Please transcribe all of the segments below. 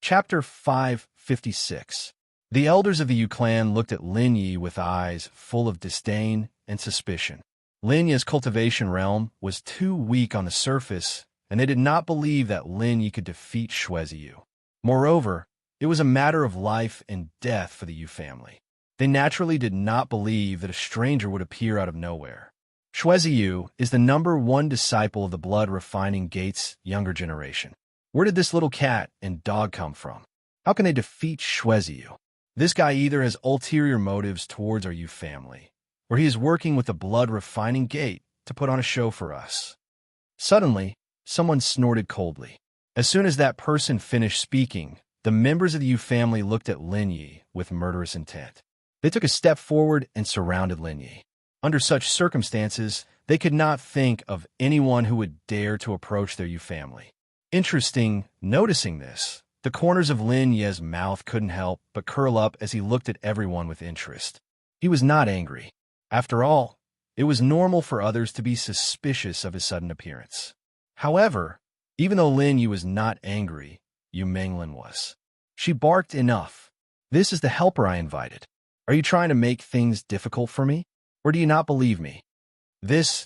Chapter 556. The elders of the Yu clan looked at Lin Yi with eyes full of disdain and suspicion. Lin Yi's cultivation realm was too weak on the surface, and they did not believe that Lin Yi could defeat Yu. Moreover, it was a matter of life and death for the Yu family. They naturally did not believe that a stranger would appear out of nowhere. Yu is the #1 disciple of the blood-refining Gate's younger generation. Where did this little cat and dog come from? How can they defeat Yu? This guy either has ulterior motives towards our Yu family, or he is working with the blood-refining Gate to put on a show for us. Suddenly, someone snorted coldly. As soon as that person finished speaking, the members of the Yu family looked at Lin Yi with murderous intent. They took a step forward and surrounded Lin Yi. Under such circumstances, they could not think of anyone who would dare to approach their Yu family. Noticing this, the corners of Lin Yi's mouth couldn't help but curl up as he looked at everyone with interest. He was not angry. After all, it was normal for others to be suspicious of his sudden appearance. However, even though Lin Yi was not angry, Yu Menglin was. She barked, "Enough. This is the helper I invited. Are you trying to make things difficult for me? Or do you not believe me?"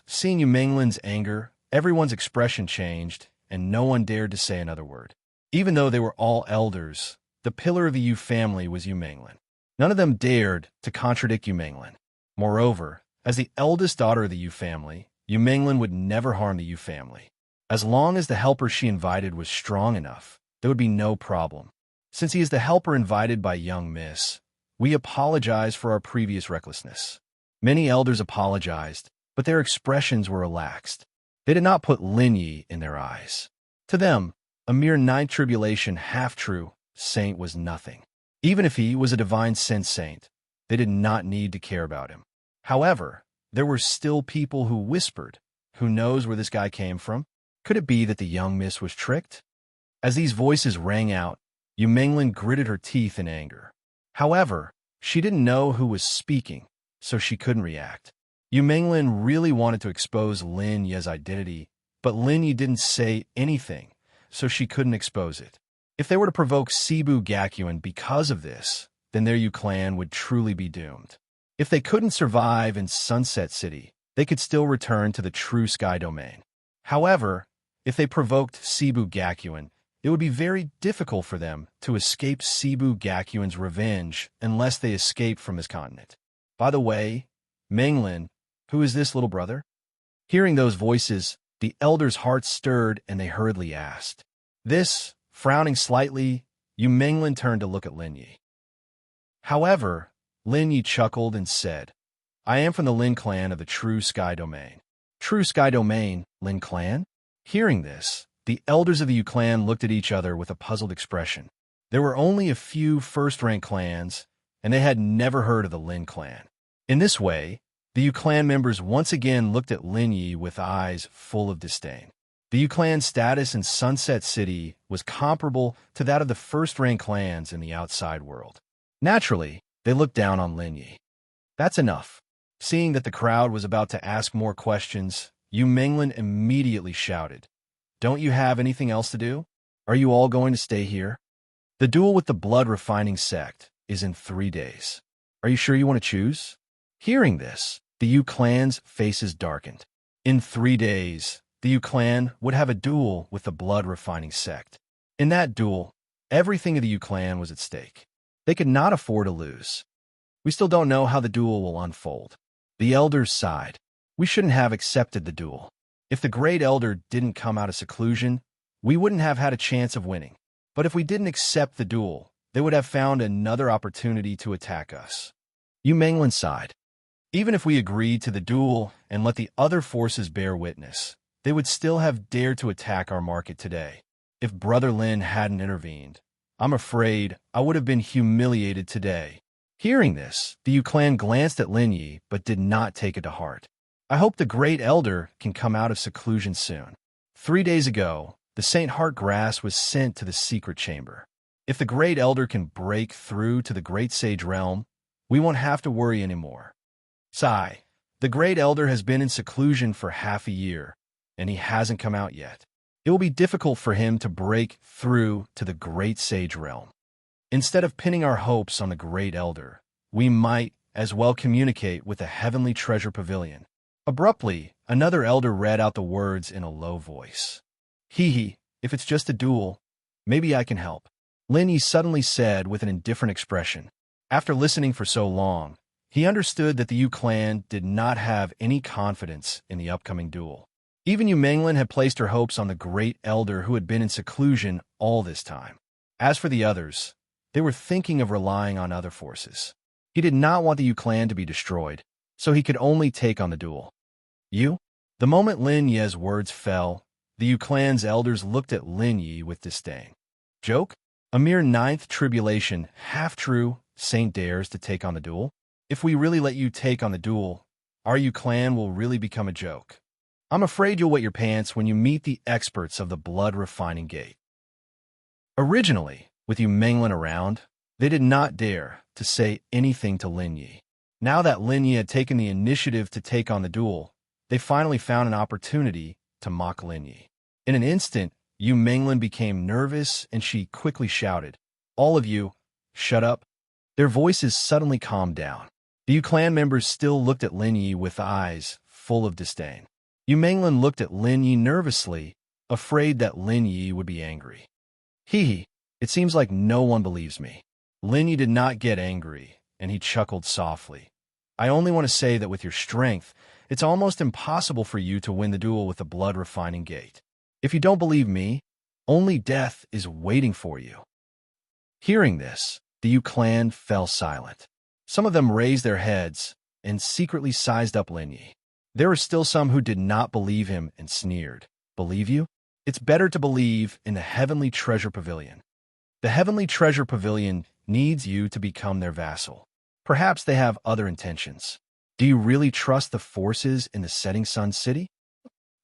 Seeing Yu Menglin's anger, everyone's expression changed, and no one dared to say another word. Even though they were all elders, the pillar of the Yu family was Yu Menglin. None of them dared to contradict Yu Menglin. Moreover, as the eldest daughter of the Yu family, Yu Menglin would never harm the Yu family. As long as the helper she invited was strong enough, there would be no problem. Since he is the helper invited by young Miss, we apologize for our previous recklessness. Many elders apologized, but their expressions were relaxed. They did not put Lin Yi in their eyes. To them, a mere ninth tribulation half-true saint was nothing. Even if he was a divine sense saint, they did not need to care about him. However, there were still people who whispered, "Who knows where this guy came from? Could it be that the young miss was tricked?" As these voices rang out, Yu Menglin gritted her teeth in anger. However, she didn't know who was speaking, so she couldn't react. Yu Menglin really wanted to expose Lin Yi's identity, but Lin Yi didn't say anything, so she couldn't expose it. If they were to provoke Cebu Gakuen because of this, then their Yu clan would truly be doomed. If they couldn't survive in Sunset City, they could still return to the true sky domain. However, if they provoked Cebu Gakuen, it would be very difficult for them to escape Cebu Gakuen's revenge unless they escaped from his continent. By the way, Menglin, who is this little brother? Hearing those voices, the elders' hearts stirred and they hurriedly asked. Frowning slightly, Yu Menglin turned to look at Lin Yi. However, Lin Yi chuckled and said, "I am from the Lin clan of the True Sky Domain." True Sky Domain, Lin clan? Hearing this, the elders of the Yu clan looked at each other with a puzzled expression. There were only a few first-rank clans, and they had never heard of the Lin clan. In this way, the Yu clan members once again looked at Lin Yi with eyes full of disdain. The Yu clan's status in Sunset City was comparable to that of the first-rank clans in the outside world. Naturally, they looked down on Lin Yi. That's enough. Seeing that the crowd was about to ask more questions, Yu Menglin immediately shouted, "Don't you have anything else to do? Are you all going to stay here? The duel with the blood-refining sect is in 3 days. Are you sure you want to choose?" Hearing this, the Yu clan's faces darkened. In 3 days, the Yu clan would have a duel with the blood-refining sect. In that duel, everything of the Yu clan was at stake. They could not afford to lose. "We still don't know how the duel will unfold." The elders sighed. "We shouldn't have accepted the duel. If the great elder didn't come out of seclusion, we wouldn't have had a chance of winning. But if we didn't accept the duel, they would have found another opportunity to attack us." Yu Menglin sighed. Even if we agreed to the duel and let the other forces bear witness, they would still have dared to attack our market today. If Brother Lin hadn't intervened, I'm afraid I would have been humiliated today. Hearing this, the Yu clan glanced at Lin Yi but did not take it to heart. I hope the great elder can come out of seclusion soon. 3 days ago, the Saint Heart Grass was sent to the secret chamber. If the great elder can break through to the great sage realm, we won't have to worry anymore. Sigh, the great elder has been in seclusion for half a year, and he hasn't come out yet. it will be difficult for him to break through to the great sage realm. Instead of pinning our hopes on the great elder, we might as well communicate with the heavenly treasure pavilion. Abruptly, another elder read out the words in a low voice. Hee, if it's just a duel, maybe I can help, Lin Yi suddenly said with an indifferent expression. After listening for so long, he understood that the Yu clan did not have any confidence in the upcoming duel. Even Yu Menglin had placed her hopes on the great elder who had been in seclusion all this time. As for the others, they were thinking of relying on other forces. He did not want the Yu clan to be destroyed, so he could only take on the duel. You? The moment Lin Ye's words fell, the Yu clan's elders looked at Lin Yi with disdain. Joke? A mere ninth tribulation, half-true, saint dares to take on the duel? If we really let you take on the duel, our Yu clan will really become a joke. I'm afraid you'll wet your pants when you meet the experts of the blood-refining gate. Originally, with Yu Menglin around, they did not dare to say anything to Lin Yi. Now that Lin Yi had taken the initiative to take on the duel, they finally found an opportunity to mock Lin Yi. In an instant, Yu Menglin became nervous and she quickly shouted, "All of you, shut up." Their voices suddenly calmed down. The Yu clan members still looked at Lin Yi with eyes full of disdain. Yu Menglin looked at Lin Yi nervously, afraid that Lin Yi would be angry. Hee, it seems like no one believes me. Lin Yi did not get angry, and he chuckled softly. I only want to say that with your strength, it's almost impossible for you to win the duel with the blood-refining gate. If you don't believe me, only death is waiting for you. Hearing this, the Yu clan fell silent. Some of them raised their heads and secretly sized up Lin Yi. There were still some who did not believe him and sneered. Believe you? It's better to believe in the Heavenly Treasure Pavilion. The Heavenly Treasure Pavilion needs you to become their vassal. Perhaps they have other intentions. Do you really trust the forces in the Setting Sun City?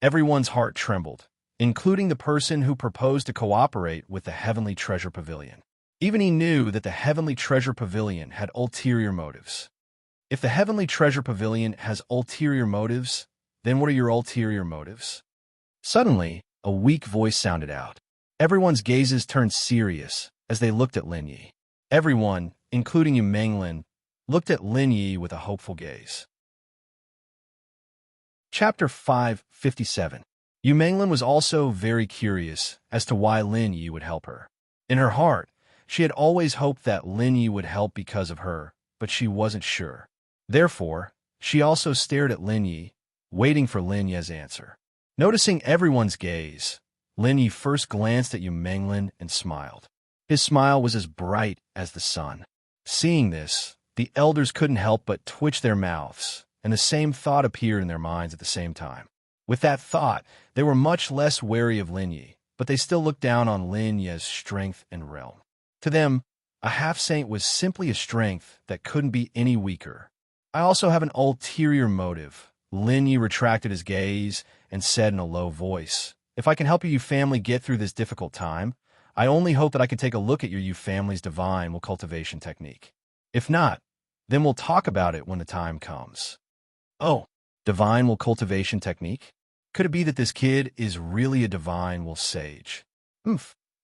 Everyone's heart trembled, including the person who proposed to cooperate with the Heavenly Treasure Pavilion. Even he knew that the Heavenly Treasure Pavilion had ulterior motives. If the Heavenly Treasure Pavilion has ulterior motives, then what are your ulterior motives? Suddenly, a weak voice sounded out. Everyone's gazes turned serious as they looked at Lin Yi. Everyone, including Yu Menglin, looked at Lin Yi with a hopeful gaze. Chapter 557. Yu Menglin was also very curious as to why Lin Yi would help her. In her heart, she had always hoped that Lin Yi would help because of her, but she wasn't sure. Therefore, she also stared at Lin Yi, waiting for Lin Yi's answer. Noticing everyone's gaze, Lin Yi first glanced at Yu Menglin and smiled. His smile was as bright as the sun. Seeing this, the elders couldn't help but twitch their mouths, and the same thought appeared in their minds at the same time. With that thought, they were much less wary of Lin Yi, but they still looked down on Lin Yi's strength and realm. To them, a half-saint was simply a strength that couldn't be any weaker. I also have an ulterior motive. Lin Yi retracted his gaze and said in a low voice, If I can help you family get through this difficult time, I only hope that I can take a look at your family's divine will cultivation technique. If not, then we'll talk about it when the time comes. Oh, divine will cultivation technique? Could it be that this kid is really a divine will sage?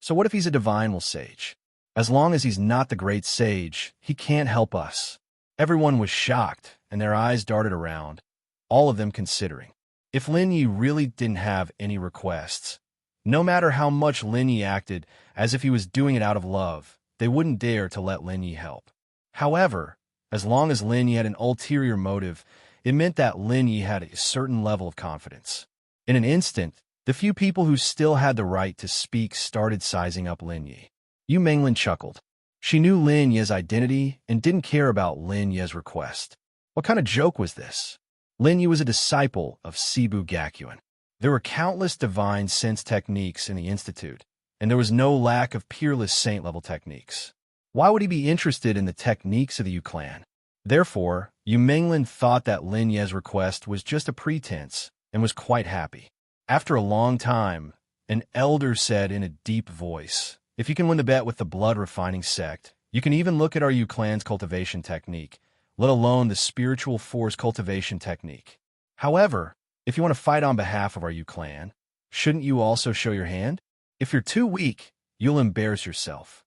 So what if he's a divine will sage? As long as he's not the great sage, he can't help us. Everyone was shocked, and their eyes darted around, all of them considering. If Lin Yi really didn't have any requests, no matter how much Lin Yi acted as if he was doing it out of love, they wouldn't dare to let Lin Yi help. However, as long as Lin Yi had an ulterior motive, it meant that Lin Yi had a certain level of confidence. In an instant, the few people who still had the right to speak started sizing up Lin Yi. Yu Menglin chuckled. She knew Lin Yi's identity and didn't care about Lin Yi's request. What kind of joke was this? Lin Yi was a disciple of Sibu Gakuin. There were countless divine sense techniques in the Institute, and there was no lack of peerless saint-level techniques. Why would he be interested in the techniques of the Yu clan? Therefore, Yu Menglin thought that Lin Yi's request was just a pretense and was quite happy. After a long time, an elder said in a deep voice, If you can win the bet with the blood-refining sect, you can even look at our Yu clan's cultivation technique, let alone the spiritual force cultivation technique. However, if you want to fight on behalf of our Yu clan, shouldn't you also show your hand? If you're too weak, you'll embarrass yourself.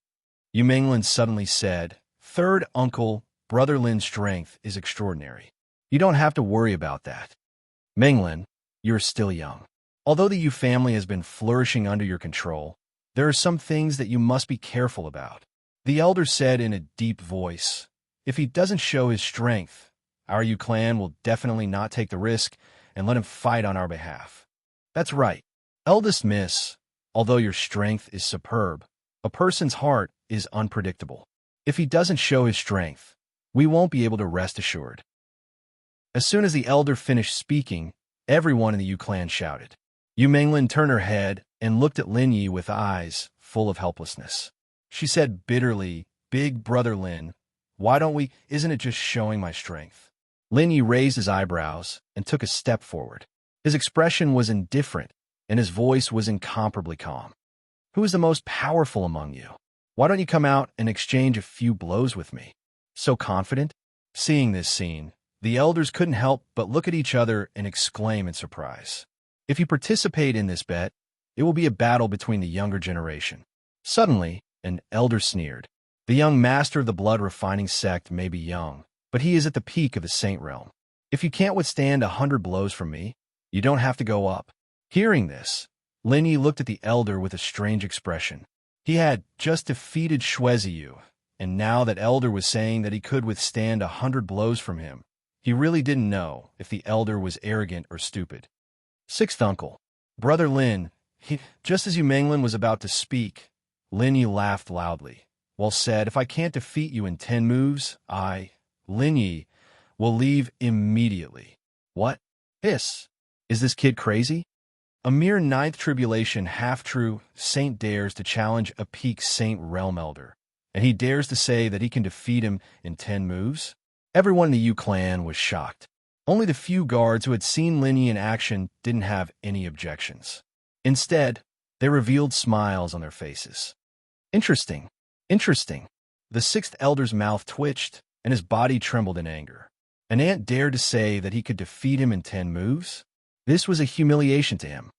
Yu Menglin suddenly said, "Third uncle, Brother Lin's strength is extraordinary. You don't have to worry about that. Menglin, you're still young. Although the Yu family has been flourishing under your control, there are some things that you must be careful about." The elder said in a deep voice, "If he doesn't show his strength, our Yu clan will definitely not take the risk and let him fight on our behalf." "That's right. Eldest Miss, although your strength is superb, a person's heart is unpredictable. If he doesn't show his strength, we won't be able to rest assured." As soon as the elder finished speaking, everyone in the Yu clan shouted. Yu Menglin turned her head and looked at Lin Yi with eyes full of helplessness. She said bitterly, "Big Brother Lin, why don't we? Isn't it just showing my strength?" Lin Yi raised his eyebrows and took a step forward. His expression was indifferent, and his voice was incomparably calm. "Who is the most powerful among you? Why don't you come out and exchange a few blows with me?" So confident? Seeing this scene, the elders couldn't help but look at each other and exclaim in surprise. If you participate in this bet, it will be a battle between the younger generation. Suddenly, an elder sneered. "The young master of the blood-refining sect may be young, but he is at the peak of the saint realm. If you can't withstand 100 blows from me, you don't have to go up." Hearing this, Lin Yi looked at the elder with a strange expression. He had just defeated Shueziyu, and now that elder was saying that he could withstand 100 blows from him. He really didn't know if the elder was arrogant or stupid. "Sixth uncle, Brother Lin," just as Yu Menglin was about to speak, Lin Yi laughed loudly, while said, "If I can't defeat you in 10 moves, Lin Yi, will leave immediately." "What? Hiss! Is this kid crazy? A mere ninth tribulation half-true saint dares to challenge a peak saint realm elder, and he dares to say that he can defeat him in 10 moves? Everyone in the Yu clan was shocked. Only the few guards who had seen Lin Yi in action didn't have any objections. Instead, they revealed smiles on their faces. Interesting. Interesting. The sixth elder's mouth twitched, and his body trembled in anger. An ant dared to say that he could defeat him in 10 moves? This was a humiliation to him.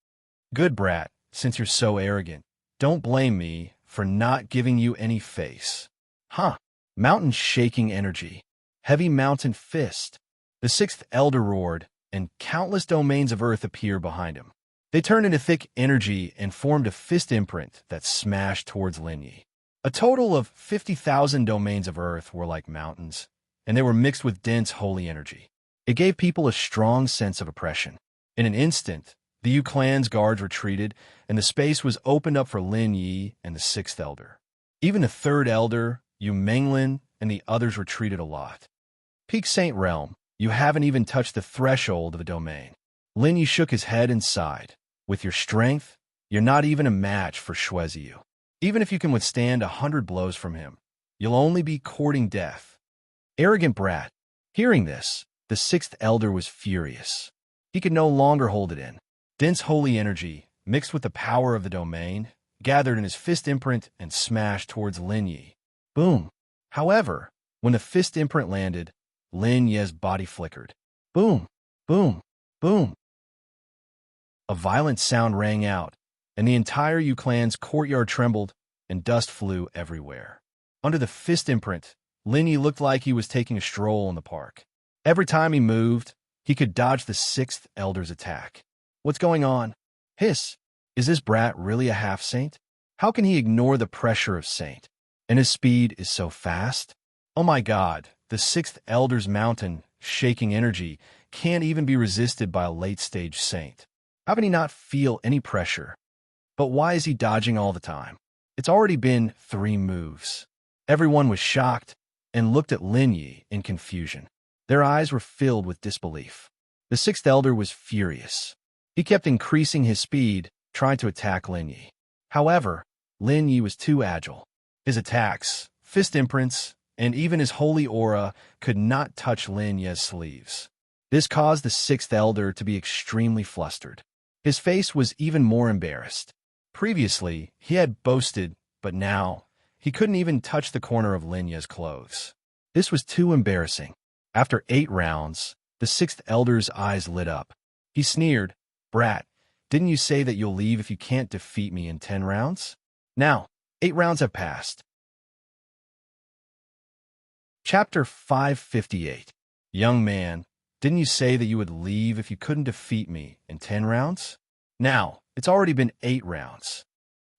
"Good brat, since you're so arrogant, don't blame me for not giving you any face." "Huh. Mountain shaking energy. Heavy mountain fist." The sixth elder roared, and countless domains of earth appeared behind him. They turned into thick energy and formed a fist imprint that smashed towards Lin Yi. A total of 50,000 domains of earth were like mountains, and they were mixed with dense holy energy. It gave people a strong sense of oppression. In an instant, the Yu clan's guards retreated, and the space was opened up for Lin Yi and the sixth elder. Even the third elder, Yu Menglin, and the others retreated a lot. "Peak Saint Realm, you haven't even touched the threshold of a domain." Lin Yi shook his head and sighed. "With your strength, you're not even a match for Shueziyu. Even if you can withstand 100 blows from him, you'll only be courting death." "Arrogant brat." Hearing this, the sixth elder was furious. He could no longer hold it in. Dense holy energy, mixed with the power of the domain, gathered in his fist imprint and smashed towards Lin Yi. Boom. However, when the fist imprint landed, Lin Yi's body flickered. Boom, boom, boom. A violent sound rang out, and the entire Yu clan's courtyard trembled, and dust flew everywhere. Under the fist imprint, Lin Yi looked like he was taking a stroll in the park. Every time he moved, he could dodge the sixth elder's attack. "What's going on? Hiss! Is this brat really a half-saint? How can he ignore the pressure of saint? And his speed is so fast? Oh my god, the sixth elder's mountain, shaking energy, can't even be resisted by a late-stage saint. How can he not feel any pressure? But why is he dodging all the time? It's already been 3 moves." Everyone was shocked and looked at Lin Yi in confusion. Their eyes were filled with disbelief. The sixth elder was furious. He kept increasing his speed, trying to attack Lin Yi. However, Lin Yi was too agile. His attacks, fist imprints, and even his holy aura could not touch Lin Yi's sleeves. This caused the sixth elder to be extremely flustered. His face was even more embarrassed. Previously, he had boasted, but now, he couldn't even touch the corner of Lin Yi's clothes. This was too embarrassing. After 8 rounds, the sixth elder's eyes lit up. He sneered, "Brat, didn't you say that you'll leave if you can't defeat me in 10 rounds? Now, 8 rounds have passed. Chapter 558. Young man, didn't you say that you would leave if you couldn't defeat me in 10 rounds? Now, it's already been 8 rounds.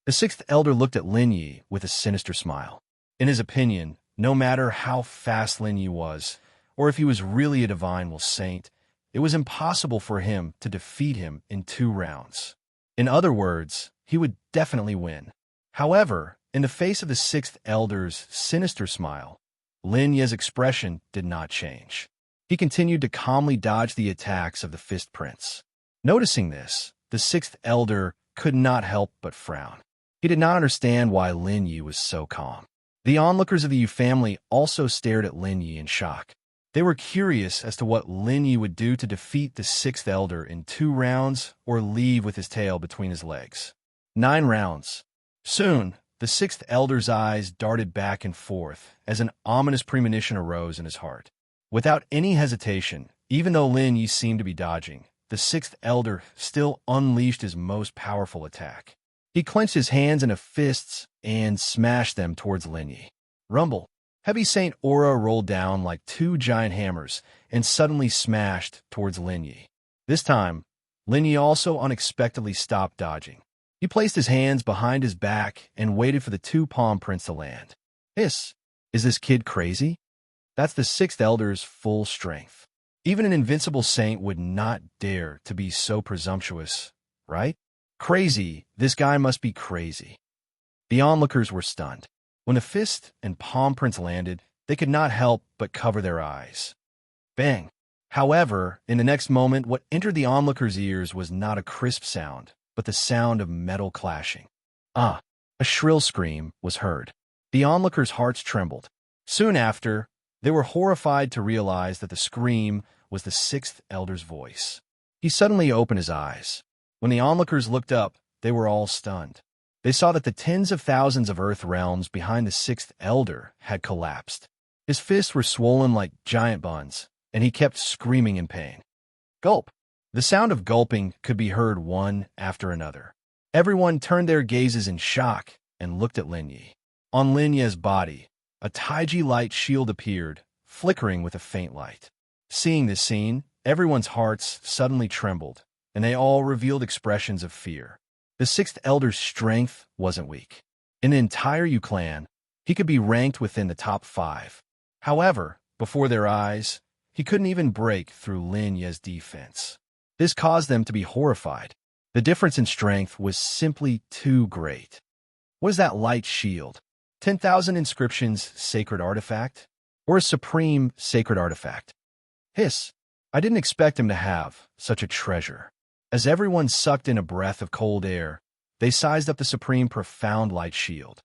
The sixth elder looked at Lin Yi with a sinister smile. In his opinion, no matter how fast Lin Yi was, or if he was really a divine saint, it was impossible for him to defeat him in 2 rounds. In other words, he would definitely win. However, in the face of the sixth elder's sinister smile, Lin Yi's expression did not change. He continued to calmly dodge the attacks of the Fist Prince. Noticing this, the sixth elder could not help but frown. He did not understand why Lin Yi was so calm. The onlookers of the Yu family also stared at Lin Yi in shock. They were curious as to what Lin Yi would do to defeat the sixth elder in 2 rounds or leave with his tail between his legs. 9 rounds. Soon, the sixth elder's eyes darted back and forth as an ominous premonition arose in his heart. Without any hesitation, even though Lin Yi seemed to be dodging, the sixth elder still unleashed his most powerful attack. He clenched his hands into fists and smashed them towards Lin Yi. Rumble. Heavy Saint Aura rolled down like 2 giant hammers and suddenly smashed towards Lin Yi. This time, Lin Yi also unexpectedly stopped dodging. He placed his hands behind his back and waited for the 2 palm prints to land. Hiss! Is this kid crazy? That's the sixth elder's full strength. Even an invincible saint would not dare to be so presumptuous, right? Crazy, this guy must be crazy. The onlookers were stunned. When the fist and palm prints landed, they could not help but cover their eyes. Bang! However, in the next moment, what entered the onlookers' ears was not a crisp sound, but the sound of metal clashing. A shrill scream was heard. The onlookers' hearts trembled. Soon after, they were horrified to realize that the scream was the sixth elder's voice. He suddenly opened his eyes. When the onlookers looked up, they were all stunned. They saw that the tens of thousands of earth realms behind the sixth elder had collapsed. His fists were swollen like giant buns, and he kept screaming in pain. Gulp! The sound of gulping could be heard one after another. Everyone turned their gazes in shock and looked at Lin Yi. On Lin Yi's body, a Taiji light shield appeared, flickering with a faint light. Seeing this scene, everyone's hearts suddenly trembled, and they all revealed expressions of fear. The sixth elder's strength wasn't weak. In the entire Yu clan, he could be ranked within the top 5. However, before their eyes, he couldn't even break through Lin Yi's defense. This caused them to be horrified. The difference in strength was simply too great. What is that light shield? 10,000 inscriptions sacred artifact? Or a supreme sacred artifact? Hiss! I didn't expect him to have such a treasure. As everyone sucked in a breath of cold air, they sized up the supreme profound light shield.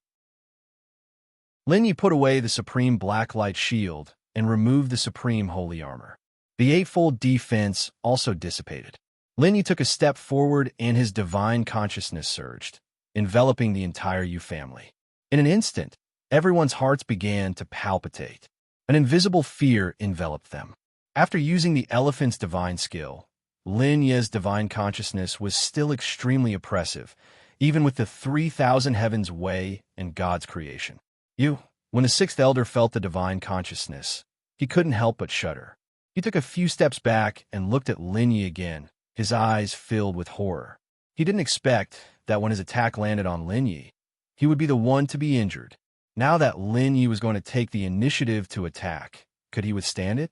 Lin Yi put away the supreme black light shield and removed the supreme holy armor. The eightfold defense also dissipated. Lin Yi took a step forward and his divine consciousness surged, enveloping the entire Yu family. In an instant, everyone's hearts began to palpitate. An invisible fear enveloped them. After using the elephant's divine skill, Lin Yi's divine consciousness was still extremely oppressive, even with the 3,000 heavens way and God's creation. When the sixth elder felt the divine consciousness, he couldn't help but shudder. He took a few steps back and looked at Lin Yi again, his eyes filled with horror. He didn't expect that when his attack landed on Lin Yi, he would be the one to be injured. Now that Lin Yi was going to take the initiative to attack, could he withstand it?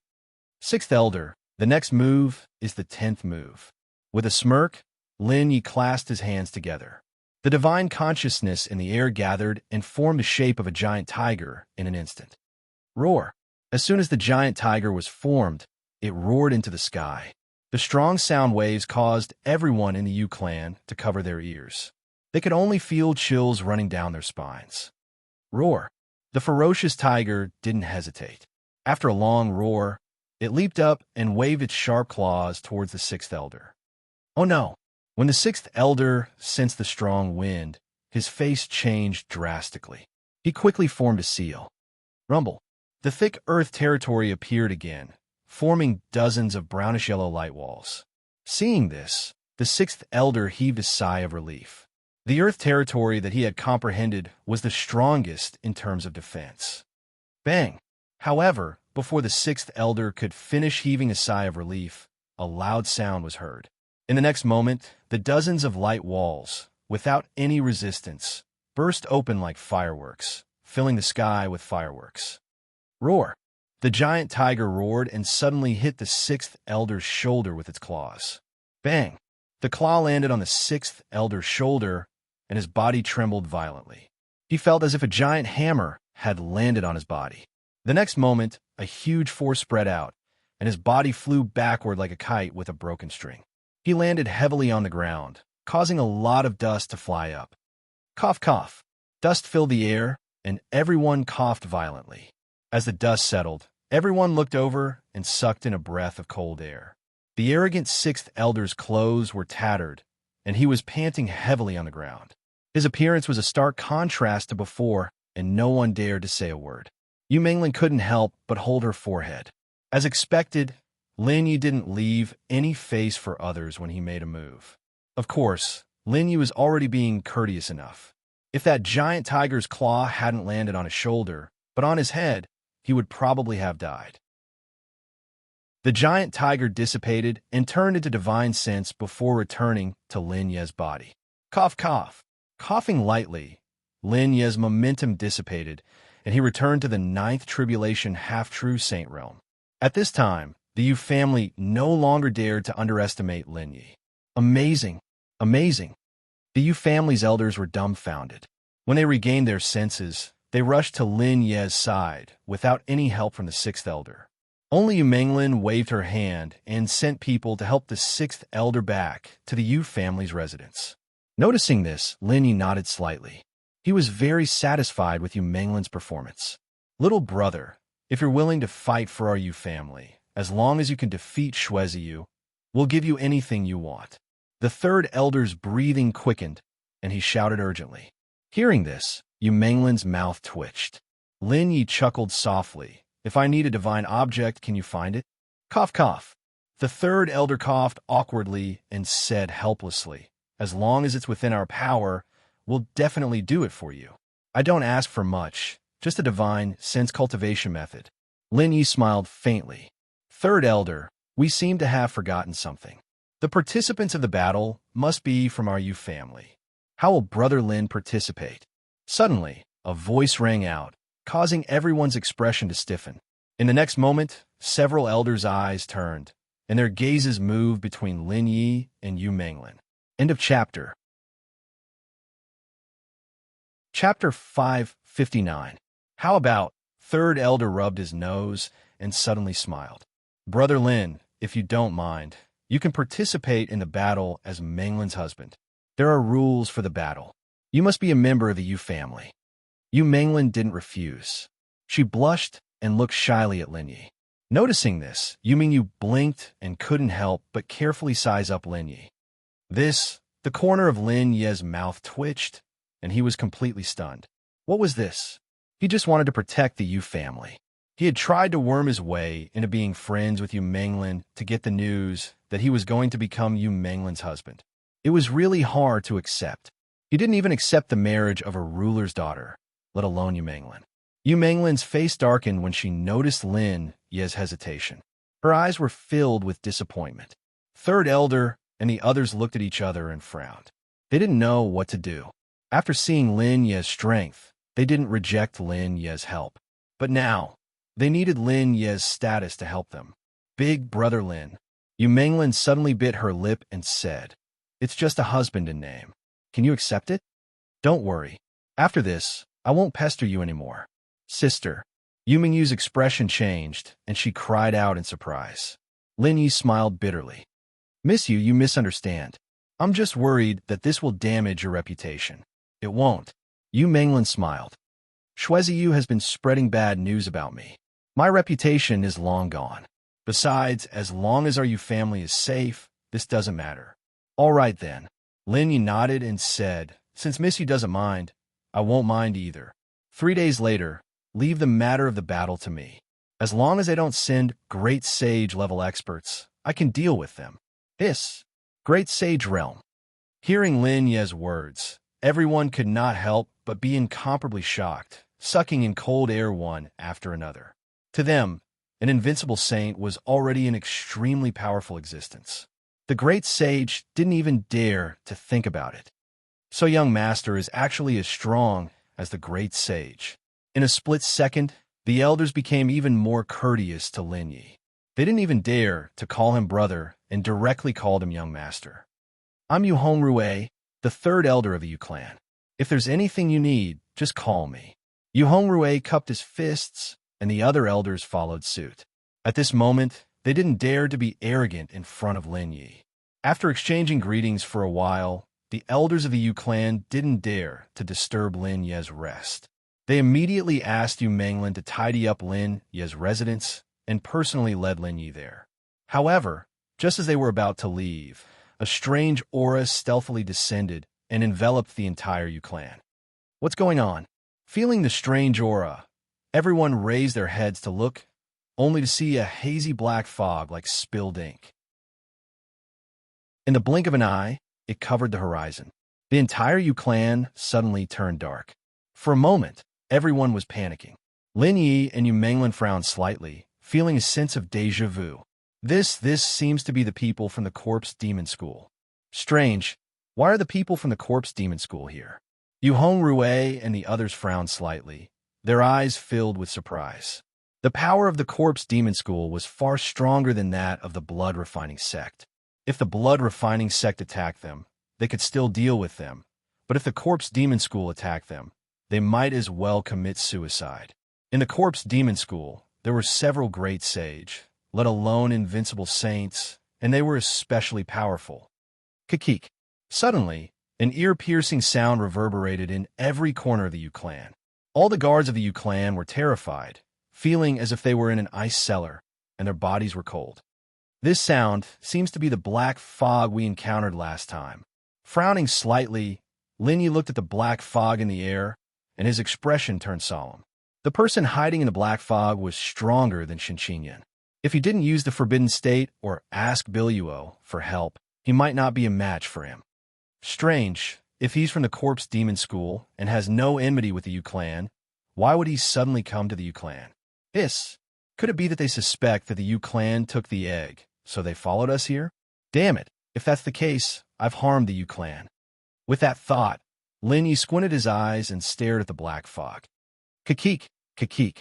Sixth elder, the next move is the 10th move. With a smirk, Lin Yi clasped his hands together. The divine consciousness in the air gathered and formed the shape of a giant tiger in an instant. Roar! As soon as the giant tiger was formed, it roared into the sky. The strong sound waves caused everyone in the Yu clan to cover their ears. They could only feel chills running down their spines. Roar! The ferocious tiger didn't hesitate. After a long roar, it leaped up and waved its sharp claws towards the sixth elder. Oh no! When the sixth elder sensed the strong wind, his face changed drastically. He quickly formed a seal. Rumble! The thick earth territory appeared again, forming dozens of brownish-yellow light walls. Seeing this, The sixth elder heaved a sigh of relief. The Earth territory that he had comprehended was the strongest in terms of defense. Bang! However, before the sixth elder could finish heaving a sigh of relief, a loud sound was heard. In the next moment, the dozens of light walls, without any resistance, burst open like fireworks, filling the sky with fireworks. Roar! The giant tiger roared and suddenly hit the sixth elder's shoulder with its claws. Bang! The claw landed on the sixth elder's shoulder, and his body trembled violently. He felt as if a giant hammer had landed on his body. The next moment, a huge force spread out, and his body flew backward like a kite with a broken string. He landed heavily on the ground, causing a lot of dust to fly up. Cough, cough. Dust filled the air, and everyone coughed violently. As the dust settled, everyone looked over and sucked in a breath of cold air. The arrogant sixth elder's clothes were tattered, and he was panting heavily on the ground. His appearance was a stark contrast to before, and no one dared to say a word. Yu Menglan couldn't help but hold her forehead. As expected, Lin Yi didn't leave any face for others when he made a move. Of course, Lin Yi was already being courteous enough. If that giant tiger's claw hadn't landed on his shoulder, but on his head, he would probably have died. The giant tiger dissipated and turned into divine sense before returning to Lin Ye's body. Cough, cough. Coughing lightly, Lin Ye's momentum dissipated, and he returned to the ninth tribulation half-true saint realm. At this time, the Yu family no longer dared to underestimate Lin Yi. Amazing, amazing. The Yu family's elders were dumbfounded. When they regained their senses, they rushed to Lin Ye's side without any help from the sixth elder. Only Yu Menglan waved her hand and sent people to help the sixth elder back to the Yu family's residence. Noticing this, Lin Yi nodded slightly. He was very satisfied with Yu Menglan's performance. Little brother, if you're willing to fight for our Yu family, as long as you can defeat Shueziyu, we'll give you anything you want. The third elder's breathing quickened, and he shouted urgently. Hearing this, Yu Menglan's mouth twitched. Lin Yi chuckled softly. If I need a divine object, can you find it? Cough, cough. The third elder coughed awkwardly and said helplessly, as long as it's within our power, we'll definitely do it for you. I don't ask for much, just a divine sense cultivation method. Lin Yi smiled faintly. Third elder, we seem to have forgotten something. The participants of the battle must be from our Yu family. How will Brother Lin participate? Suddenly, a voice rang out, causing everyone's expression to stiffen. In the next moment, several elders' eyes turned, and their gazes moved between Lin Yi and Yu Menglan. End of chapter. Chapter 559. How about? Third elder rubbed his nose and suddenly smiled. Brother Lin, if you don't mind, you can participate in the battle as Menglan's husband. There are rules for the battle. You must be a member of the Yu family. Yu Menglan didn't refuse. She blushed and looked shyly at Lin Yi. Noticing this, Yu Mengyu blinked and couldn't help but carefully size up Lin Yi. The corner of Lin Ye's mouth twitched, and he was completely stunned. What was this? He just wanted to protect the Yu family. He had tried to worm his way into being friends with Yu Menglan to get the news that he was going to become Yu Menglan's husband. It was really hard to accept. He didn't even accept the marriage of a ruler's daughter, let alone Yu Menglan. Yu Menglan's face darkened when she noticed Lin Ye's hesitation. Her eyes were filled with disappointment. Third elder and the others looked at each other and frowned. They didn't know what to do. After seeing Lin Ye's strength, they didn't reject Lin Ye's help. But now, they needed Lin Ye's status to help them. Big Brother Lin. Yu Menglan suddenly bit her lip and said, It's just a husband in name. Can you accept it? Don't worry. After this, I won't pester you anymore. Sister. Yu Mengyu's expression changed, and she cried out in surprise. Lin Yi smiled bitterly. Miss you misunderstand. I'm just worried that this will damage your reputation. It won't. Yu Menglan smiled. Shueziyu has been spreading bad news about me. My reputation is long gone. Besides, as long as our Yu family is safe, this doesn't matter. All right then. Lin Yi nodded and said, Since Miss Yu doesn't mind, I won't mind either. 3 days later, leave the matter of the battle to me. As long as I don't send great sage-level experts, I can deal with them. Great Sage Realm. Hearing Lin Ye's words, everyone could not help but be incomparably shocked, sucking in cold air one after another. To them, an invincible saint was already an extremely powerful existence. The great sage didn't even dare to think about it. So young master is actually as strong as the great sage. In a split second, the elders became even more courteous to Lin Yi. They didn't even dare to call him brother and directly called him young master. I'm Yu Hongrue, the third elder of the Yu clan. If there's anything you need, just call me. Yu Hongrue cupped his fists, and the other elders followed suit. At this moment, they didn't dare to be arrogant in front of Lin Yi. After exchanging greetings for a while, the elders of the Yu clan didn't dare to disturb Lin Ye's rest. They immediately asked Yu Menglin to tidy up Lin Ye's residence and personally led Lin Yi there. However, just as they were about to leave, a strange aura stealthily descended and enveloped the entire Yu clan. What's going on? Feeling the strange aura, everyone raised their heads to look, only to see a hazy black fog like spilled ink. In the blink of an eye, it covered the horizon. The entire Yu clan suddenly turned dark. For a moment, everyone was panicking. Lin Yi and Yu Menglin frowned slightly, feeling a sense of déjà vu. This seems to be the people from the Corpse Demon School. Strange, why are the people from the Corpse Demon School here? Yu Hongrue and the others frowned slightly, their eyes filled with surprise. The power of the Corpse Demon School was far stronger than that of the Blood Refining Sect. If the Blood Refining Sect attacked them, they could still deal with them, but if the Corpse Demon School attacked them, they might as well commit suicide. In the Corpse Demon School, there were several great sage, let alone invincible saints, and they were especially powerful. Kikik. Suddenly, an ear-piercing sound reverberated in every corner of the Yu clan. All the guards of the Yu clan were terrified, feeling as if they were in an ice cellar, and their bodies were cold. This sound seems to be the black fog we encountered last time. Frowning slightly, Lin Yi looked at the black fog in the air, and his expression turned solemn. The person hiding in the black fog was stronger than Shinqinyan. If he didn't use the Forbidden State or ask Biluo for help, he might not be a match for him. Strange, if he's from the Corpse Demon School and has no enmity with the Yu clan, why would he suddenly come to the Yu clan? Could it be that they suspect that the Yu clan took the egg, so they followed us here? Damn it, if that's the case, I've harmed the Yu clan. With that thought, Lin Yi squinted his eyes and stared at the black fog. Kikik, kikik.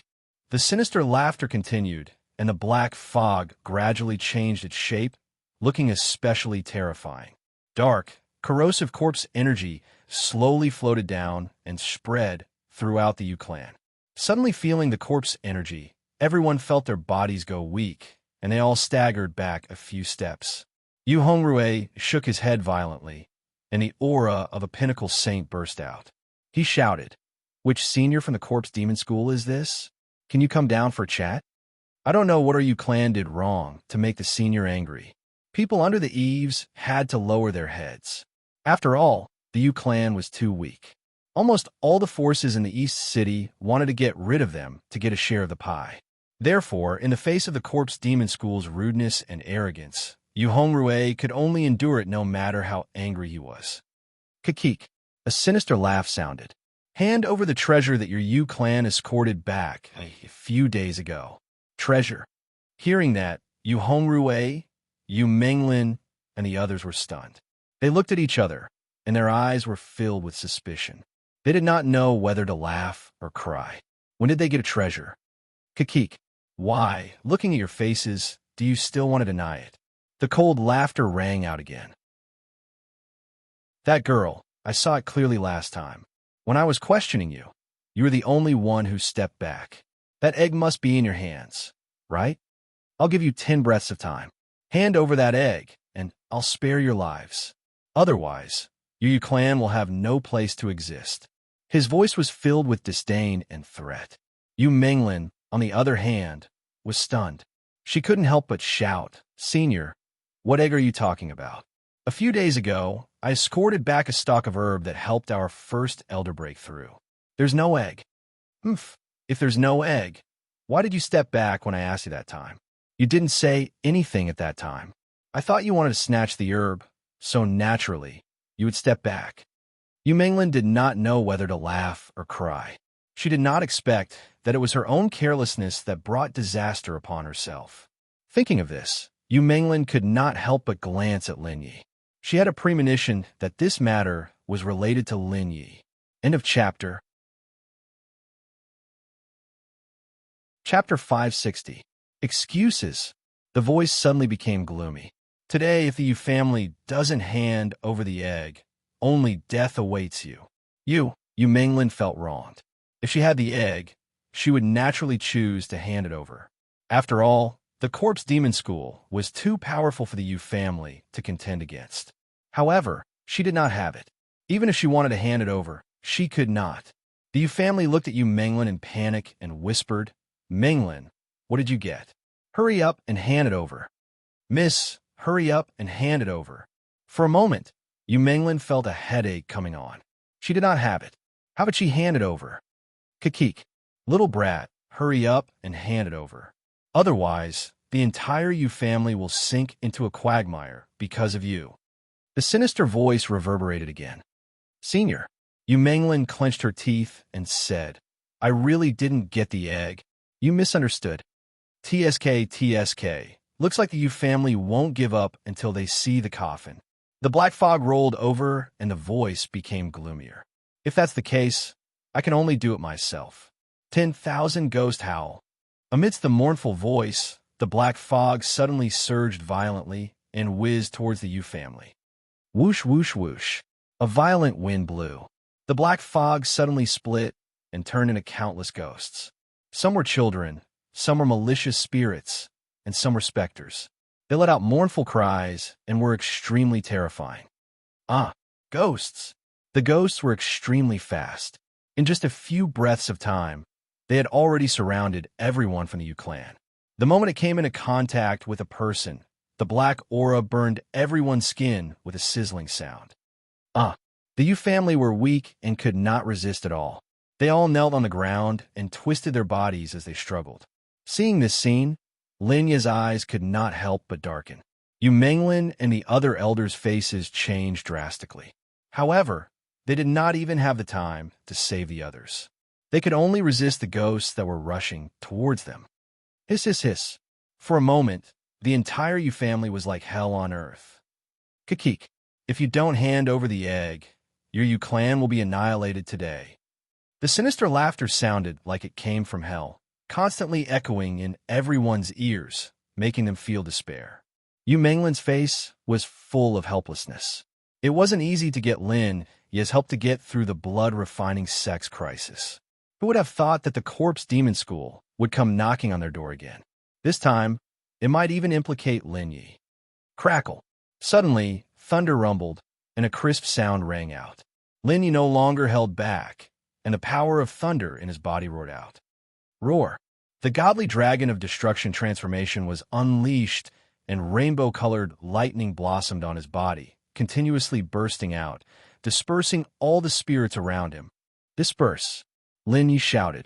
The sinister laughter continued, and the black fog gradually changed its shape, looking especially terrifying. Dark, corrosive corpse energy slowly floated down and spread throughout the Yu clan. Suddenly feeling the corpse energy, everyone felt their bodies go weak, and they all staggered back a few steps. Yu Hongrue shook his head violently, and the aura of a pinnacle saint burst out. He shouted, "Which senior from the Corpse Demon School is this? Can you come down for a chat? I don't know what our Yu clan did wrong to make the senior angry." People under the eaves had to lower their heads. After all, the Yu clan was too weak. Almost all the forces in the East City wanted to get rid of them to get a share of the pie. Therefore, in the face of the Corpse Demon School's rudeness and arrogance, Yu Hongrue could only endure it no matter how angry he was. Kikik. A sinister laugh sounded. Hand over the treasure that your Yu clan escorted back a few days ago. Treasure. Hearing that, Yu Hongrue, Yu Menglin, and the others were stunned. They looked at each other, and their eyes were filled with suspicion. They did not know whether to laugh or cry. When did they get a treasure? Kikik. Why, looking at your faces, do you still want to deny it? The cold laughter rang out again. That girl, I saw it clearly last time. When I was questioning you, you were the only one who stepped back. That egg must be in your hands, right? I'll give you 10 breaths of time. Hand over that egg, and I'll spare your lives. Otherwise, your Yu clan will have no place to exist. His voice was filled with disdain and threat. Yu Menglin, on the other hand, was stunned. She couldn't help but shout, "Senior, what egg are you talking about? A few days ago, I escorted back a stalk of herb that helped our first elder breakthrough. There's no egg." "Humph. If there's no egg, why did you step back when I asked you that time? You didn't say anything at that time. I thought you wanted to snatch the herb, so naturally, you would step back. Yu Menglin did not know whether to laugh or cry. She did not expect that it was her own carelessness that brought disaster upon herself. Thinking of this, Yu Menglin could not help but glance at Lin Yi. She had a premonition that this matter was related to Lin Yi. End of chapter. Chapter 560. Excuses. The voice suddenly became gloomy. Today, if the Yu family doesn't hand over the egg, only death awaits you. Yu Menglin felt wronged. If she had the egg, she would naturally choose to hand it over. After all, the corpse demon school was too powerful for the Yu family to contend against. However, she did not have it. Even if she wanted to hand it over, she could not. The Yu family looked at Yu Menglin in panic and whispered, "Menglin, what did you get? Hurry up and hand it over. Miss, hurry up and hand it over." For a moment, Yu Menglin felt a headache coming on. She did not have it. How would she hand it over? Kikik. Little brat, hurry up and hand it over. Otherwise, the entire Yu family will sink into a quagmire because of you. The sinister voice reverberated again. Senior. Yu Menglin clenched her teeth and said, "I really didn't get the egg. You misunderstood. TSK. Looks like the Yu family won't give up until they see the coffin." The black fog rolled over and the voice became gloomier. "If that's the case, I can only do it myself." 10,000 ghost howl. Amidst the mournful voice, the black fog suddenly surged violently and whizzed towards the Yu family. Whoosh, whoosh, whoosh. A violent wind blew. The black fog suddenly split and turned into countless ghosts. Some were children, some were malicious spirits, and some were specters. They let out mournful cries and were extremely terrifying. Ghosts! The ghosts were extremely fast. In just a few breaths of time, they had already surrounded everyone from the Yu clan. The moment it came into contact with a person, the black aura burned everyone's skin with a sizzling sound. The Yu family were weak and could not resist at all. They all knelt on the ground and twisted their bodies as they struggled. Seeing this scene, Lin Yi's eyes could not help but darken. Yu Menglin and the other elders' faces changed drastically. However, they did not even have the time to save the others. They could only resist the ghosts that were rushing towards them. Hiss, hiss, hiss. For a moment, the entire Yu family was like hell on earth. Kikik. If you don't hand over the egg, your Yu clan will be annihilated today. The sinister laughter sounded like it came from hell, constantly echoing in everyone's ears, making them feel despair. Yu Menglin's face was full of helplessness. It wasn't easy to get Lin Yi's help to get through the blood-refining sex crisis. Who would have thought that the corpse demon school would come knocking on their door again? This time, it might even implicate Lin Yi. Crackle. Suddenly, thunder rumbled, and a crisp sound rang out. Lin Yi no longer held back, and the power of thunder in his body roared out. Roar. The godly dragon of destruction transformation was unleashed, and rainbow-colored lightning blossomed on his body, continuously bursting out, dispersing all the spirits around him. Disperse. Lin Yi shouted.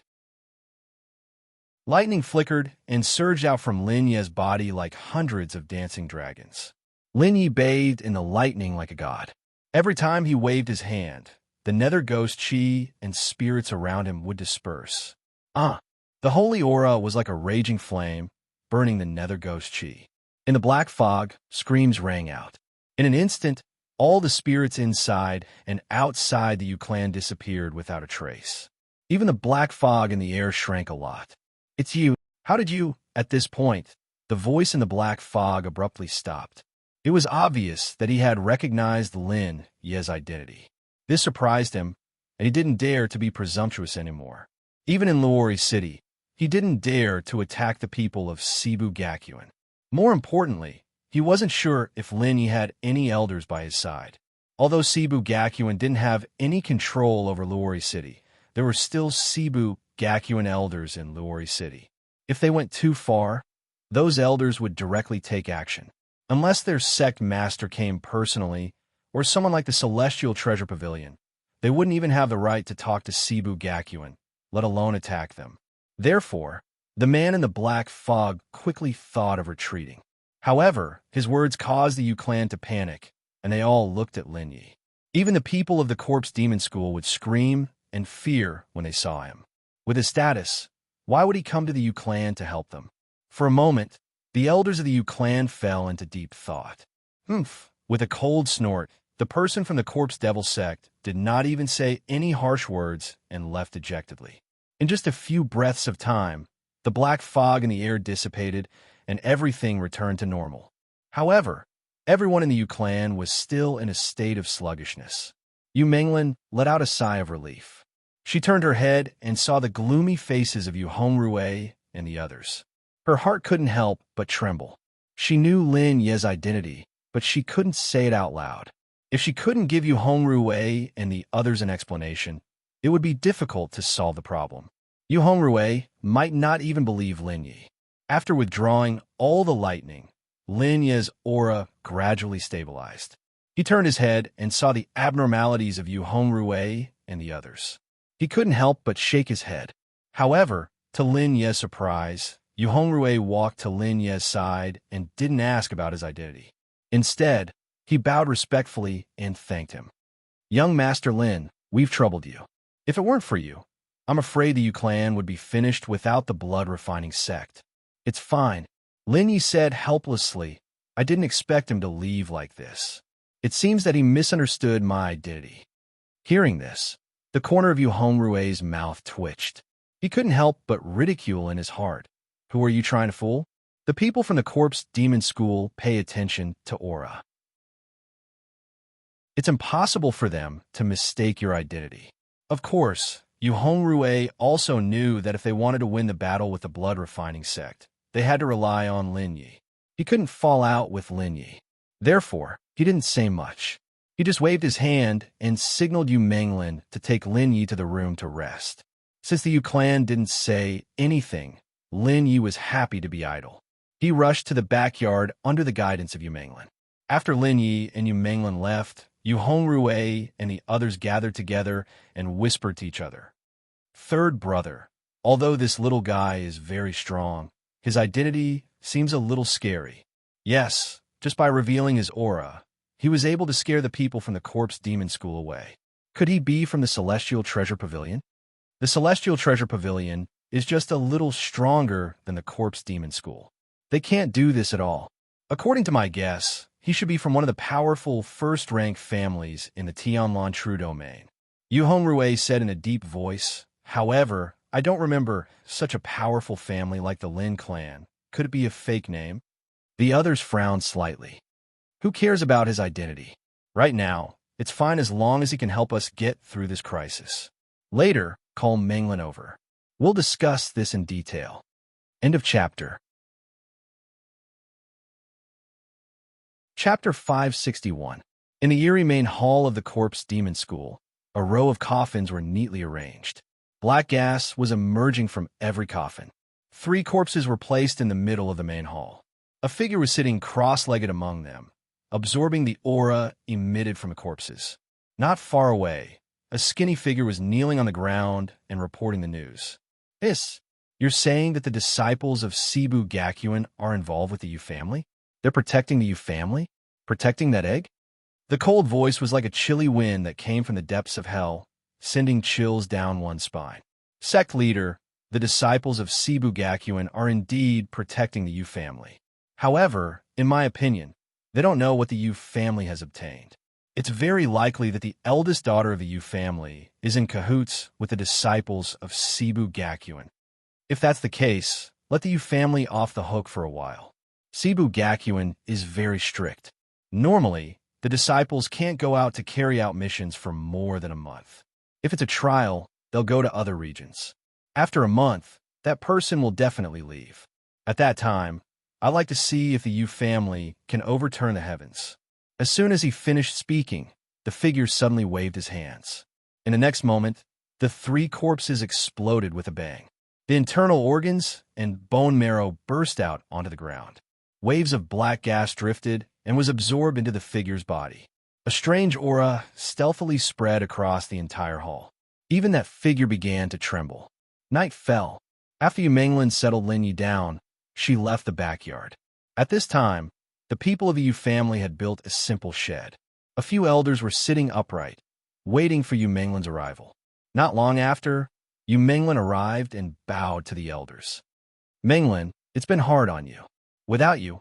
Lightning flickered and surged out from Lin Yi's body like hundreds of dancing dragons. Lin Yi bathed in the lightning like a god. Every time he waved his hand, the nether ghost chi and spirits around him would disperse. The holy aura was like a raging flame, burning the nether ghost chi. In the black fog, screams rang out. In an instant, all the spirits inside and outside the Yu clan disappeared without a trace. Even the black fog in the air shrank a lot. "It's you. How did you?" At this point, the voice in the black fog abruptly stopped. It was obvious that he had recognized Lin Yi's identity. This surprised him, and he didn't dare to be presumptuous anymore. Even in Luori City, he didn't dare to attack the people of Cebu Gakuen. More importantly, he wasn't sure if Lin Yi had any elders by his side. Although Cebu Gakuen didn't have any control over Luori City, there were still Cebu Gakuen elders in Luori City. If they went too far, those elders would directly take action. Unless their sect master came personally, or someone like the Celestial Treasure Pavilion, they wouldn't even have the right to talk to Cebu Gakuen, let alone attack them. Therefore, the man in the black fog quickly thought of retreating. However, his words caused the Yu clan to panic, and they all looked at Lin Yi. Even the people of the Corpse Demon School would scream and fear when they saw him. With his status, why would he come to the Yu clan to help them? For a moment, the elders of the Yu clan fell into deep thought. Humph! With a cold snort, the person from the Corpse Devil sect did not even say any harsh words and left dejectedly. In just a few breaths of time, the black fog in the air dissipated and everything returned to normal. However, everyone in the Yu clan was still in a state of sluggishness. Yu Menglin let out a sigh of relief. She turned her head and saw the gloomy faces of Yu Hongrui and the others. Her heart couldn't help but tremble. She knew Lin Ye's identity, but she couldn't say it out loud. If she couldn't give Yu Hongrui and the others an explanation, it would be difficult to solve the problem. Yu Hongrui might not even believe Lin Yi. After withdrawing all the lightning, Lin Ye's aura gradually stabilized. He turned his head and saw the abnormalities of Yu Hongrui and the others. He couldn't help but shake his head. However, to Lin Ye's surprise, Yu Hongrui walked to Lin Ye's side and didn't ask about his identity. Instead, he bowed respectfully and thanked him. "Young Master Lin, we've troubled you. If it weren't for you, I'm afraid the Yu clan would be finished without the blood-refining sect." "It's fine," Lin Yi said helplessly. "I didn't expect him to leave like this. It seems that he misunderstood my identity." Hearing this, the corner of Yu Hongrui's mouth twitched. He couldn't help but ridicule in his heart. "Who are you trying to fool?" The people from the Corpse Demon School pay attention to aura. It's impossible for them to mistake your identity. Of course, Yu Hongrui also knew that if they wanted to win the battle with the blood-refining sect, they had to rely on Lin Yi. He couldn't fall out with Lin Yi. Therefore, he didn't say much. He just waved his hand and signaled Yu Menglin to take Lin Yi to the room to rest. Since the Yu clan didn't say anything, Lin Yi was happy to be idle. He rushed to the backyard under the guidance of Yu Menglin. After Lin Yi and Yu Menglin left, Yu Hongrui and the others gathered together and whispered to each other. "Third brother, although this little guy is very strong, his identity seems a little scary. Yes, just by revealing his aura, he was able to scare the people from the Corpse Demon School away. Could he be from the Celestial Treasure Pavilion?" The Celestial Treasure Pavilion is just a little stronger than the Corpse Demon School. They can't do this at all. According to my guess, he should be from one of the powerful first-rank families in the Tianlan True Domain. Yu Hongrui said in a deep voice. "However, I don't remember such a powerful family like the Lin clan. Could it be a fake name?" The others frowned slightly. Who cares about his identity? Right now, it's fine as long as he can help us get through this crisis. Later, call Menglin over. We'll discuss this in detail. End of chapter. Chapter 561. In the eerie main hall of the Corpse Demon School, a row of coffins were neatly arranged. Black gas was emerging from every coffin. 3 corpses were placed in the middle of the main hall. A figure was sitting cross-legged among them, absorbing the aura emitted from the corpses. Not far away, a skinny figure was kneeling on the ground and reporting the news. You're saying that the disciples of Cebu Gakuen are involved with the Yu family? They're protecting the Yu family? Protecting that egg?" The cold voice was like a chilly wind that came from the depths of hell, sending chills down one's spine. "Sect leader, the disciples of Cebu Gakuen are indeed protecting the Yu family. However, in my opinion, they don't know what the Yu family has obtained. It's very likely that the eldest daughter of the Yu family is in cahoots with the disciples of Cebu Gakuen. If that's the case, let the Yu family off the hook for a while. Cebu Gakuen is very strict. Normally, the disciples can't go out to carry out missions for more than a month. If it's a trial, they'll go to other regions. After a month, that person will definitely leave. At that time, I'd like to see if the Yu family can overturn the heavens." As soon as he finished speaking, the figure suddenly waved his hands. In the next moment, the 3 corpses exploded with a bang. The internal organs and bone marrow burst out onto the ground. Waves of black gas drifted and was absorbed into the figure's body. A strange aura stealthily spread across the entire hall. Even that figure began to tremble. Night fell. After Yu Menglin settled Lin Yi down, she left the backyard. At this time, the people of the Yu family had built a simple shed. A few elders were sitting upright, waiting for Yu Menglin's arrival. Not long after, Yu Menglin arrived and bowed to the elders. Menglin, it's been hard on you. Without you,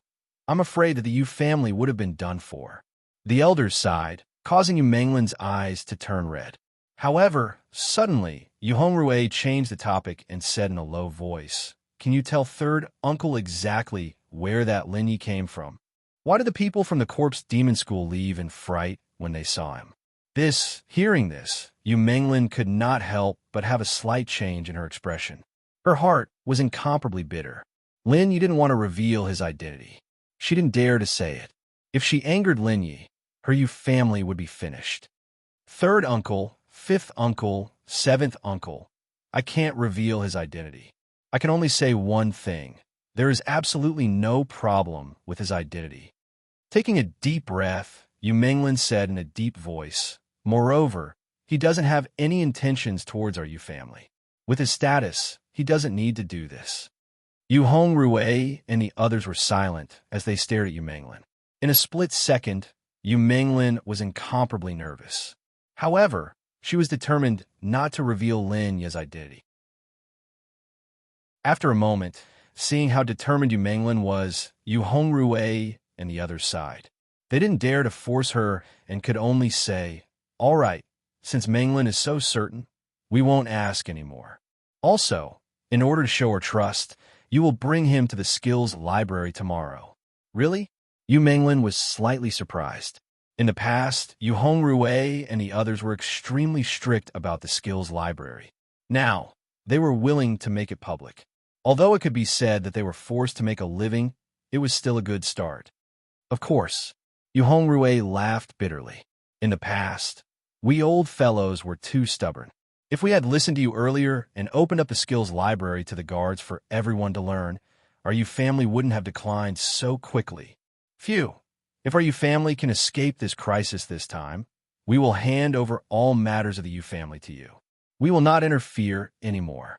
I'm afraid that the Yu family would have been done for. The elders sighed, causing Yu Menglin's eyes to turn red. However, suddenly, Yu Hongrui changed the topic and said in a low voice, "Can you tell third uncle exactly where that Linyi came from? Why did the people from the corpse demon school leave in fright when they saw him?" Hearing this, Yu Menglin could not help but have a slight change in her expression. Her heart was incomparably bitter. Lin Yi didn't want to reveal his identity. She didn't dare to say it. If she angered Lin Yi, her Yu family would be finished. Third uncle, fifth uncle, seventh uncle. I can't reveal his identity. I can only say one thing. There is absolutely no problem with his identity. Taking a deep breath, Yu Menglin said in a deep voice, "Moreover, he doesn't have any intentions towards our Yu family. With his status, he doesn't need to do this." Yu Hongrui and the others were silent as they stared at Yu Menglin. In a split second, Yu Menglin was incomparably nervous. However, she was determined not to reveal Lin Yi's identity. After a moment, seeing how determined Yu Menglin was, Yu Hongrui and the others sighed. They didn't dare to force her and could only say, "All right, since Menglin is so certain, we won't ask anymore. Also, in order to show her trust, you will bring him to the skills library tomorrow." Really? Yu Menglin was slightly surprised. In the past, Yu Hongrui and the others were extremely strict about the skills library. Now, they were willing to make it public. Although it could be said that they were forced to make a living, it was still a good start. Of course, Yu Hongrui laughed bitterly. In the past, we old fellows were too stubborn. If we had listened to you earlier and opened up the skills library to the guards for everyone to learn, our Yu family wouldn't have declined so quickly. Phew! If our Yu family can escape this crisis this time, we will hand over all matters of the Yu family to you. We will not interfere anymore.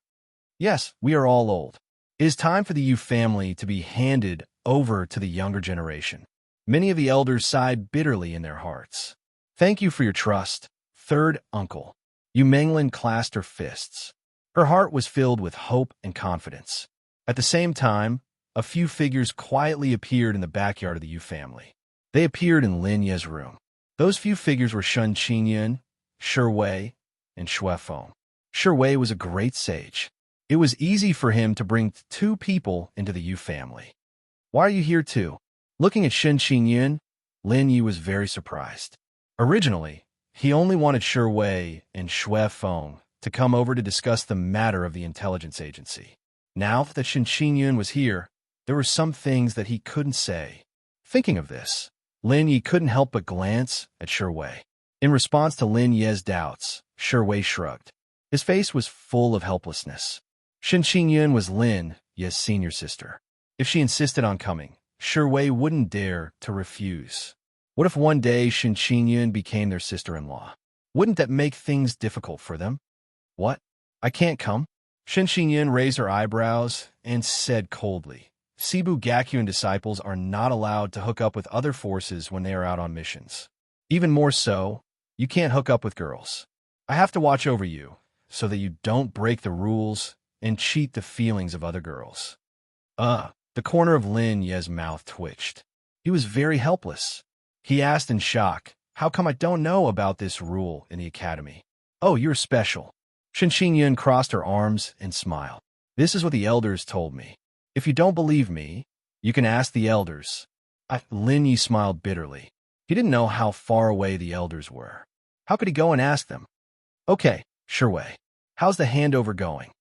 Yes, we are all old. It is time for the Yu family to be handed over to the younger generation. Many of the elders sighed bitterly in their hearts. "Thank you for your trust, third uncle." Yu Menglin clasped her fists. Her heart was filled with hope and confidence. At the same time, a few figures quietly appeared in the backyard of the Yu family. They appeared in Lin Yi's room. Those few figures were Shen Qingyun, Shi Wei, and Xue Feng. Shi Wei was a great sage. It was easy for him to bring two people into the Yu family. "Why are you here too?" Looking at Shen Qingyun, Lin Yi was very surprised. Originally, he only wanted Shi Wei and Xue Feng to come over to discuss the matter of the intelligence agency. Now that Shen Qingyun was here, there were some things that he couldn't say. Thinking of this, Lin Yi couldn't help but glance at Shi Wei. In response to Lin Yi's doubts, Shi Wei shrugged. His face was full of helplessness. Shen Qingyun was Lin Yi's senior sister. If she insisted on coming, Shi Wei wouldn't dare to refuse. What if one day Shen Qingyun became their sister-in-law? Wouldn't that make things difficult for them? "What? I can't come?" Shen Qingyun raised her eyebrows and said coldly, "Cebu Gakuin disciples are not allowed to hook up with other forces when they are out on missions. Even more so, you can't hook up with girls. I have to watch over you so that you don't break the rules and cheat the feelings of other girls." The corner of Lin Yi's mouth twitched. He was very helpless. He asked in shock, "How come I don't know about this rule in the academy?" "Oh, you're special." Shen Qingyun crossed her arms and smiled. "This is what the elders told me. If you don't believe me, you can ask the elders." Lin Yi smiled bitterly. He didn't know how far away the elders were. How could he go and ask them? "Okay, Shi Wei, how's the handover going?"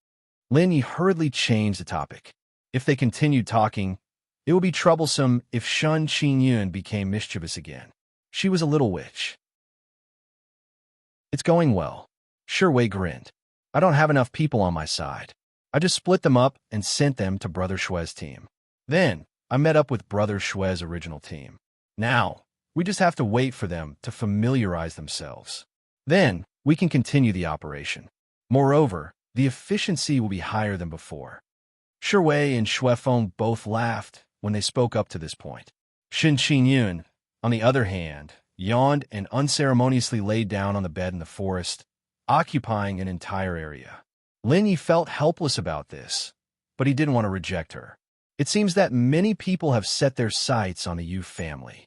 Lin Yi hurriedly changed the topic. If they continued talking, it would be troublesome if Shen Qingyun became mischievous again. She was a little witch. "It's going well." Shi Wei grinned. "I don't have enough people on my side. I just split them up and sent them to Brother Shue's team. Then, I met up with Brother Shue's original team. Now, we just have to wait for them to familiarize themselves. Then, we can continue the operation. Moreover, the efficiency will be higher than before." Shi Wei and Xue Feng both laughed when they spoke up to this point. Shen Qingyun, on the other hand, yawned, and unceremoniously laid down on the bed in the forest, occupying an entire area. Lin Yi felt helpless about this, but he didn't want to reject her. It seems that many people have set their sights on the Yu family.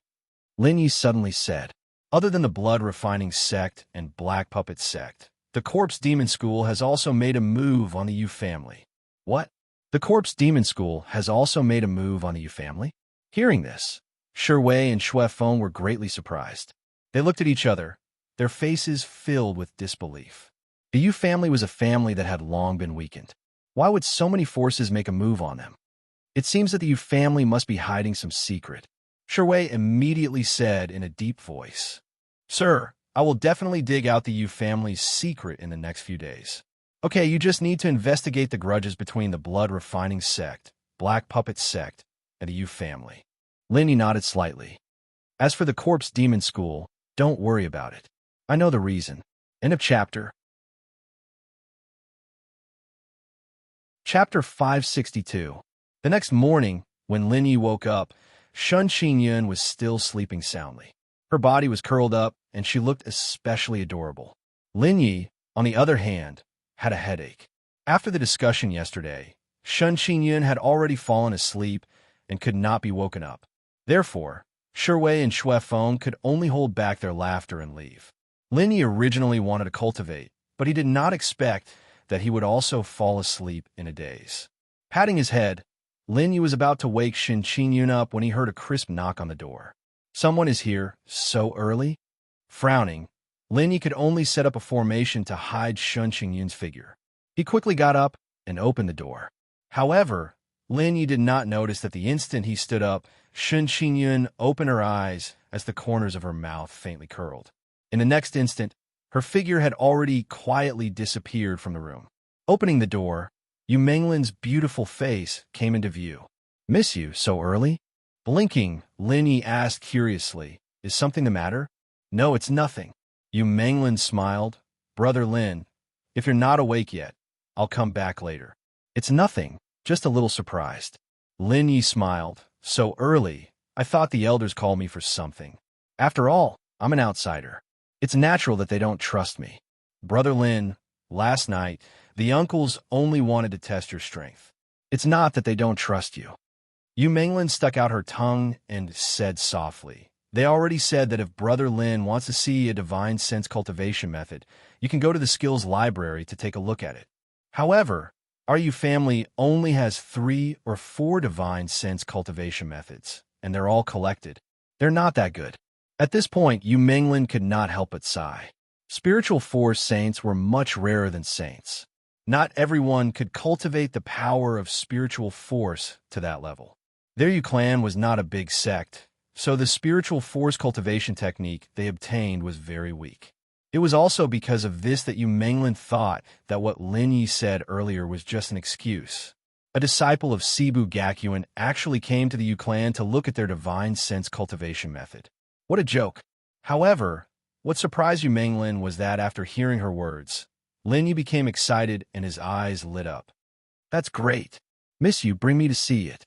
Lin Yi suddenly said, other than the blood-refining sect and black puppet sect, the corpse demon school has also made a move on the Yu family. What? The corpse demon school has also made a move on the Yu family? Hearing this, Shiwei and Xuefeng were greatly surprised. They looked at each other, their faces filled with disbelief. The Yu family was a family that had long been weakened. Why would so many forces make a move on them? It seems that the Yu family must be hiding some secret. Shiwei immediately said in a deep voice, "Sir, I will definitely dig out the Yu family's secret in the next few days. Okay, you just need to investigate the grudges between the blood-refining sect, black puppet sect, and the Yu family." Lin Yi nodded slightly. As for the corpse demon school, don't worry about it. I know the reason. End of chapter. Chapter 562. The next morning, when Lin Yi woke up, Shun Xinyun was still sleeping soundly. Her body was curled up, and she looked especially adorable. Lin Yi, on the other hand, had a headache. After the discussion yesterday, Shun Xinyun had already fallen asleep and could not be woken up. Therefore, Shiwei and Xuefeng could only hold back their laughter and leave. Lin Yi originally wanted to cultivate, but he did not expect that he would also fall asleep in a daze. Patting his head, Lin Yi was about to wake Shin Qinyun up when he heard a crisp knock on the door. Someone is here, so early? Frowning, Lin Yi could only set up a formation to hide Shun Qinyun's figure. He quickly got up and opened the door. However, Lin Yi did not notice that the instant he stood up, Shun Qinyun opened her eyes as the corners of her mouth faintly curled. In the next instant, her figure had already quietly disappeared from the room. Opening the door, Yu Menglin's beautiful face came into view. "Miss you so early?" Blinking, Lin Yi asked curiously, "Is something the matter?" "No, it's nothing." Yu Menglin smiled. "Brother Lin, if you're not awake yet, I'll come back later." "It's nothing, just a little surprised." Lin Yi smiled. "So early, I thought the elders called me for something. After all, I'm an outsider. It's natural that they don't trust me." "Brother Lin, last night, the uncles only wanted to test your strength. It's not that they don't trust you." Yu Menglin stuck out her tongue and said softly, "They already said that if Brother Lin wants to see a divine sense cultivation method, you can go to the skills library to take a look at it. However, our Yu family only has 3 or 4 divine sense cultivation methods, and they're all collected. They're not that good." At this point, Yu Menglin could not help but sigh. Spiritual force saints were much rarer than saints. Not everyone could cultivate the power of spiritual force to that level. Their Yu clan was not a big sect, so the spiritual force cultivation technique they obtained was very weak. It was also because of this that Yu Menglin thought that what Lin Yi said earlier was just an excuse. A disciple of Sibu Gakuin actually came to the Yu clan to look at their divine sense cultivation method. What a joke. However, what surprised Yu Menglin was that after hearing her words, Lin Yi became excited and his eyes lit up. "That's great. Miss you, bring me to see it."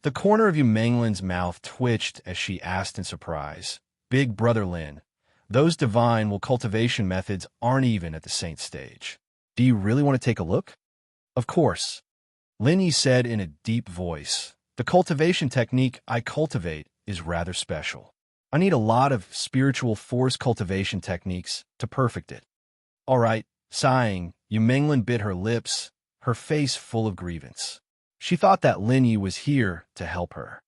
The corner of Yu Menglin's mouth twitched as she asked in surprise, "Big Brother Lin, those divine cultivation methods aren't even at the saint stage. Do you really want to take a look?" "Of course," Lin Yi said in a deep voice. "The cultivation technique I cultivate is rather special. I need a lot of spiritual force cultivation techniques to perfect it." "All right," sighing, Yu Menglin bit her lips, her face full of grievance. She thought that Lin Yi was here to help her.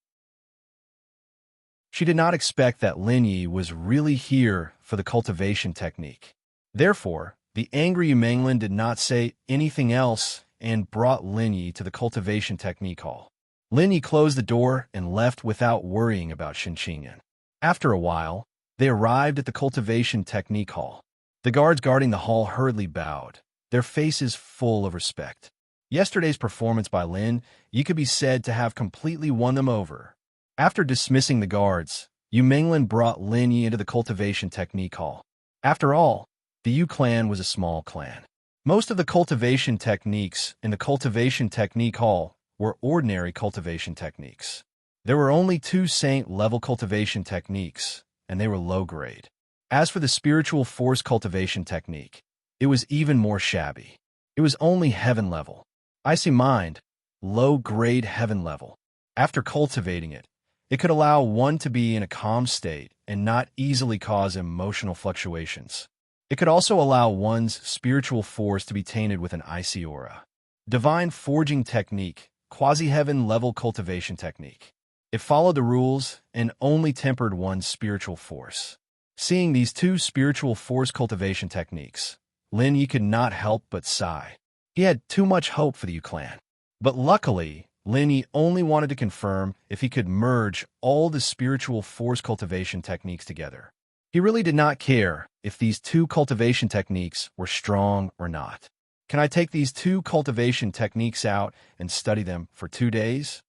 She did not expect that Lin Yi was really here for the cultivation technique. Therefore, the angry Yu Menglin did not say anything else and brought Lin Yi to the cultivation technique hall. Lin Yi closed the door and left without worrying about Shin Qingyan. After a while, they arrived at the cultivation technique hall. The guards guarding the hall hurriedly bowed, their faces full of respect. Yesterday's performance by Lin Yi could be said to have completely won them over. After dismissing the guards, Yu Menglin brought Lin Yi into the cultivation technique hall. After all, the Yu clan was a small clan. Most of the cultivation techniques in the cultivation technique hall were ordinary cultivation techniques. There were only 2 saint-level cultivation techniques, and they were low-grade. As for the spiritual force cultivation technique, it was even more shabby. It was only heaven level. Icy mind, low-grade heaven level. After cultivating it, it could allow one to be in a calm state and not easily cause emotional fluctuations. It could also allow one's spiritual force to be tainted with an icy aura. Divine forging technique, quasi-heaven level cultivation technique. It followed the rules and only tempered one's spiritual force. Seeing these two spiritual force cultivation techniques, Lin Yi could not help but sigh. He had too much hope for the Yu clan. But luckily, Lin Yi only wanted to confirm if he could merge all the spiritual force cultivation techniques together. He really did not care if these two cultivation techniques were strong or not. Can I take these two cultivation techniques out and study them for 2 days?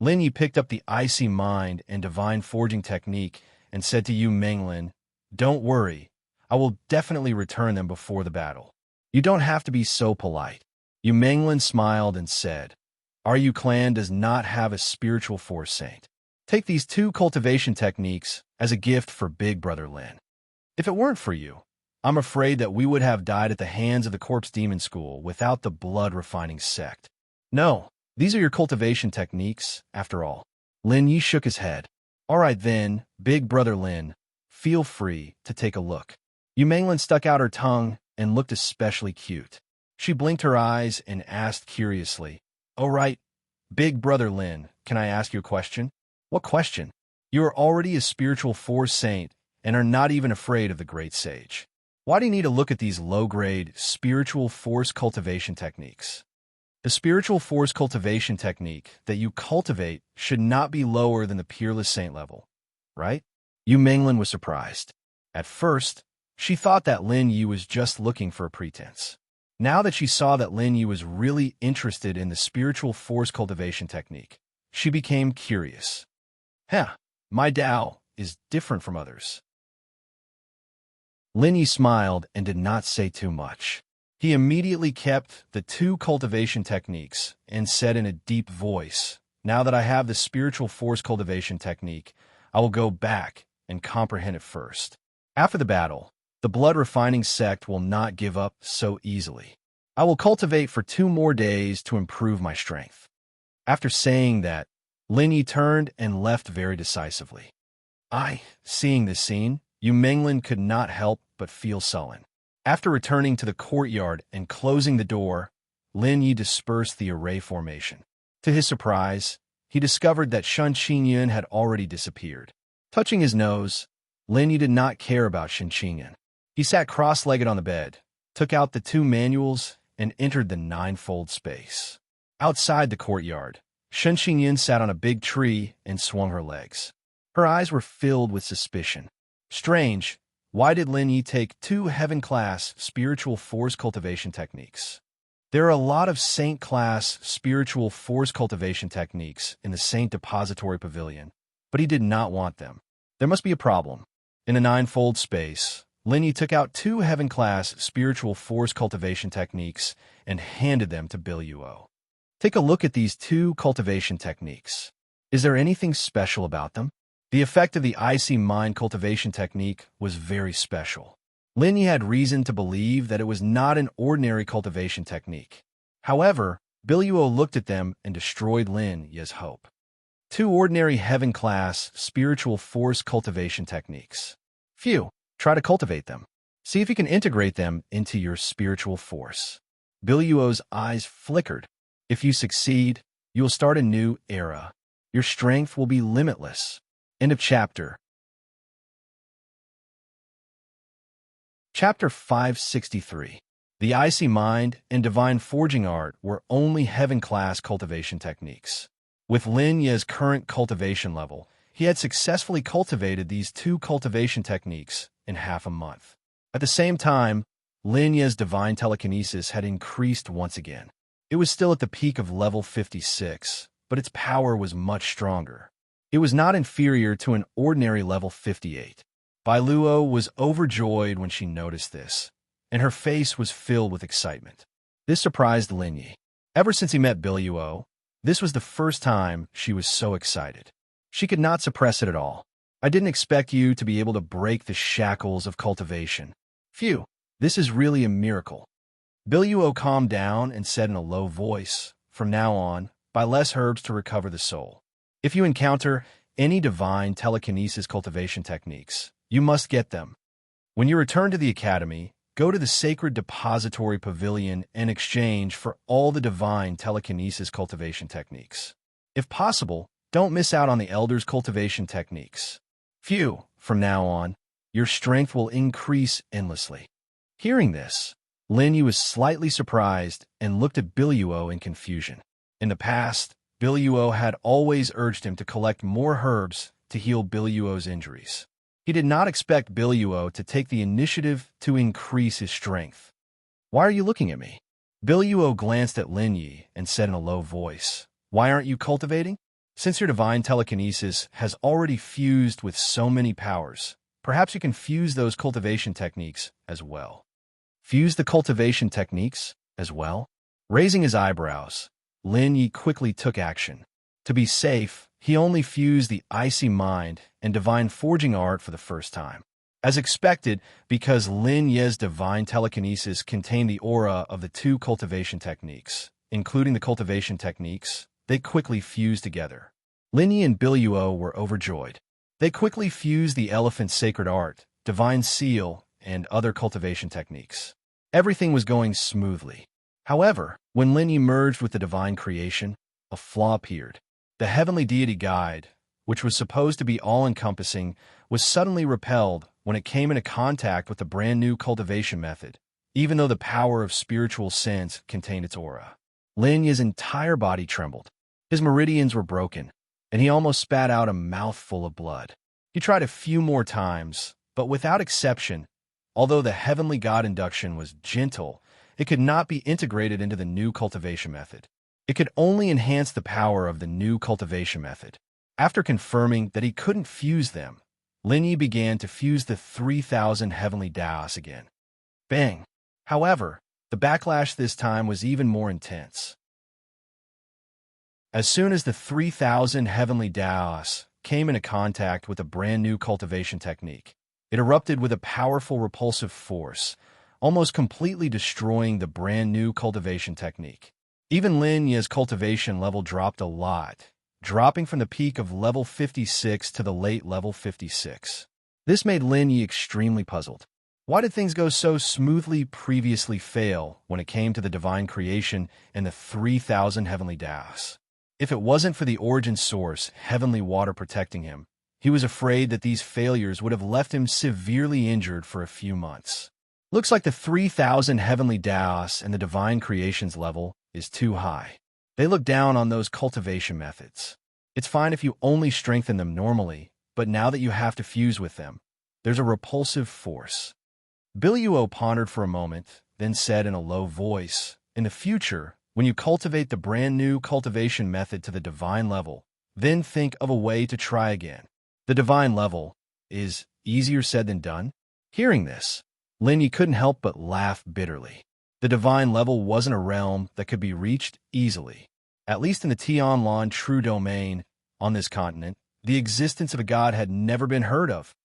Lin Yi picked up the icy mind and divine forging technique and said to Yu Menglin, "Don't worry, I will definitely return them before the battle. You don't have to be so polite." Yu Menglin smiled and said, "Our Yu clan does not have a spiritual force saint. Take these two cultivation techniques as a gift for Big Brother Lin. If it weren't for you, I'm afraid that we would have died at the hands of the Corpse Demon School without the blood-refining sect. No, these are your cultivation techniques, after all." Lin Yi shook his head. "All right then, Big Brother Lin, feel free to take a look." Yu Menglin stuck out her tongue and looked especially cute. She blinked her eyes and asked curiously, "All right, Big Brother Lin, can I ask you a question?" "What question?" "You are already a spiritual force saint and are not even afraid of the Great Sage. Why do you need to look at these low-grade spiritual force cultivation techniques?" The spiritual force cultivation technique that you cultivate should not be lower than the peerless saint level, right? Yu Menglin was surprised. At first, she thought that Lin Yi was just looking for a pretense. Now that she saw that Lin Yi was really interested in the spiritual force cultivation technique, she became curious. My Tao is different from others." Lin Yi smiled and did not say too much. He immediately kept the two cultivation techniques and said in a deep voice, "Now that I have the spiritual force cultivation technique, I will go back and comprehend it first. After the battle, the blood-refining sect will not give up so easily. I will cultivate for 2 more days to improve my strength." After saying that, Lin Yi turned and left very decisively. Seeing this scene, Yu Menglin could not help but feel sullen. After returning to the courtyard and closing the door, Lin Yi dispersed the array formation. To his surprise, he discovered that Shen Qingyan had already disappeared. Touching his nose, Lin Yi did not care about Shen Qingyan. He sat cross-legged on the bed, took out the 2 manuals, and entered the 9-fold space. Outside the courtyard, Shen Qingyan sat on a big tree and swung her legs. Her eyes were filled with suspicion. Strange, why did Lin Yi take 2 heaven-class spiritual force cultivation techniques? There are a lot of saint-class spiritual force cultivation techniques in the Saint Depository Pavilion, but he did not want them. There must be a problem. In the 9-fold space, Lin Yi took out 2 heaven-class spiritual force cultivation techniques and handed them to Biluo. "Take a look at these 2 cultivation techniques. Is there anything special about them?" The effect of the icy mind cultivation technique was very special. Lin Yi had reason to believe that it was not an ordinary cultivation technique. However, Biluo looked at them and destroyed Lin Yi's hope. 2 ordinary heaven-class spiritual force cultivation techniques. Phew, try to cultivate them. See if you can integrate them into your spiritual force. Biluo's eyes flickered. If you succeed, you will start a new era. Your strength will be limitless. End of chapter. Chapter 563. The icy mind and divine forging art were only heaven-class cultivation techniques. With Lin Yi's current cultivation level, he had successfully cultivated these 2 cultivation techniques in half a month. At the same time, Lin Yi's divine telekinesis had increased once again. It was still at the peak of level 56, but its power was much stronger. It was not inferior to an ordinary level 58. Biluo was overjoyed when she noticed this, and her face was filled with excitement. This surprised Lin Yi. Ever since he met Biluo, this was the first time she was so excited. She could not suppress it at all. I didn't expect you to be able to break the shackles of cultivation. Phew, this is really a miracle. Biluo calmed down and said in a low voice, "From now on, buy less herbs to recover the soul. If you encounter any divine telekinesis cultivation techniques, you must get them. When you return to the academy, go to the sacred depository pavilion and exchange for all the divine telekinesis cultivation techniques. If possible, don't miss out on the elders' cultivation techniques. Phew, from now on, your strength will increase endlessly." Hearing this, Lin Yu was slightly surprised and looked at Biluo in confusion. In the past, Biluo had always urged him to collect more herbs to heal Biluo's injuries. He did not expect Biluo to take the initiative to increase his strength. "Why are you looking at me?" Biluo glanced at Lin Yi and said in a low voice, "Why aren't you cultivating? Since your divine telekinesis has already fused with so many powers, perhaps you can fuse those cultivation techniques as well." Fuse the cultivation techniques as well? Raising his eyebrows, Lin Yi quickly took action. To be safe, he only fused the icy mind and divine forging art for the first time. As expected, because Lin Ye's divine telekinesis contained the aura of the two cultivation techniques, including the cultivation techniques, they quickly fused together. Lin Yi and Biluo were overjoyed. They quickly fused the elephant's sacred art, divine seal, and other cultivation techniques. Everything was going smoothly. However, when Lin Yi merged with the divine creation, a flaw appeared. The heavenly deity guide, which was supposed to be all-encompassing, was suddenly repelled when it came into contact with the brand-new cultivation method, even though the power of spiritual sense contained its aura. Lin Yi's entire body trembled. His meridians were broken, and he almost spat out a mouthful of blood. He tried a few more times, but without exception, although the heavenly god induction was gentle, it could not be integrated into the new cultivation method. It could only enhance the power of the new cultivation method. After confirming that he couldn't fuse them, Lin Yi began to fuse the 3,000 heavenly Daos again. Bang! However, the backlash this time was even more intense. As soon as the 3,000 heavenly Daos came into contact with a brand new cultivation technique, it erupted with a powerful repulsive force, almost completely destroying the brand new cultivation technique. Even Lin Ye's cultivation level dropped a lot, dropping from the peak of level 56 to the late level 56. This made Lin Yi extremely puzzled. Why did things go so smoothly previously fail when it came to the divine creation and the 3,000 heavenly Daos? If it wasn't for the origin source, heavenly water protecting him, he was afraid that these failures would have left him severely injured for a few months. Looks like the 3,000 heavenly Daos and the divine creations level is too high. They look down on those cultivation methods. It's fine if you only strengthen them normally, but now that you have to fuse with them, there's a repulsive force. Biluo pondered for a moment, then said in a low voice, "In the future, when you cultivate the brand new cultivation method to the divine level, then think of a way to try again." The divine level is easier said than done. Hearing this, Lin Yi couldn't help but laugh bitterly. The divine level wasn't a realm that could be reached easily. At least in the Tianlan true domain, on this continent, the existence of a god had never been heard of.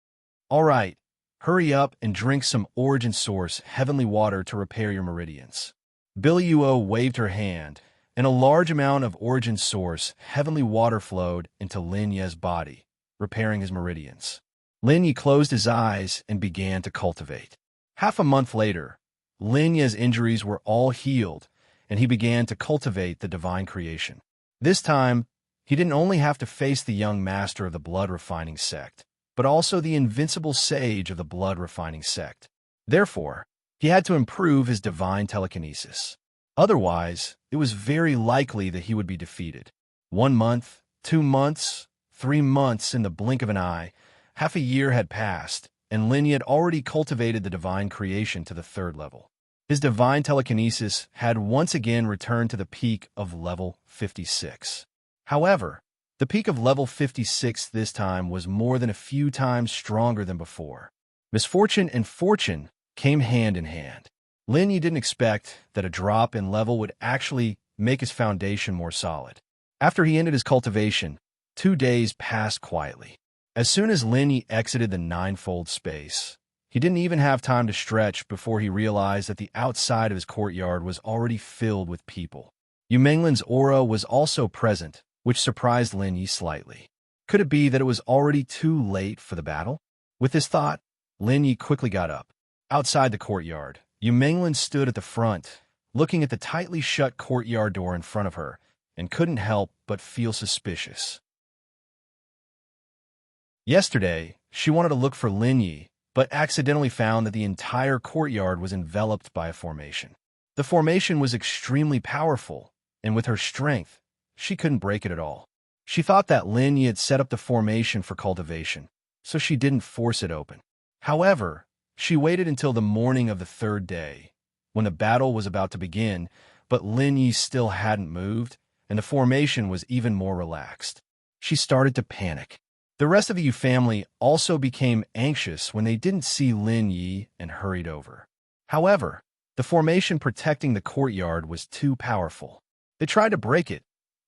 All right, hurry up and drink some origin source heavenly water to repair your meridians. Biluo waved her hand, and a large amount of origin source heavenly water flowed into Lin Ye's body, repairing his meridians. Lin Yi closed his eyes and began to cultivate. Half a month later, Lin Ye's injuries were all healed, and he began to cultivate the divine creation. This time, he didn't only have to face the young master of the blood-refining sect, but also the invincible sage of the blood-refining sect. Therefore, he had to improve his divine telekinesis. Otherwise, it was very likely that he would be defeated. 1 month, 2 months, 3 months in the blink of an eye, half a year had passed, and Lin Yi had already cultivated the divine creation to the 3rd level. His divine telekinesis had once again returned to the peak of level 56. However, the peak of level 56 this time was more than a few times stronger than before. Misfortune and fortune came hand in hand. Lin Yi didn't expect that a drop in level would actually make his foundation more solid. After he ended his cultivation, 2 days passed quietly. As soon as Lin Yi exited the ninefold space, he didn't even have time to stretch before he realized that the outside of his courtyard was already filled with people. Yu Menglin's aura was also present, which surprised Lin Yi slightly. Could it be that it was already too late for the battle? With this thought, Lin Yi quickly got up. Outside the courtyard, Yu Menglin stood at the front, looking at the tightly shut courtyard door in front of her, and couldn't help but feel suspicious. Yesterday, she wanted to look for Lin Yi, but accidentally found that the entire courtyard was enveloped by a formation. The formation was extremely powerful, and with her strength, she couldn't break it at all. She thought that Lin Yi had set up the formation for cultivation, so she didn't force it open. However, she waited until the morning of the third day, when the battle was about to begin, but Lin Yi still hadn't moved, and the formation was even more relaxed. She started to panic. The rest of the Yu family also became anxious when they didn't see Lin Yi and hurried over. However, the formation protecting the courtyard was too powerful. They tried to break it,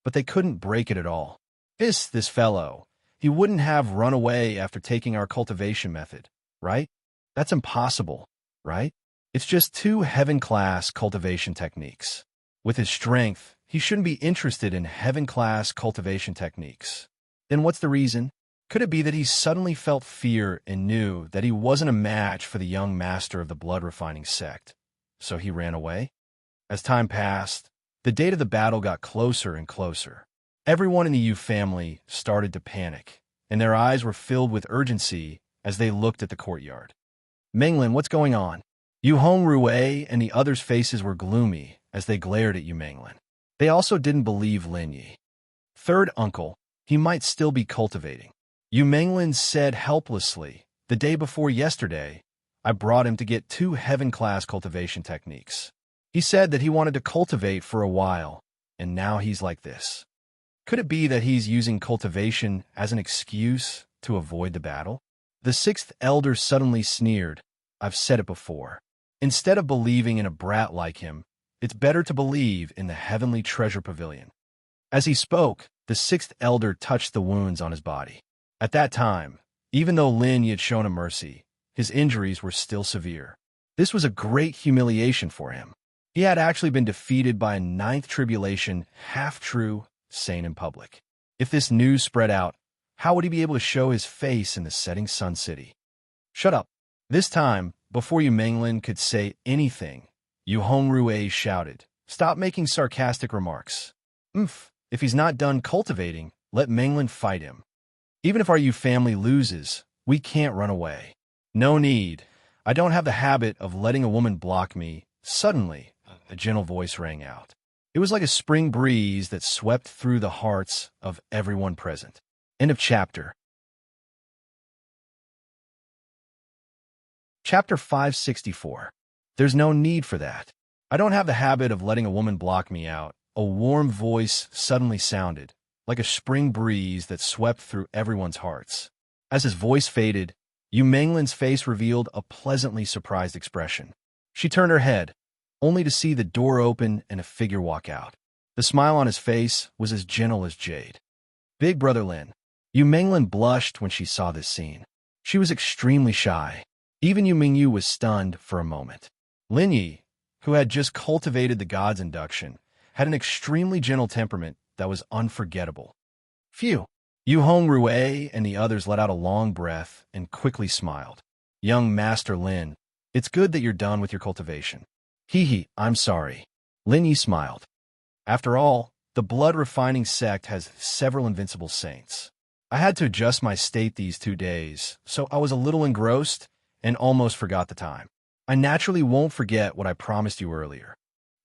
but they couldn't break it at all. This fellow, he wouldn't have run away after taking our cultivation method, right? That's impossible, right? It's just two heaven-class cultivation techniques. With his strength, he shouldn't be interested in heaven-class cultivation techniques. Then what's the reason? Could it be that he suddenly felt fear and knew that he wasn't a match for the young master of the blood-refining sect, so he ran away? As time passed, the date of the battle got closer and closer. Everyone in the Yu family started to panic, and their eyes were filled with urgency as they looked at the courtyard. Menglin, what's going on? Yu Hongrui and the others' faces were gloomy as they glared at Yu Menglin. They also didn't believe Lin Yi. Third uncle, he might still be cultivating. Yu Menglin said helplessly, the day before yesterday, I brought him to get two heaven-class cultivation techniques. He said that he wanted to cultivate for a while, and now he's like this. Could it be that he's using cultivation as an excuse to avoid the battle? The sixth elder suddenly sneered. I've said it before. Instead of believing in a brat like him, it's better to believe in the heavenly treasure pavilion. As he spoke, the sixth elder touched the wounds on his body. At that time, even though Lin Yi had shown him mercy, his injuries were still severe. This was a great humiliation for him. He had actually been defeated by a ninth tribulation, half-true, sane in public. If this news spread out, how would he be able to show his face in the setting sun city? Shut up. This time, before Yu Menglin could say anything, Yu Hongrui shouted, Stop making sarcastic remarks. If he's not done cultivating, let Menglin fight him. Even if our Yu family loses, we can't run away. No need. I don't have the habit of letting a woman block me. Suddenly, a gentle voice rang out. It was like a spring breeze that swept through the hearts of everyone present. End of chapter. Chapter 564. There's no need for that. I don't have the habit of letting a woman block me out. A warm voice suddenly sounded, like a spring breeze that swept through everyone's hearts. As his voice faded, Yu Menglin's face revealed a pleasantly surprised expression. She turned her head, only to see the door open and a figure walk out. The smile on his face was as gentle as jade. Big Brother Lin. Yu Menglin blushed when she saw this scene. She was extremely shy. Even Yu Mingyu was stunned for a moment. Lin Yi, who had just cultivated the god's induction, had an extremely gentle temperament that was unforgettable. Phew! Yu Hongrui and the others let out a long breath and quickly smiled. Young Master Lin, it's good that you're done with your cultivation. I'm sorry. Lin Yi smiled. After all, the blood-refining sect has several invincible saints. I had to adjust my state these 2 days, so I was a little engrossed and almost forgot the time. I naturally won't forget what I promised you earlier.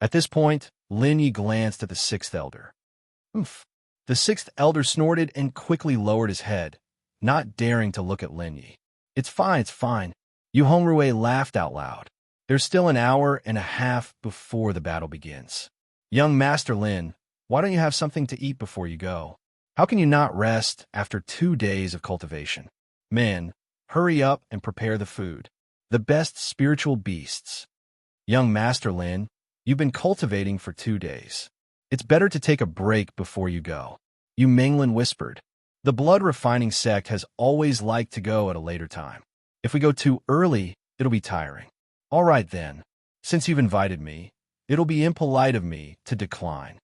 At this point, Lin Yi glanced at the sixth elder. The sixth elder snorted and quickly lowered his head, not daring to look at Lin Yi. It's fine. Yu Hongrui laughed out loud. There's still an hour and a half before the battle begins. Young Master Lin, why don't you have something to eat before you go? How can you not rest after 2 days of cultivation? Men, hurry up and prepare the food. The best spiritual beasts. Young Master Lin, you've been cultivating for 2 days. It's better to take a break before you go. Yu Menglin whispered. The blood-refining sect has always liked to go at a later time. If we go too early, it'll be tiring. All right then. Since you've invited me, it'll be impolite of me to decline.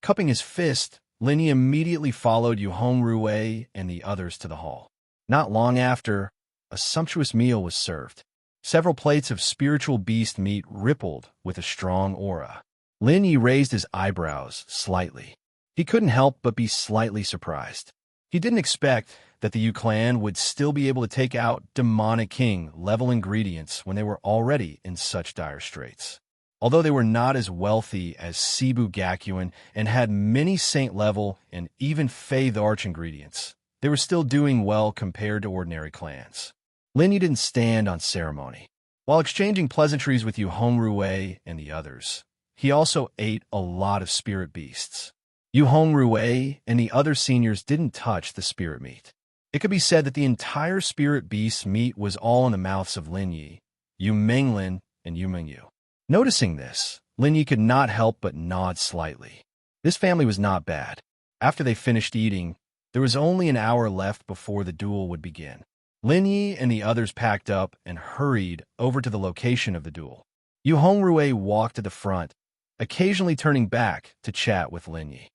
Cupping his fist, Linny immediately followed Rue and the others to the hall. Not long after, a sumptuous meal was served. Several plates of spiritual beast meat rippled with a strong aura. Linny raised his eyebrows slightly. He couldn't help but be slightly surprised. He didn't expect that the clan would still be able to take out demonic king-level ingredients when they were already in such dire straits. Although they were not as wealthy as Cebu Gakuin and had many saint-level and even Faith Arch ingredients, they were still doing well compared to ordinary clans. Linny didn't stand on ceremony. While exchanging pleasantries with Rue and the others, he also ate a lot of spirit beasts. Rue and the other seniors didn't touch the spirit meat. It could be said that the entire spirit beast meat was all in the mouths of Linyi, Menglin, and Mengyu. Noticing this, Linyi could not help but nod slightly. This family was not bad. After they finished eating, there was only an hour left before the duel would begin. Linyi and the others packed up and hurried over to the location of the duel. Rue walked to the front, occasionally turning back to chat with Linyi.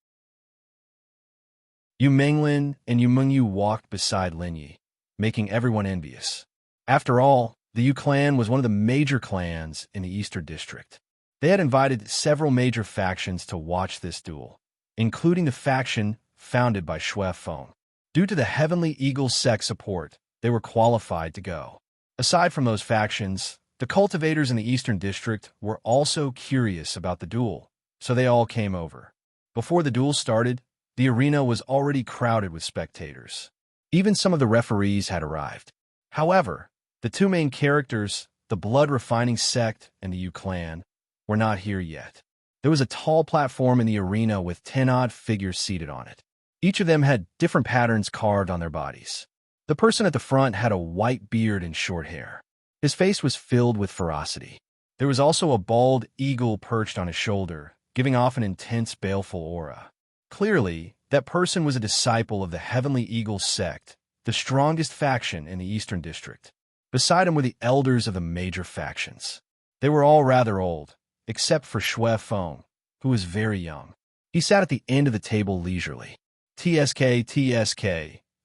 Menglin and Mengyu walked beside Linyi, making everyone envious. After all, the clan was one of the major clans in the Eastern District. They had invited several major factions to watch this duel, including the faction founded by Shui Feng. Due to the Heavenly Eagle sect support, they were qualified to go. Aside from those factions, the cultivators in the Eastern District were also curious about the duel, so they all came over. Before the duel started, the arena was already crowded with spectators. Even some of the referees had arrived. However, the two main characters, the blood-refining sect and the clan, were not here yet. There was a tall platform in the arena with 10-odd figures seated on it. Each of them had different patterns carved on their bodies. The person at the front had a white beard and short hair. His face was filled with ferocity. There was also a bald eagle perched on his shoulder, giving off an intense, baleful aura. Clearly, that person was a disciple of the Heavenly Eagle sect, the strongest faction in the Eastern District. Beside him were the elders of the major factions. They were all rather old, except for Shui Feng, who was very young. He sat at the end of the table leisurely. TSK,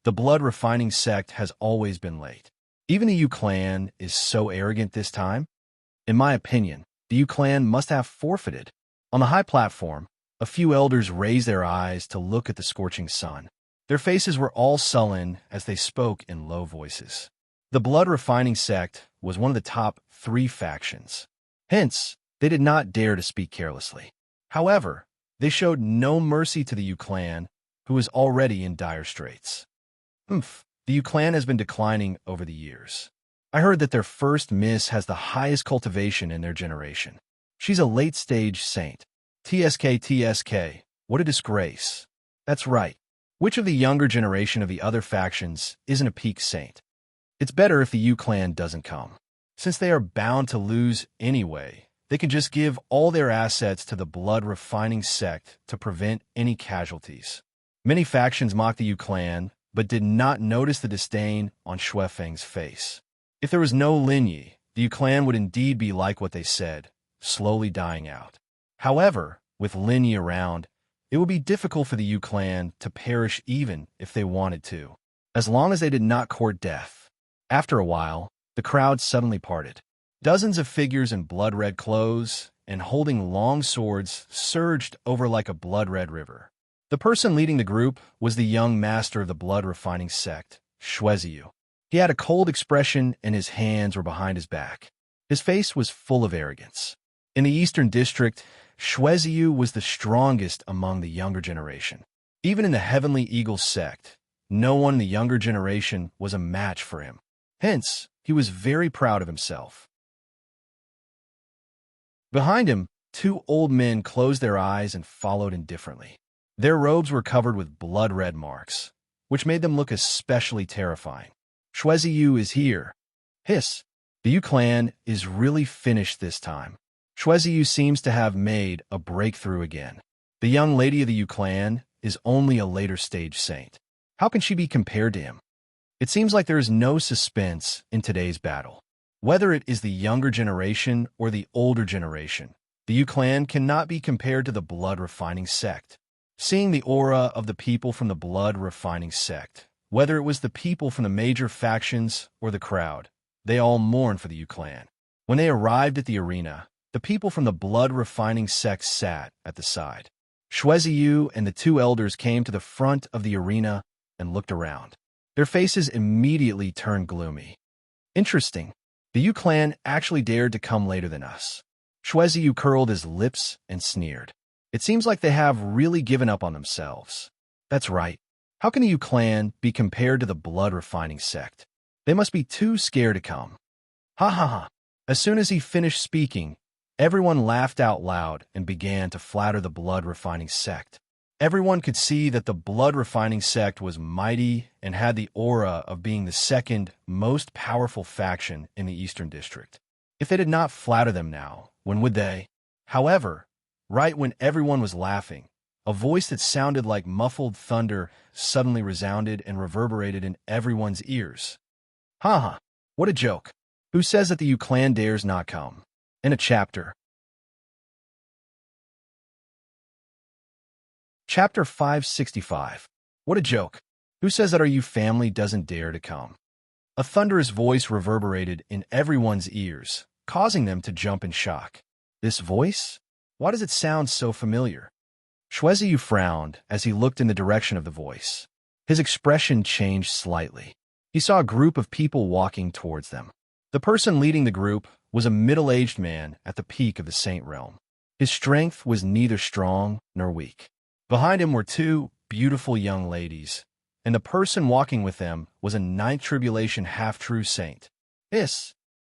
the blood-refining sect has always been late. Even the clan is so arrogant this time. In my opinion, the clan must have forfeited. On the high platform, a few elders raised their eyes to look at the scorching sun. Their faces were all sullen as they spoke in low voices. The blood-refining sect was one of the top 3 factions. Hence, they did not dare to speak carelessly. However, they showed no mercy to the clan, who was already in dire straits. The clan has been declining over the years. I heard that their first miss has the highest cultivation in their generation. She's a late-stage saint. TSK, what a disgrace. That's right. Which of the younger generation of the other factions isn't a peak saint? It's better if the clan doesn't come. Since they are bound to lose anyway, they can just give all their assets to the blood-refining sect to prevent any casualties. Many factions mocked the clan, but did not notice the disdain on Shui Feng's face. If there was no Linyi, the clan would indeed be like what they said, slowly dying out. However, with Linyi around, it would be difficult for the clan to perish even if they wanted to, as long as they did not court death. After a while, the crowd suddenly parted. Dozens of figures in blood-red clothes and holding long swords surged over like a blood-red river. The person leading the group was the young master of the blood-refining sect, Shueziyu. He had a cold expression and his hands were behind his back. His face was full of arrogance. In the Eastern District, Shueziyu was the strongest among the younger generation. Even in the Heavenly Eagle sect, no one in the younger generation was a match for him. Hence, he was very proud of himself. Behind him, 2 old men closed their eyes and followed indifferently. Their robes were covered with blood-red marks, which made them look especially terrifying. Shueziyu is here. Hiss. The clan is really finished this time. Shueziyu seems to have made a breakthrough again. The young lady of the clan is only a later stage saint. How can she be compared to him? It seems like there is no suspense in today's battle. Whether it is the younger generation or the older generation, the Yu clan cannot be compared to the blood-refining sect. Seeing the aura of the people from the blood-refining sect, whether it was the people from the major factions or the crowd, they all mourned for the Yu clan. When they arrived at the arena, the people from the blood-refining sect sat at the side. Shueziyu and the two elders came to the front of the arena and looked around. Their faces immediately turned gloomy. Interesting. The Yu clan actually dared to come later than us. Shueziyu curled his lips and sneered. It seems like they have really given up on themselves. That's right. How can the Yu clan be compared to the blood-refining sect? They must be too scared to come. Ha ha ha. As soon as he finished speaking, everyone laughed out loud and began to flatter the blood-refining sect. Everyone could see that the blood-refining sect was mighty and had the aura of being the second most powerful faction in the Eastern District. If they did not flatter them now, when would they? However, right when everyone was laughing, a voice that sounded like muffled thunder suddenly resounded and reverberated in everyone's ears. Ha ha, what a joke. Who says that the Yu clan dares not come? In a chapter. Chapter 565. What a joke. Who says that our Yu family doesn't dare to come? A thunderous voice reverberated in everyone's ears, causing them to jump in shock. This voice? Why does it sound so familiar? Shueziyu frowned as he looked in the direction of the voice. His expression changed slightly. He saw a group of people walking towards them. The person leading the group was a middle-aged man at the peak of the Saint Realm. His strength was neither strong nor weak. Behind him were two beautiful young ladies, and the person walking with them was a ninth tribulation half-true saint.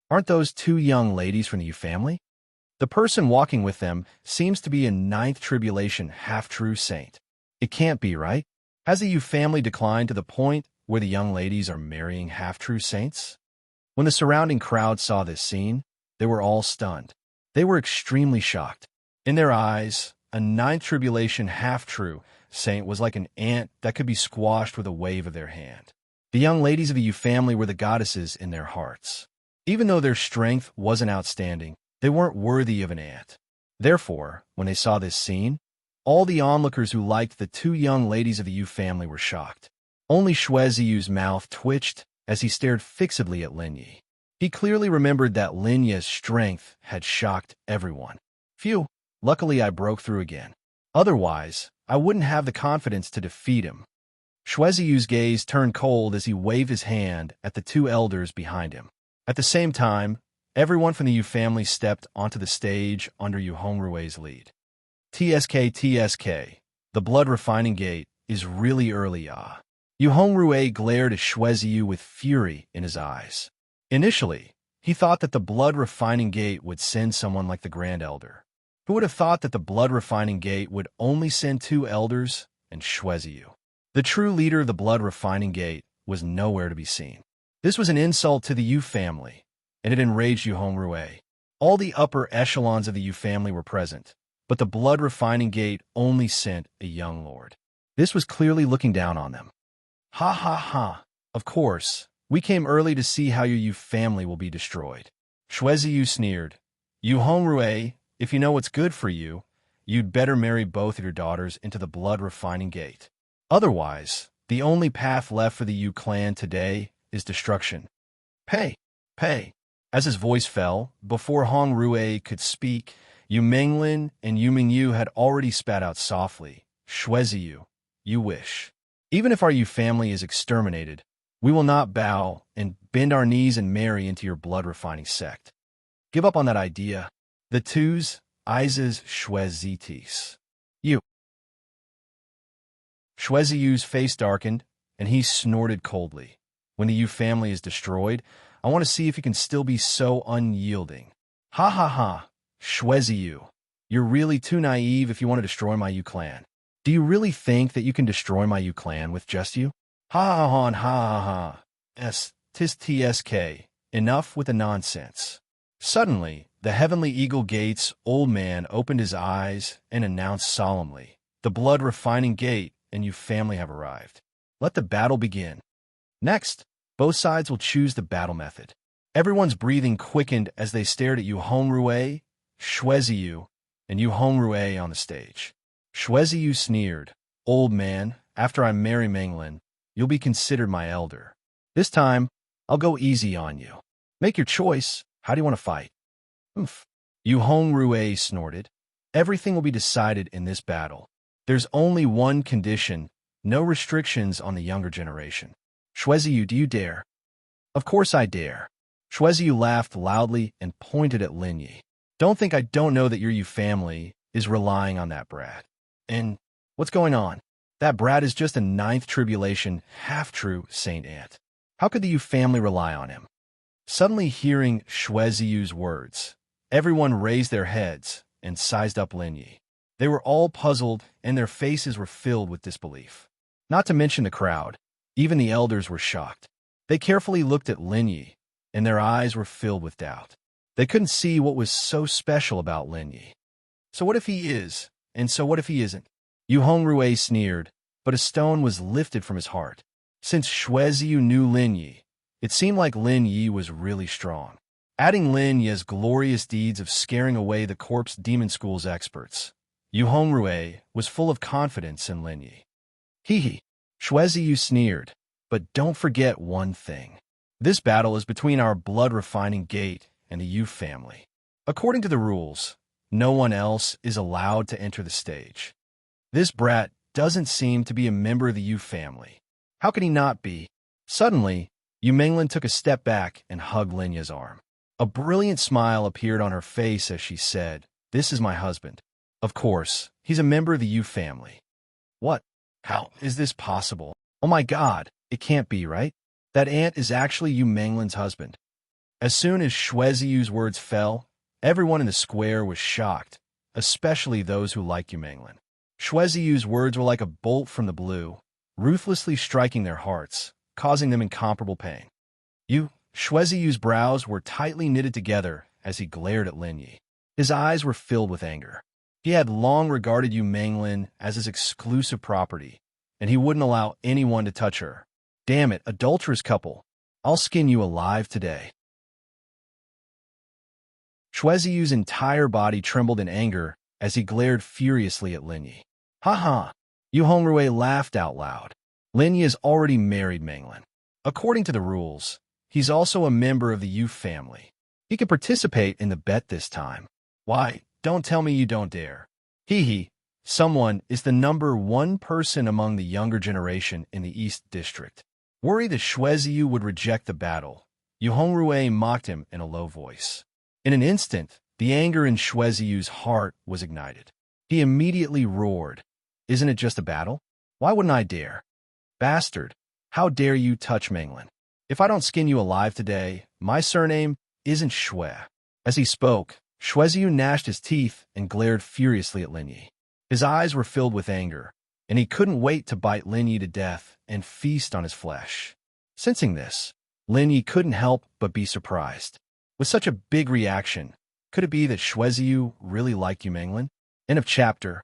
Aren't those two young ladies from the Yu family? The person walking with them seems to be a ninth tribulation half-true saint. It can't be, right? Has the Yu family declined to the point where the young ladies are marrying half-true saints? When the surrounding crowd saw this scene, they were all stunned. They were extremely shocked. In their eyes, a ninth tribulation half-true saint was like an ant that could be squashed with a wave of their hand. The young ladies of the Yu family were the goddesses in their hearts. Even though their strength wasn't outstanding, they weren't worthy of an ant. Therefore, when they saw this scene, all the onlookers who liked the two young ladies of the Yu family were shocked. Only Shueziyu's mouth twitched as he stared fixedly at Linyi. He clearly remembered that Linya's strength had shocked everyone. Phew, luckily I broke through again. Otherwise, I wouldn't have the confidence to defeat him. Shueziyu's gaze turned cold as he waved his hand at the two elders behind him. At the same time, everyone from the Yu family stepped onto the stage under Yu Hongrue's lead. TSK, the blood-refining gate is really early, ah. Yu Hongrue glared at Shueziyu with fury in his eyes. Initially, he thought that the blood-refining gate would send someone like the Grand Elder. Who would have thought that the blood-refining gate would only send two elders and Shueziyu? The true leader of the blood-refining gate was nowhere to be seen. This was an insult to the Yu family, and it enraged Yu Hongrue. All the upper echelons of the Yu family were present, but the blood-refining gate only sent a young lord. This was clearly looking down on them. Ha ha ha. Of course, we came early to see how your Yu family will be destroyed. Shueziyu sneered. Yu Hongrue, if you know what's good for you, you'd better marry both of your daughters into the blood-refining gate. Otherwise, the only path left for the Yu clan today is destruction. Pay. As his voice fell, before Hongrue could speak, Yu Menglin and Yu Mingyu had already spat out softly. Shueziyu, you wish. Even if our Yu family is exterminated, we will not bow and bend our knees and marry into your blood-refining sect. Give up on that idea. The twos, Izes Shuezitis. You. Shueziyu's face darkened, and he snorted coldly. When the Yu family is destroyed, I want to see if you can still be so unyielding. Ha ha ha, Shueziyu. You're really too naive if you want to destroy my Yu clan. Do you really think that you can destroy my Yu clan with just you? Ha ha ha and ha ha ha. Tis TSK. Enough with the nonsense. Suddenly, the Heavenly Eagle Gate's old man opened his eyes and announced solemnly, the blood-refining gate and Yu family have arrived. Let the battle begin. Next, both sides will choose the battle method. Everyone's breathing quickened as they stared at Yu Hongrui, Shueziyu, and Yu Hongrui on the stage. Shueziyu sneered, "Old man, after I marry Menglin, you'll be considered my elder. This time, I'll go easy on you. Make your choice. How do you want to fight?" "Oomph." Yu Hongrui snorted. "Everything will be decided in this battle. There's only one condition, no restrictions on the younger generation." "Shueziyu, do you dare?" "Of course I dare." Shueziyu laughed loudly and pointed at Linyi. "Don't think I don't know that your Yu family is relying on that brat. And what's going on? That brat is just a ninth tribulation, half-true saint ant. How could the Yu family rely on him?" Suddenly hearing Shueziyu's words, everyone raised their heads and sized up Linyi. They were all puzzled, and their faces were filled with disbelief. Not to mention the crowd. Even the elders were shocked. They carefully looked at Linyi, and their eyes were filled with doubt. They couldn't see what was so special about Linyi. "So what if he is? And so what if he isn't?" Yu Hongrui sneered, but a stone was lifted from his heart. Since Shueziyu knew Linyi, it seemed like Linyi was really strong. Adding Linyi's glorious deeds of scaring away the corpse demon school's experts, Yu Hongrui was full of confidence in Linyi. "Hee." Shueziyu sneered, "But don't forget one thing. This battle is between our blood-refining gate and the Yu family. According to the rules, no one else is allowed to enter the stage. This brat doesn't seem to be a member of the Yu family. How can he not be?" Suddenly, Yu Menglin took a step back and hugged Linya's arm. A brilliant smile appeared on her face as she said, "This is my husband. Of course, he's a member of the Yu family." "What? How is this possible? Oh my God, it can't be, right? That ant is actually Yu Menglin's husband." As soon as Shueziyu's words fell, everyone in the square was shocked, especially those who liked Yu Menglin. Shueziyu's words were like a bolt from the blue, ruthlessly striking their hearts, causing them incomparable pain. Shueziyu's brows were tightly knitted together as he glared at Linyi. His eyes were filled with anger. He had long regarded Yu Menglin as his exclusive property, and he wouldn't allow anyone to touch her. "Damn it, adulterous couple. I'll skin you alive today." Shueziyu's entire body trembled in anger as he glared furiously at Linyi. "Ha ha!" Yu Hongrui laughed out loud. "Linyi has already married Menglin. According to the rules, he's also a member of the Yu family. He can participate in the bet this time. Why, don't tell me you don't dare." "Hee." Someone is the number one person among the younger generation in the East District. Worried that Shueziyu would reject the battle, Yu Hongrui mocked him in a low voice. In an instant, the anger in Shueziyu's heart was ignited. He immediately roared, "Isn't it just a battle? Why wouldn't I dare? Bastard, how dare you touch Menglin? If I don't skin you alive today, my surname isn't Shue." As he spoke, Shueziyu gnashed his teeth and glared furiously at Linyi. His eyes were filled with anger, and he couldn't wait to bite Linyi to death and feast on his flesh. Sensing this, Linyi couldn't help but be surprised. With such a big reaction, could it be that Shueziyu really liked Yu Menglin? End of chapter.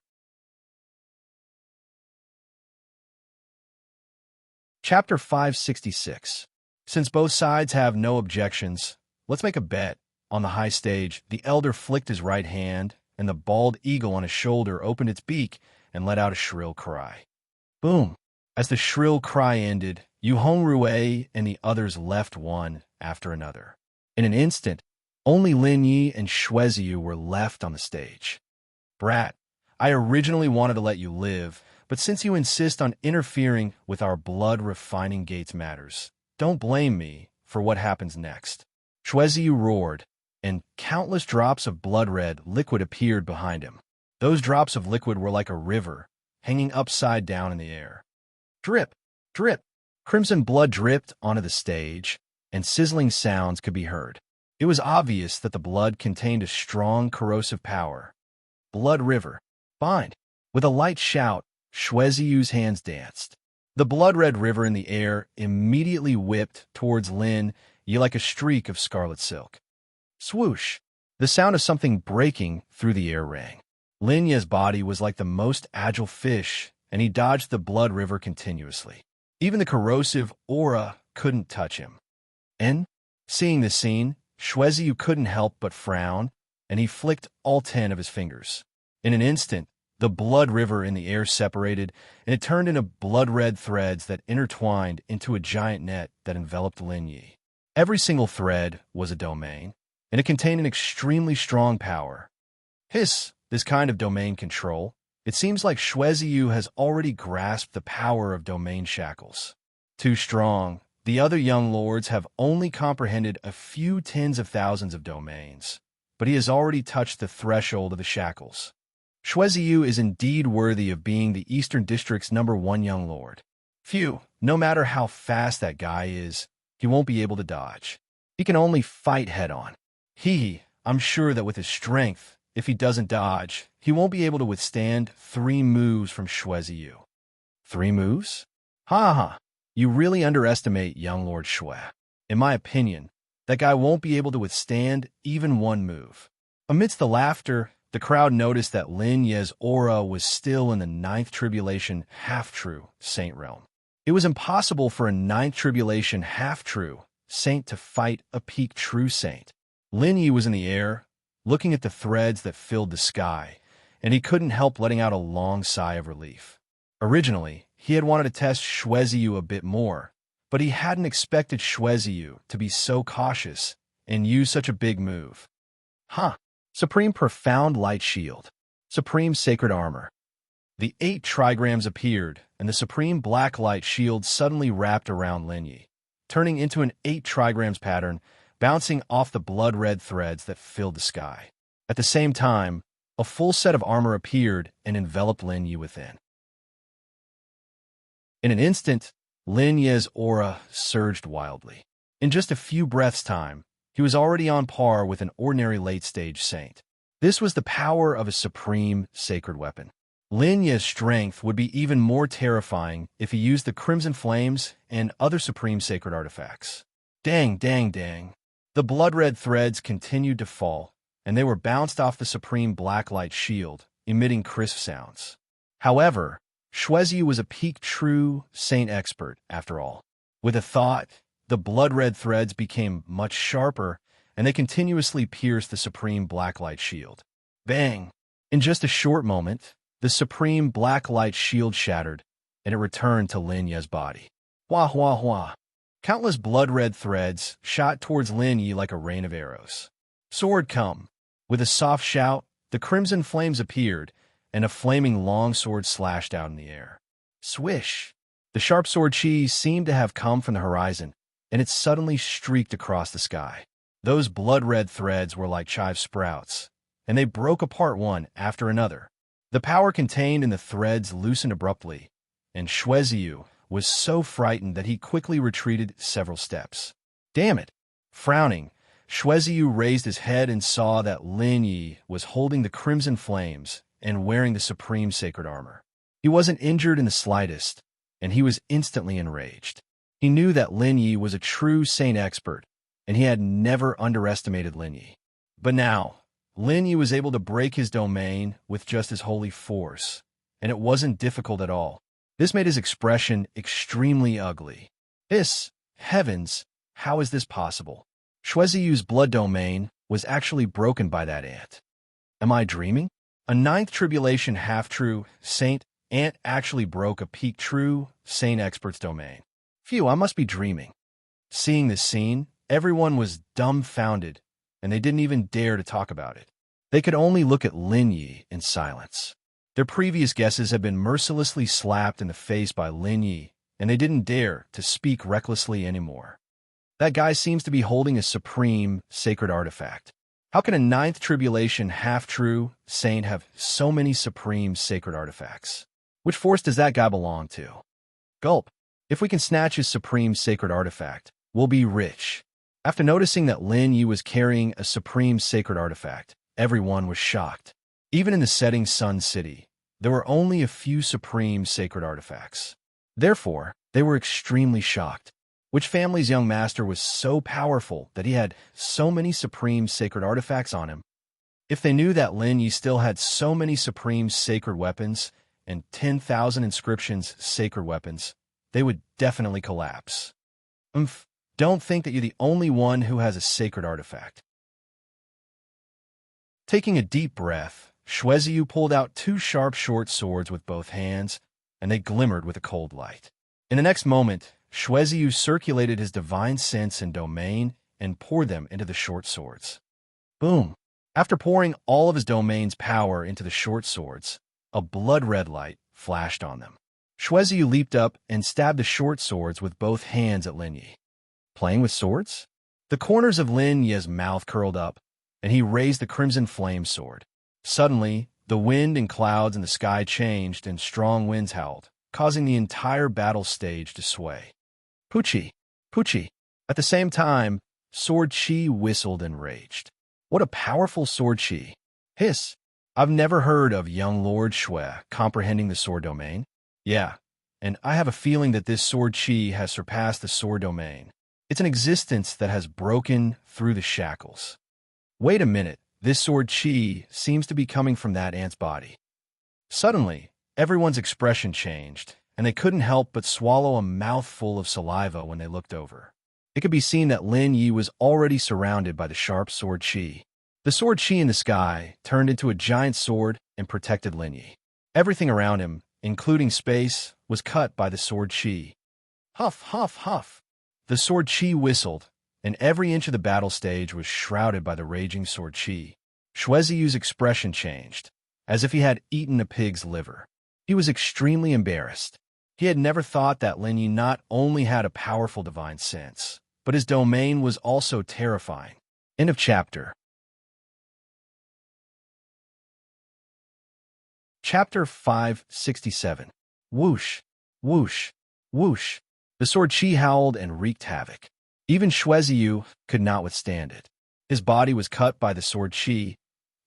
Chapter 566. Since both sides have no objections, let's make a bet. On the high stage, the elder flicked his right hand, and the bald eagle on his shoulder opened its beak and let out a shrill cry. Boom! As the shrill cry ended, Yu Hongrui and the others left one after another. In an instant, only Linyi and Shueziyu were left on the stage. "Brat, I originally wanted to let you live, but since you insist on interfering with our blood-refining gates matters, don't blame me for what happens next." Shueziyu roared, and countless drops of blood-red liquid appeared behind him. Those drops of liquid were like a river, hanging upside down in the air. Drip, drip. Crimson blood dripped onto the stage, and sizzling sounds could be heard. It was obvious that the blood contained a strong corrosive power. Blood river. Bind. With a light shout, Shueziyu's hands danced. The blood-red river in the air immediately whipped towards Lin Yi like a streak of scarlet silk. Swoosh! The sound of something breaking through the air rang. Lin Yi's body was like the most agile fish, and he dodged the blood river continuously. Even the corrosive aura couldn't touch him. And, seeing this scene, Shueziu couldn't help but frown, and he flicked all 10 of his fingers. In an instant, the blood river in the air separated, and it turned into blood-red threads that intertwined into a giant net that enveloped Lin Yi. Every single thread was a domain, and it contained an extremely strong power. This kind of domain control, it seems like Shueziu has already grasped the power of domain shackles. Too strong, the other young lords have only comprehended a few tens of thousands of domains, but he has already touched the threshold of the shackles. Shueziu is indeed worthy of being the Eastern District's #1 young lord. Phew, no matter how fast that guy is, he won't be able to dodge. He can only fight head-on. I'm sure that with his strength, if he doesn't dodge, he won't be able to withstand 3 moves from Shueziu. 3 moves? Ha. You really underestimate young Lord Shui. In my opinion, that guy won't be able to withstand even 1 move. Amidst the laughter, the crowd noticed that Lin Ye's aura was still in the 9th Tribulation half-true saint realm. It was impossible for a 9th Tribulation half-true saint to fight a peak true saint. Lin Yi was in the air, looking at the threads that filled the sky, and he couldn't help letting out a long sigh of relief. Originally, he had wanted to test Shueziu a bit more, but he hadn't expected Shueziu to be so cautious and use such a big move. Supreme Profound Light Shield. Supreme Sacred Armor. The 8 trigrams appeared, and the Supreme Black Light Shield suddenly wrapped around Lin Yi, turning into an 8 trigrams pattern, bouncing off the blood-red threads that filled the sky. At the same time, a full set of armor appeared and enveloped Lin Yi within. In an instant, Lin Ye's aura surged wildly. In just a few breaths' time, he was already on par with an ordinary late-stage saint. This was the power of a supreme sacred weapon. Lin Ye's strength would be even more terrifying if he used the Crimson Flames and other supreme sacred artifacts. Dang. The blood-red threads continued to fall, and they were bounced off the Supreme Black Light Shield, emitting crisp sounds. However, Shueziu was a peak true saint expert, after all. With a thought, the blood-red threads became much sharper, and they continuously pierced the Supreme Black Light Shield. Bang! In just a short moment, the Supreme Black Light Shield shattered, and it returned to Lin Ye's body. Wah. Countless blood-red threads shot towards Lin Yi like a rain of arrows. Sword come! With a soft shout, the crimson flames appeared, and a flaming longsword slashed out in the air. Swish! The sharp sword chi seemed to have come from the horizon, and it suddenly streaked across the sky. Those blood-red threads were like chive sprouts, and they broke apart one after another. The power contained in the threads loosened abruptly, and Shueziu was so frightened that he quickly retreated several steps. Damn it! Frowning, Shueziu raised his head and saw that Lin Yi was holding the crimson flames and wearing the supreme sacred armor. He wasn't injured in the slightest, and he was instantly enraged. He knew that Lin Yi was a true saint expert, and he had never underestimated Lin Yi. But now, Lin Yi was able to break his domain with just his holy force, and it wasn't difficult at all. This made his expression extremely ugly. Heavens, how is this possible? Shueziu's blood domain was actually broken by that ant. Am I dreaming? A 9th Tribulation half-true saint ant actually broke a peak true saint expert's domain. Phew, I must be dreaming. Seeing this scene, everyone was dumbfounded, and they didn't even dare to talk about it. They could only look at Lin Yi in silence. Their previous guesses had been mercilessly slapped in the face by Lin Yi, and they didn't dare to speak recklessly anymore. That guy seems to be holding a supreme sacred artifact. How can a 9th Tribulation half-true saint have so many supreme sacred artifacts? Which force does that guy belong to? Gulp. If we can snatch his supreme sacred artifact, we'll be rich. After noticing that Lin Yi was carrying a supreme sacred artifact, everyone was shocked. Even in the setting Sun City, there were only a few supreme sacred artifacts. Therefore, they were extremely shocked. Which family's young master was so powerful that he had so many supreme sacred artifacts on him? If they knew that Lin Yi still had so many supreme sacred weapons and 10,000 inscriptions sacred weapons, they would definitely collapse. Don't think that you're the only one who has a sacred artifact. Taking a deep breath, Shweziyu pulled out two sharp short swords with both hands, and they glimmered with a cold light. In the next moment, Shweziyu circulated his divine sense and domain and poured them into the short swords. Boom! After pouring all of his domain's power into the short swords, a blood-red light flashed on them. Shweziyu leaped up and stabbed the short swords with both hands at Lin Yi. Playing with swords? The corners of Lin Yi's mouth curled up, and he raised the crimson flame sword. Suddenly, the wind and clouds in the sky changed and strong winds howled, causing the entire battle stage to sway. Puchi! Puchi! At the same time, Sword Chi whistled and raged. What a powerful Sword Chi! Hiss! I've never heard of young Lord Shue comprehending the sword domain. Yeah, and I have a feeling that this Sword Chi has surpassed the sword domain. It's an existence that has broken through the shackles. Wait a minute, this Sword Chi seems to be coming from that ant's body. Suddenly, everyone's expression changed, and they couldn't help but swallow a mouthful of saliva when they looked over. It could be seen that Lin Yi was already surrounded by the sharp Sword Chi. The Sword Chi in the sky turned into a giant sword and protected Lin Yi. Everything around him, including space, was cut by the Sword Chi. Huff, huff, huff. The Sword Chi whistled, and every inch of the battle stage was shrouded by the raging Sword Chi. Shweziyu's expression changed, as if he had eaten a pig's liver. He was extremely embarrassed. He had never thought that Lin Yi not only had a powerful divine sense, but his domain was also terrifying. End of chapter. Chapter 567. Whoosh, whoosh, whoosh. The Sword Chi howled and wreaked havoc. Even Shweziyu could not withstand it. His body was cut by the Sword Chi,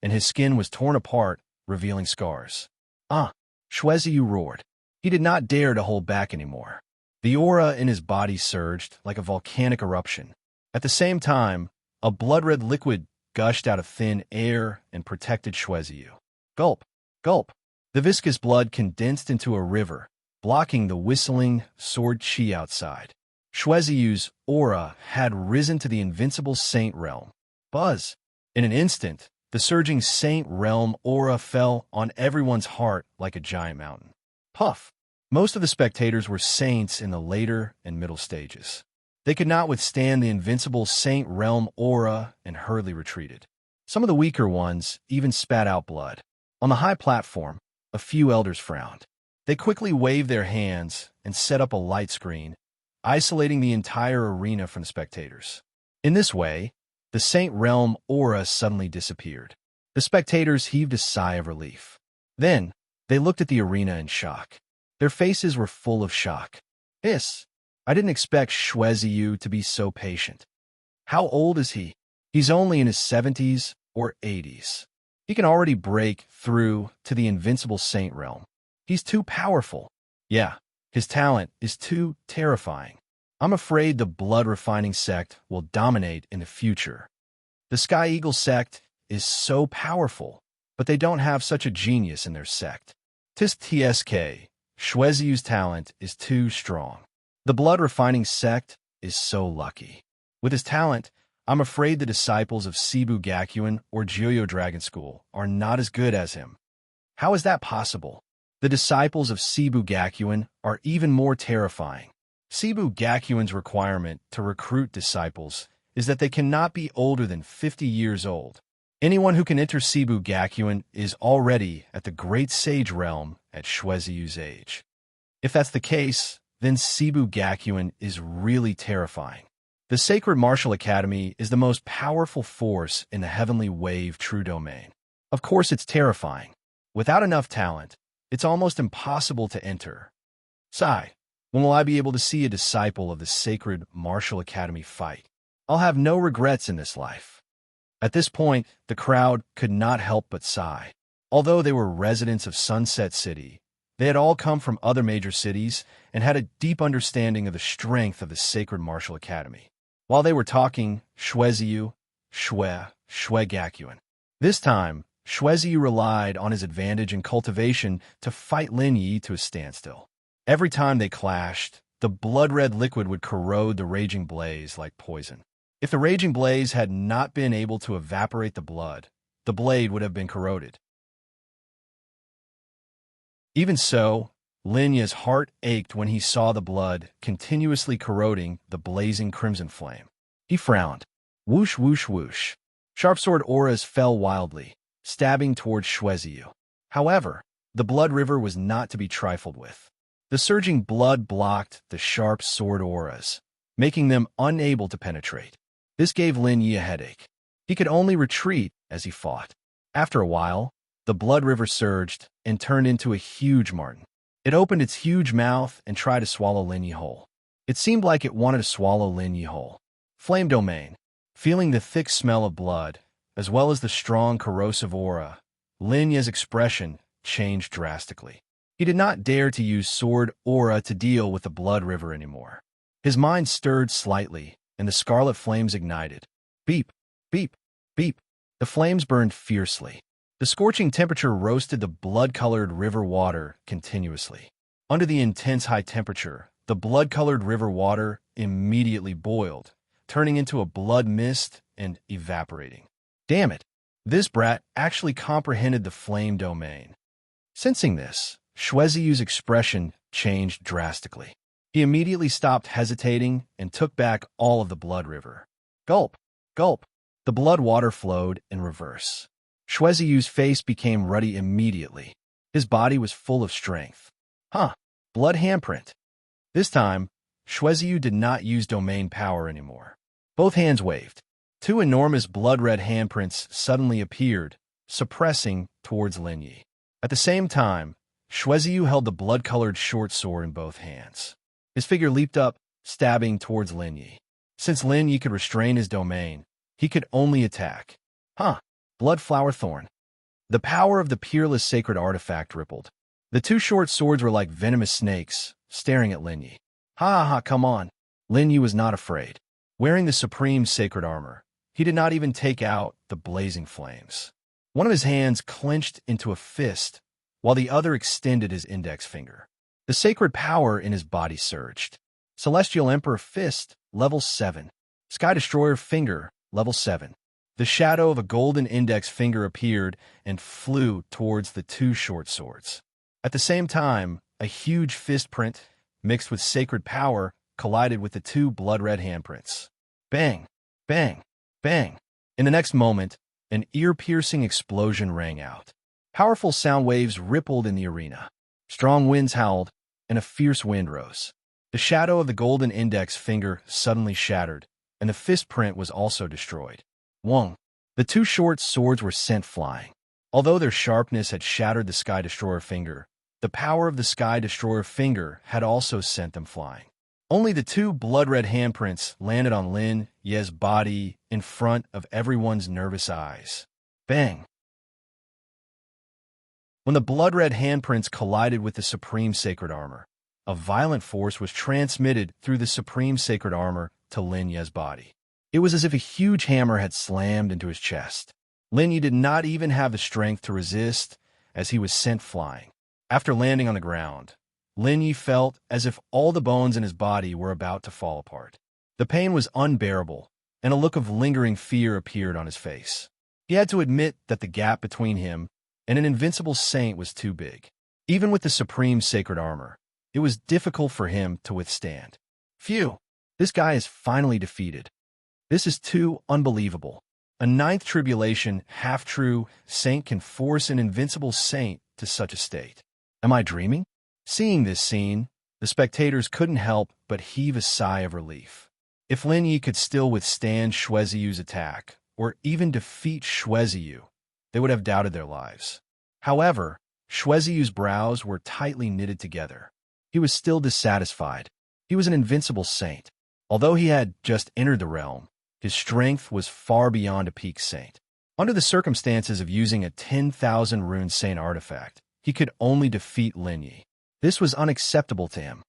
and his skin was torn apart, revealing scars. Shweziyu roared. He did not dare to hold back anymore. The aura in his body surged like a volcanic eruption. At the same time, a blood-red liquid gushed out of thin air and protected Shweziyu. Gulp, gulp. The viscous blood condensed into a river, blocking the whistling Sword Chi outside. Shweziyu's aura had risen to the invincible Saint Realm. Buzz! In an instant, the surging Saint Realm aura fell on everyone's heart like a giant mountain. Puff! Most of the spectators were saints in the later and middle stages. They could not withstand the invincible Saint Realm aura and hurriedly retreated. Some of the weaker ones even spat out blood. On the high platform, a few elders frowned. They quickly waved their hands and set up a light screen, isolating the entire arena from the spectators. In this way, the Saint Realm aura suddenly disappeared. The spectators heaved a sigh of relief. Then, they looked at the arena in shock. Their faces were full of shock. Hiss! I didn't expect Shweziyu to be so patient. How old is he? He's only in his 70s or 80s. He can already break through to the invincible Saint Realm. He's too powerful. Yeah, his talent is too terrifying. I'm afraid the blood-refining sect will dominate in the future. The Sky Eagle sect is so powerful, but they don't have such a genius in their sect. TSK, Shweziyu's talent is too strong. The blood-refining sect is so lucky. With his talent, I'm afraid the disciples of Cebu Gakuen or Joyo Dragon School are not as good as him. How is that possible? The disciples of Cebu Gakuen are even more terrifying. Cebu Gakuen's requirement to recruit disciples is that they cannot be older than 50 years old. Anyone who can enter Cebu Gakuen is already at the Great Sage Realm at Shweziyu's age. If that's the case, then Cebu Gakuen is really terrifying. The Sacred Martial Academy is the most powerful force in the Heavenly Wave True Domain. Of course it's terrifying. Without enough talent, it's almost impossible to enter. Sigh, when will I be able to see a disciple of the Sacred Martial Academy fight? I'll have no regrets in this life. At this point, the crowd could not help but sigh. Although they were residents of Sunset City, they had all come from other major cities and had a deep understanding of the strength of the Sacred Martial Academy. While they were talking, Shweziyu, Shwe Gakuen. This time, Shweziyu relied on his advantage in cultivation to fight Lin Yi to a standstill. Every time they clashed, the blood-red liquid would corrode the raging blaze like poison. If the raging blaze had not been able to evaporate the blood, the blade would have been corroded. Even so, Linya's heart ached when he saw the blood continuously corroding the blazing crimson flame. He frowned. Whoosh, whoosh, whoosh. Sharp sword auras fell wildly, stabbing towards Shueziyu. However, the blood river was not to be trifled with. The surging blood blocked the sharp sword auras, making them unable to penetrate. This gave Lin Yi a headache. He could only retreat as he fought. After a while, the blood river surged and turned into a huge marten. It opened its huge mouth and tried to swallow Lin Yi whole. It seemed like it wanted to swallow Lin Yi whole. Flame domain. Feeling the thick smell of blood, as well as the strong corrosive aura, Lin Yi's expression changed drastically. He did not dare to use sword aura to deal with the blood river anymore. His mind stirred slightly, and the scarlet flames ignited. Beep, beep, beep. The flames burned fiercely. The scorching temperature roasted the blood-colored river water continuously. Under the intense high temperature, the blood-colored river water immediately boiled, turning into a blood mist and evaporating. Damn it! This brat actually comprehended the flame domain. Sensing this, Shueziyu's expression changed drastically. He immediately stopped hesitating and took back all of the blood river. Gulp! Gulp! The blood water flowed in reverse. Shueziyu's face became ruddy immediately. His body was full of strength. Huh! Blood handprint. This time, Shueziyu did not use domain power anymore. Both hands waved. Two enormous blood-red handprints suddenly appeared, suppressing towards Lin Yi. At the same time, Shueziyu held the blood-colored short sword in both hands. His figure leaped up, stabbing towards Lin Yi. Since Lin Yi could restrain his domain, he could only attack. Huh! Blood flower thorn. The power of the peerless sacred artifact rippled. The two short swords were like venomous snakes, staring at Lin Yi. Ha ha ha, come on. Lin Yi was not afraid. Wearing the supreme sacred armor, he did not even take out the blazing flames. One of his hands clenched into a fist, while the other extended his index finger. The sacred power in his body surged. Celestial Emperor Fist, level 7. Sky Destroyer Finger, level 7. The shadow of a golden index finger appeared and flew towards the two short swords. At the same time, a huge fist print, mixed with sacred power, collided with the two blood-red handprints. Bang! Bang! Bang! In the next moment, an ear-piercing explosion rang out. Powerful sound waves rippled in the arena. Strong winds howled, and a fierce wind rose. The shadow of the golden index finger suddenly shattered, and the fist print was also destroyed. Wong! The two short swords were sent flying. Although their sharpness had shattered the Sky Destroyer finger, the power of the Sky Destroyer finger had also sent them flying. Only the two blood-red handprints landed on Lin Yi's body in front of everyone's nervous eyes. Bang! When the blood-red handprints collided with the supreme sacred armor, a violent force was transmitted through the supreme sacred armor to Lin Yi's body. It was as if a huge hammer had slammed into his chest. Lin Yi did not even have the strength to resist as he was sent flying. After landing on the ground, Lin Yi felt as if all the bones in his body were about to fall apart. The pain was unbearable, and a look of lingering fear appeared on his face. He had to admit that the gap between him and an invincible saint was too big. Even with the supreme sacred armor, it was difficult for him to withstand. Phew! This guy is finally defeated. This is too unbelievable. A ninth tribulation, half-true saint can force an invincible saint to such a state. Am I dreaming? Seeing this scene, the spectators couldn't help but heave a sigh of relief. If Lin Yi could still withstand Shueziyu's attack, or even defeat Shueziyu, they would have doubted their lives. However, Shueziyu's brows were tightly knitted together. He was still dissatisfied. He was an invincible saint. Although he had just entered the realm, his strength was far beyond a peak saint. Under the circumstances of using a 10,000 rune saint artifact, he could only defeat Lin Yi. This was unacceptable to him.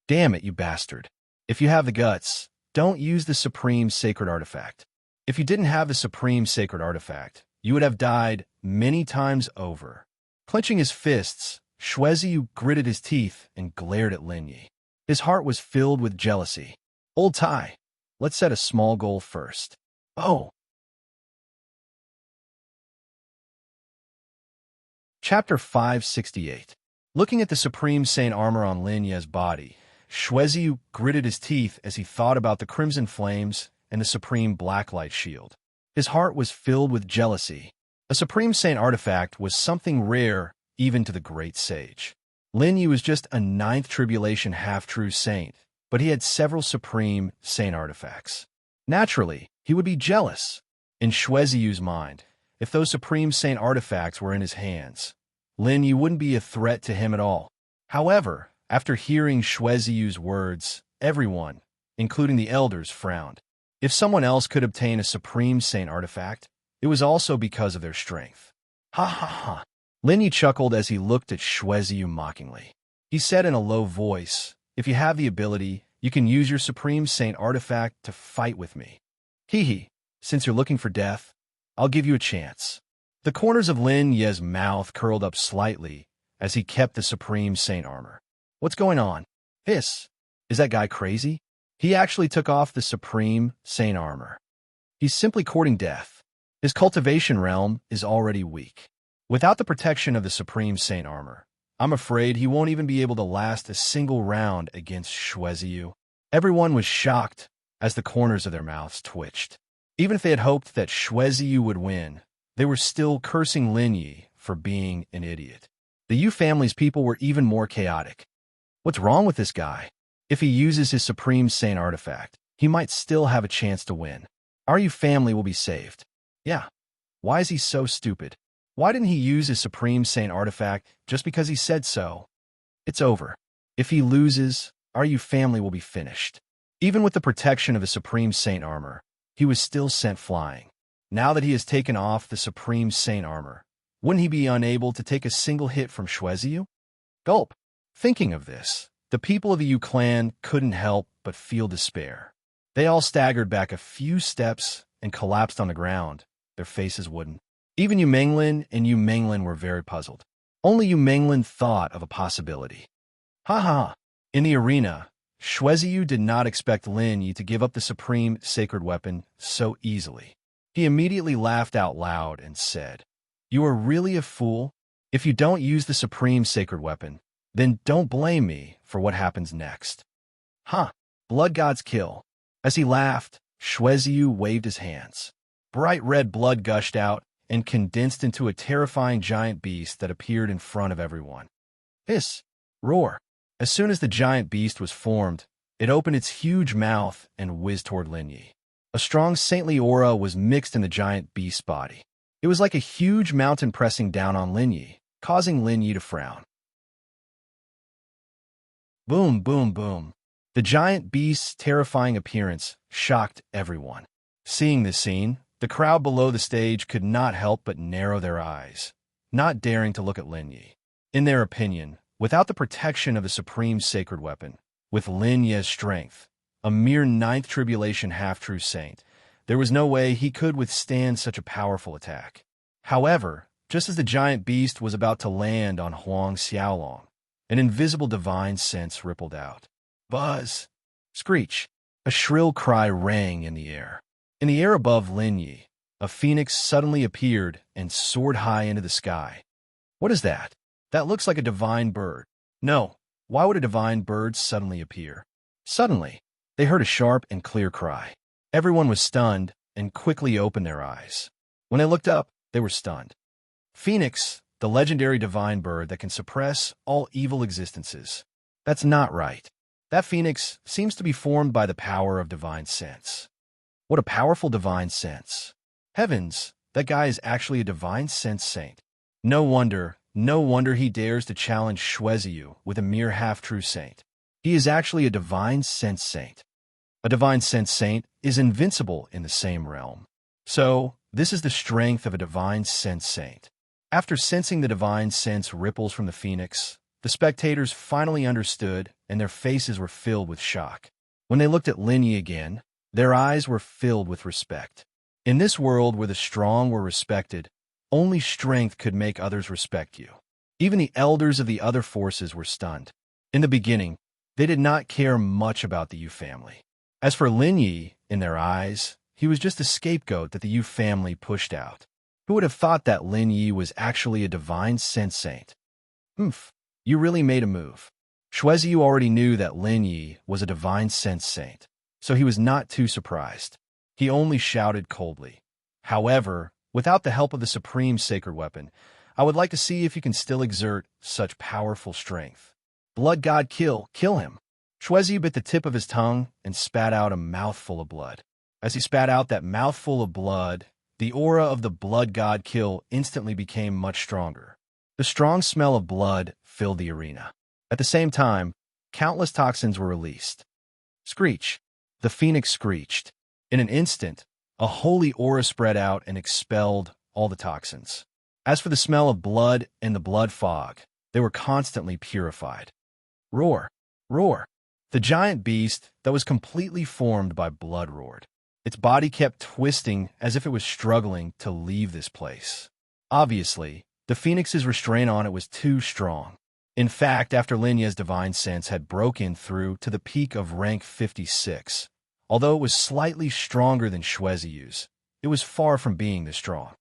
Damn it, you bastard. If you have the guts, don't use the supreme sacred artifact. If you didn't have the supreme sacred artifact, you would have died many times over. Clenching his fists, Shueziyu gritted his teeth and glared at Lin Yi. His heart was filled with jealousy. Old Tai, let's set a small goal first. Oh. Chapter 568. Looking at the Supreme Saint armor on Lin Ye's body, Shueziu gritted his teeth as he thought about the crimson flames and the Supreme Blacklight shield. His heart was filled with jealousy. A Supreme Saint artifact was something rare even to the great sage. Lin Yi was just a ninth tribulation half-true saint, but he had several Supreme Saint artifacts. Naturally, he would be jealous. In Shueziu's mind, if those Supreme Saint artifacts were in his hands, Lin Yi wouldn't be a threat to him at all. However, after hearing Shueziu's words, everyone, including the elders, frowned. If someone else could obtain a Supreme Saint artifact, it was also because of their strength. Ha ha ha. Lin Yi chuckled as he looked at Shueziu mockingly. He said in a low voice, "If you have the ability, you can use your Supreme Saint artifact to fight with me. Hee, since you're looking for death, I'll give you a chance." The corners of Lin Ye's mouth curled up slightly as he kept the Supreme Saint armor. What's going on? Is that guy crazy? He actually took off the Supreme Saint armor. He's simply courting death. His cultivation realm is already weak. Without the protection of the Supreme Saint armor, I'm afraid he won't even be able to last a single round against Shueziu. Everyone was shocked as the corners of their mouths twitched. Even if they had hoped that Shueziu would win, they were still cursing Lin Yi for being an idiot. The Yu family's people were even more chaotic. What's wrong with this guy? If he uses his Supreme Saint artifact, he might still have a chance to win. Our Yu family will be saved. Yeah. Why is he so stupid? Why didn't he use his Supreme Saint artifact just because he said so? It's over. If he loses, our Yu family will be finished. Even with the protection of the Supreme Saint armor, he was still sent flying. Now that he has taken off the Supreme Saint armor, wouldn't he be unable to take a single hit from Shueziu? Gulp. Thinking of this, the people of the Yu clan couldn't help but feel despair. They all staggered back a few steps and collapsed on the ground, their faces wooden. Even Yu Menglin and Yu Menglin were very puzzled. Only Yu Menglin thought of a possibility. Ha ha! In the arena, Shueziu did not expect Lin Yi to give up the Supreme Sacred Weapon so easily. He immediately laughed out loud and said, "You are really a fool? If you don't use the Supreme Sacred Weapon, then don't blame me for what happens next." Huh! Blood God's kill. As he laughed, Shueziu waved his hands. Bright red blood gushed out and condensed into a terrifying giant beast that appeared in front of everyone. Hiss! Roar! As soon as the giant beast was formed, it opened its huge mouth and whizzed toward Lin Yi. A strong saintly aura was mixed in the giant beast's body. It was like a huge mountain pressing down on Lin Yi, causing Lin Yi to frown. Boom, boom, boom. The giant beast's terrifying appearance shocked everyone. Seeing this scene, the crowd below the stage could not help but narrow their eyes, not daring to look at Lin Yi. In their opinion, without the protection of the Supreme Sacred Weapon, with Lin Ye's strength, a mere ninth tribulation half-true saint, there was no way he could withstand such a powerful attack. However, just as the giant beast was about to land on Huang Xiaolong, an invisible divine sense rippled out. Buzz! Screech! A shrill cry rang in the air. In the air above Lin Yi, a phoenix suddenly appeared and soared high into the sky. What is that? That looks like a divine bird. No, why would a divine bird suddenly appear? Suddenly, they heard a sharp and clear cry. Everyone was stunned and quickly opened their eyes. When they looked up, they were stunned. Phoenix, the legendary divine bird that can suppress all evil existences. That's not right. That phoenix seems to be formed by the power of divine sense. What a powerful divine sense. Heavens, that guy is actually a divine sense saint. No wonder he dares to challenge Shueziu with a mere half-true saint. He is actually a divine sense saint. A divine sense saint is invincible in the same realm. So, this is the strength of a divine sense saint. After sensing the divine sense ripples from the phoenix, the spectators finally understood and their faces were filled with shock. When they looked at Lin Yi again, their eyes were filled with respect. In this world where the strong were respected, only strength could make others respect you. Even the elders of the other forces were stunned. In the beginning, They did not care much about the Yu family. As for Lin Yi, in their eyes, he was just a scapegoat that the Yu family pushed out. Who would have thought that Lin Yi was actually a divine sense saint? Oomph, you really made a move. Shueziyu already knew that Lin Yi was a divine sense saint, so he was not too surprised. He only shouted coldly. However, without the help of the supreme sacred weapon, I would like to see if you can still exert such powerful strength. Blood god, kill him. Shueziyu bit the tip of his tongue and spat out a mouthful of blood. As he spat out that mouthful of blood, the aura of the blood god kill instantly became much stronger. The strong smell of blood filled the arena. At the same time, countless toxins were released. Screech. The phoenix screeched. In an instant, a holy aura spread out and expelled all the toxins. As for the smell of blood and the blood fog, they were constantly purified. Roar! Roar! The giant beast that was completely formed by blood roared. Its body kept twisting as if it was struggling to leave this place. Obviously, the phoenix's restraint on it was too strong. In fact, after Lin Yi's divine sense had broken through to the peak of rank 56, although it was slightly stronger than Shueziyu's, it was far from being this strong.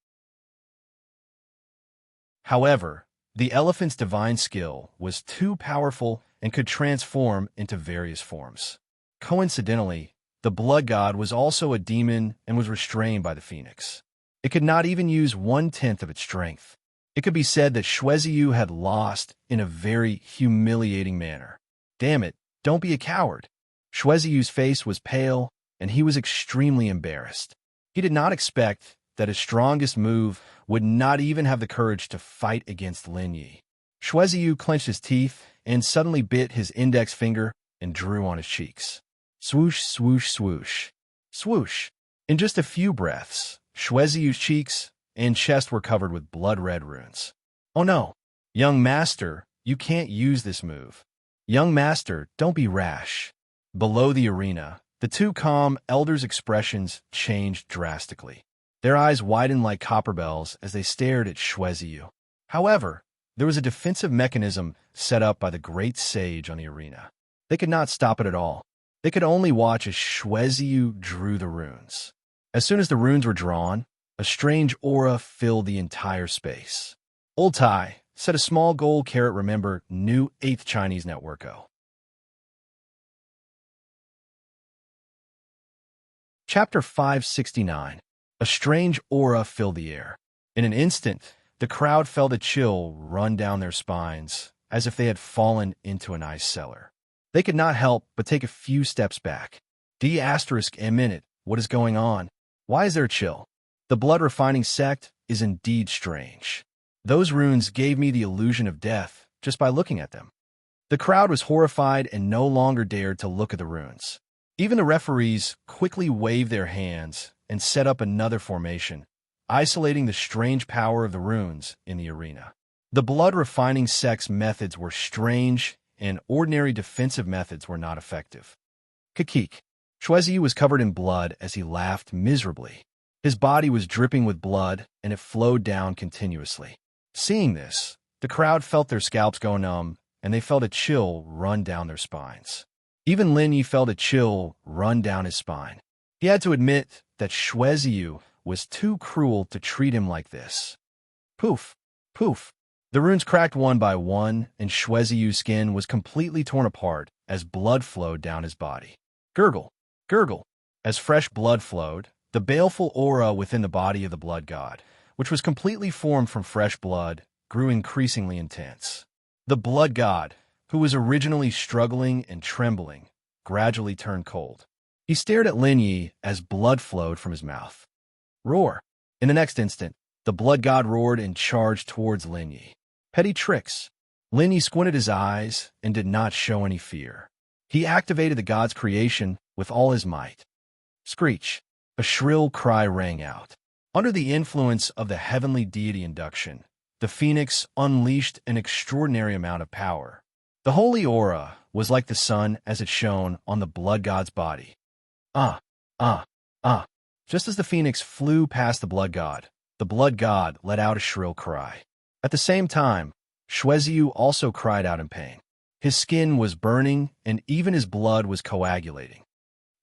However, the elephant's divine skill was too powerful and could transform into various forms. Coincidentally, the blood god was also a demon and was restrained by the phoenix. It could not even use 1/10 of its strength. It could be said that Shueziyu had lost in a very humiliating manner. Damn it, don't be a coward. Shueziyu's face was pale, and he was extremely embarrassed. He did not expect that his strongest move would not even have the courage to fight against Lin Yi. Shueziyu clenched his teeth and suddenly bit his index finger and drew on his cheeks. Swoosh, swoosh, swoosh. Swoosh. In just a few breaths, Shueziyu's cheeks and chest were covered with blood-red runes. Oh no! Young master, you can't use this move. Young master, don't be rash. Below the arena, the two calm elders' expressions changed drastically. Their eyes widened like copper bells as they stared at Shueziyu. However, there was a defensive mechanism set up by the great sage on the arena. They could not stop it at all. They could only watch as Shueziyu drew the runes. As soon as the runes were drawn, a strange aura filled the entire space. Old Tai said a small gold carat remember new 8th Chinese networko. Chapter 569. A strange aura filled the air. In an instant, the crowd felt a chill run down their spines, as if they had fallen into an ice cellar. They could not help but take a few steps back. A minute, what is going on? Why is there a chill? The blood-refining sect is indeed strange. Those runes gave me the illusion of death just by looking at them. The crowd was horrified and no longer dared to look at the runes. Even the referees quickly waved their hands and set up another formation, isolating the strange power of the runes in the arena. The blood-refining sect's methods were strange, and ordinary defensive methods were not effective. Kakik. Shueziyu was covered in blood as he laughed miserably. His body was dripping with blood, and it flowed down continuously. Seeing this, the crowd felt their scalps go numb, and they felt a chill run down their spines. Even Lin Yi felt a chill run down his spine. He had to admit that Shueziyu was too cruel to treat him like this. Poof, poof. The runes cracked one by one, and Shueziyu's skin was completely torn apart as blood flowed down his body. Gurgle, gurgle. As fresh blood flowed, the baleful aura within the body of the blood god, which was completely formed from fresh blood, grew increasingly intense. The blood god, who was originally struggling and trembling, gradually turned cold. He stared at Lin Yi as blood flowed from his mouth. Roar! In the next instant, the blood god roared and charged towards Lin Yi. Petty tricks. Lin Yi squinted his eyes and did not show any fear. He activated the god's creation with all his might. Screech! A shrill cry rang out. Under the influence of the heavenly deity induction, the phoenix unleashed an extraordinary amount of power. The holy aura was like the sun as it shone on the blood god's body. Just as the phoenix flew past the blood god let out a shrill cry. At the same time, Shueziyu also cried out in pain. His skin was burning, and even his blood was coagulating.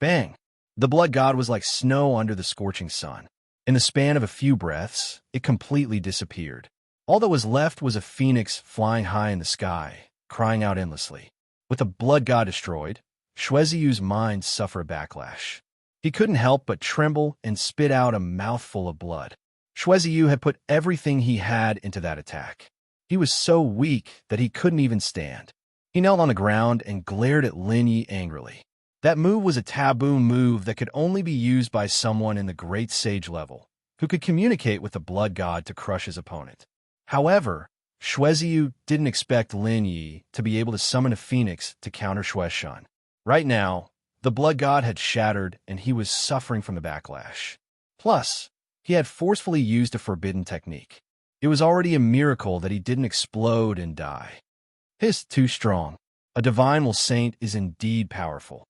Bang! The blood god was like snow under the scorching sun. In the span of a few breaths, it completely disappeared. All that was left was a phoenix flying high in the sky, crying out endlessly. With the blood god destroyed, Shueziu's mind suffered a backlash. He couldn't help but tremble and spit out a mouthful of blood. Shueziu had put everything he had into that attack. He was so weak that he couldn't even stand. He knelt on the ground and glared at Lin Yi angrily. That move was a taboo move that could only be used by someone in the Great Sage level, who could communicate with the blood god to crush his opponent. However, Shueziu didn't expect Lin Yi to be able to summon a phoenix to counter Shueshan. Right now, the blood god had shattered and he was suffering from the backlash. Plus, he had forcefully used a forbidden technique. It was already a miracle that he didn't explode and die. He's too strong. A divine will saint is indeed powerful.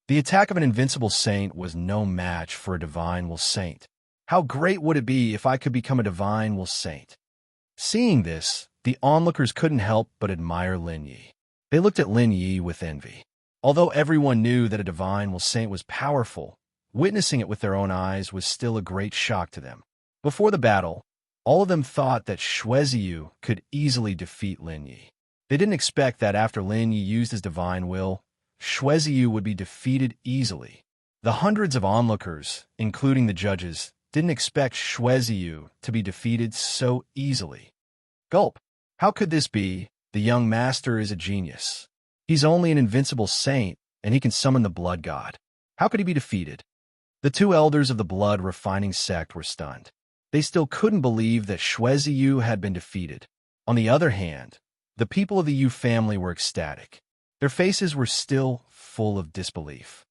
The attack of an invincible saint was no match for a divine will saint. How great would it be if I could become a divine will saint? Seeing this, the onlookers couldn't help but admire Lin Yi. They looked at Lin Yi with envy. Although everyone knew that a divine will saint was powerful, witnessing it with their own eyes was still a great shock to them. Before the battle, all of them thought that Shueziu could easily defeat Lin Yi. They didn't expect that after Lin Yi used his divine will, Shueziu would be defeated easily. The hundreds of onlookers, including the judges, didn't expect Shueziu to be defeated so easily. Gulp! How could this be? The young master is a genius. He's only an invincible saint, and he can summon the blood god. How could he be defeated? The two elders of the blood refining sect were stunned. They still couldn't believe that Shueziu had been defeated. On the other hand, the people of the Yu family were ecstatic. Their faces were still full of disbelief.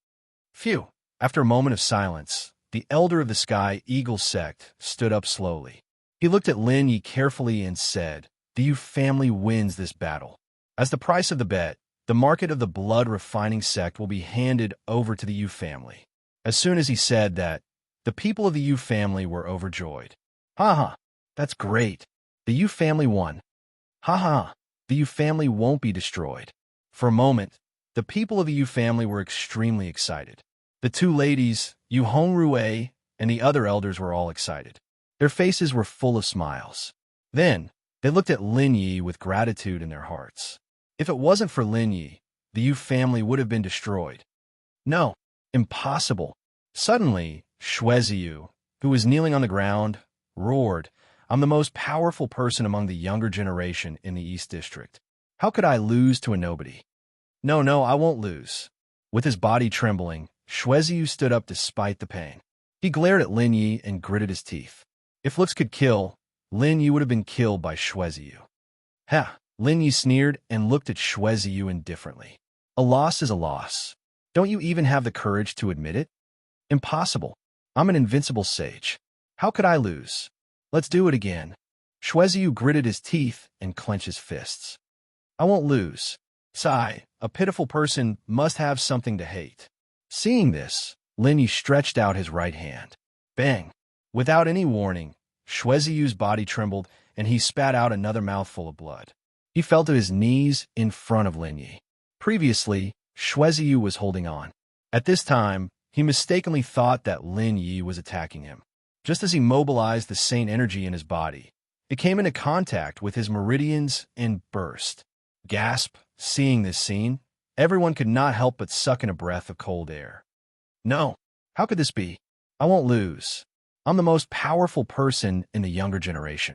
Phew! After a moment of silence, the elder of the Sky Eagle sect stood up slowly. He looked at Lin Yi carefully and said, "The Yu family wins this battle. As the price of the bet, the market of the blood refining sect will be handed over to the Yu family." As soon as he said that, the people of the Yu family were overjoyed. "Ha! That's great. The Yu family won. Ha! The Yu family won't be destroyed." For a moment, the people of the Yu family were extremely excited. The two ladies, Yu Hongrue, and the other elders were all excited. Their faces were full of smiles. Then, they looked at Lin Yi with gratitude in their hearts. If it wasn't for Lin Yi, the Yu family would have been destroyed. No, impossible. Suddenly, Shueziu, who was kneeling on the ground, roared, "I'm the most powerful person among the younger generation in the East District. How could I lose to a nobody? No, I won't lose." With his body trembling, Shueziu stood up despite the pain. He glared at Lin Yi and gritted his teeth. If looks could kill, Lin Yi would have been killed by Shueziu. Ha! Lin Yi sneered and looked at Shueziu indifferently. A loss is a loss. Don't you even have the courage to admit it? Impossible. I'm an invincible sage. How could I lose? Let's do it again. Shueziu gritted his teeth and clenched his fists. I won't lose. Sigh, a pitiful person must have something to hate. Seeing this, Lin Yi stretched out his right hand. Bang! Without any warning, Shueziu's body trembled and he spat out another mouthful of blood. He fell to his knees in front of Lin Yi. Previously, Shueziu was holding on. At this time, he mistakenly thought that Lin Yi was attacking him. Just as he mobilized the saint energy in his body, it came into contact with his meridians and burst. Gasp! Seeing this scene, everyone could not help but suck in a breath of cold air. No, how could this be? I won't lose. I'm the most powerful person in the younger generation.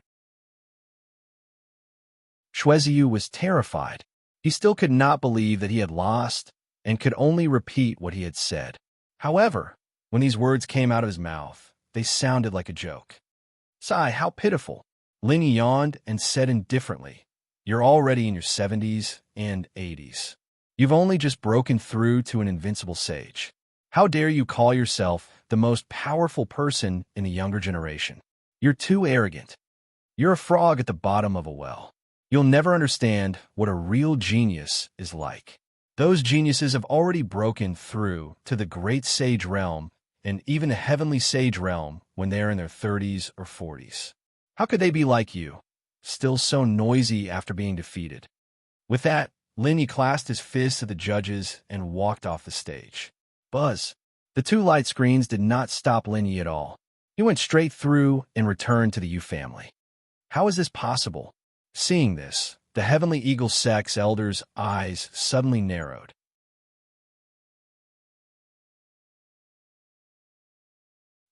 Shueziu was terrified. He still could not believe that he had lost and could only repeat what he had said. However, when these words came out of his mouth, they sounded like a joke. Sigh, how pitiful. Lin Yi yawned and said indifferently, "You're already in your 70s and 80s. You've only just broken through to an invincible sage. How dare you call yourself the most powerful person in the younger generation? You're too arrogant. You're a frog at the bottom of a well. You'll never understand what a real genius is like. Those geniuses have already broken through to the great sage realm and even the heavenly sage realm when they're in their 30s or 40s. How could they be like you? still so noisy after being defeated. With that, Lin Yi clasped his fist to the judges and walked off the stage. Buzz. The two light screens did not stop Lin Yi at all. He went straight through and returned to the Yu family. How is this possible? Seeing this, the Heavenly Eagle Sect's elders' eyes suddenly narrowed.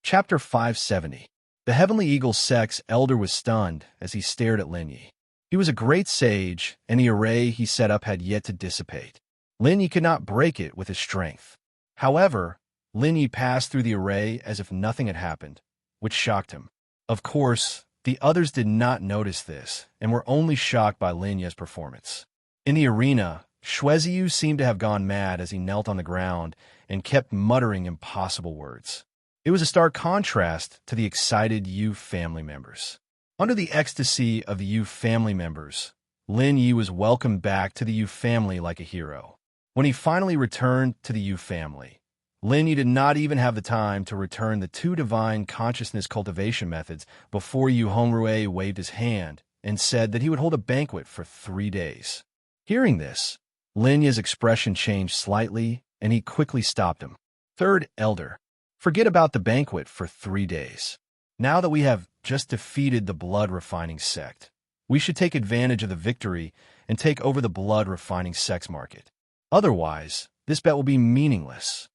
Chapter 570. The Heavenly Eagle Sect's elder was stunned as he stared at Lin Yi. He was a great sage, and the array he set up had yet to dissipate. Lin Yi could not break it with his strength. However, Lin Yi passed through the array as if nothing had happened, which shocked him. Of course, the others did not notice this and were only shocked by Lin Yi's performance. In the arena, Shueziyu seemed to have gone mad as he knelt on the ground and kept muttering impossible words. It was a stark contrast to the excited Yu family members. Under the ecstasy of the Yu family members, Lin Yi was welcomed back to the Yu family like a hero. When he finally returned to the Yu family, Lin Yi did not even have the time to return the two divine consciousness cultivation methods before Yu Hongrui waved his hand and said that he would hold a banquet for 3 days. Hearing this, Lin Yi's expression changed slightly, and he quickly stopped him. Third Elder, forget about the banquet for 3 days. Now that we have just defeated the blood refining sect, we should take advantage of the victory and take over the blood refining sect's market. Otherwise, this bet will be meaningless.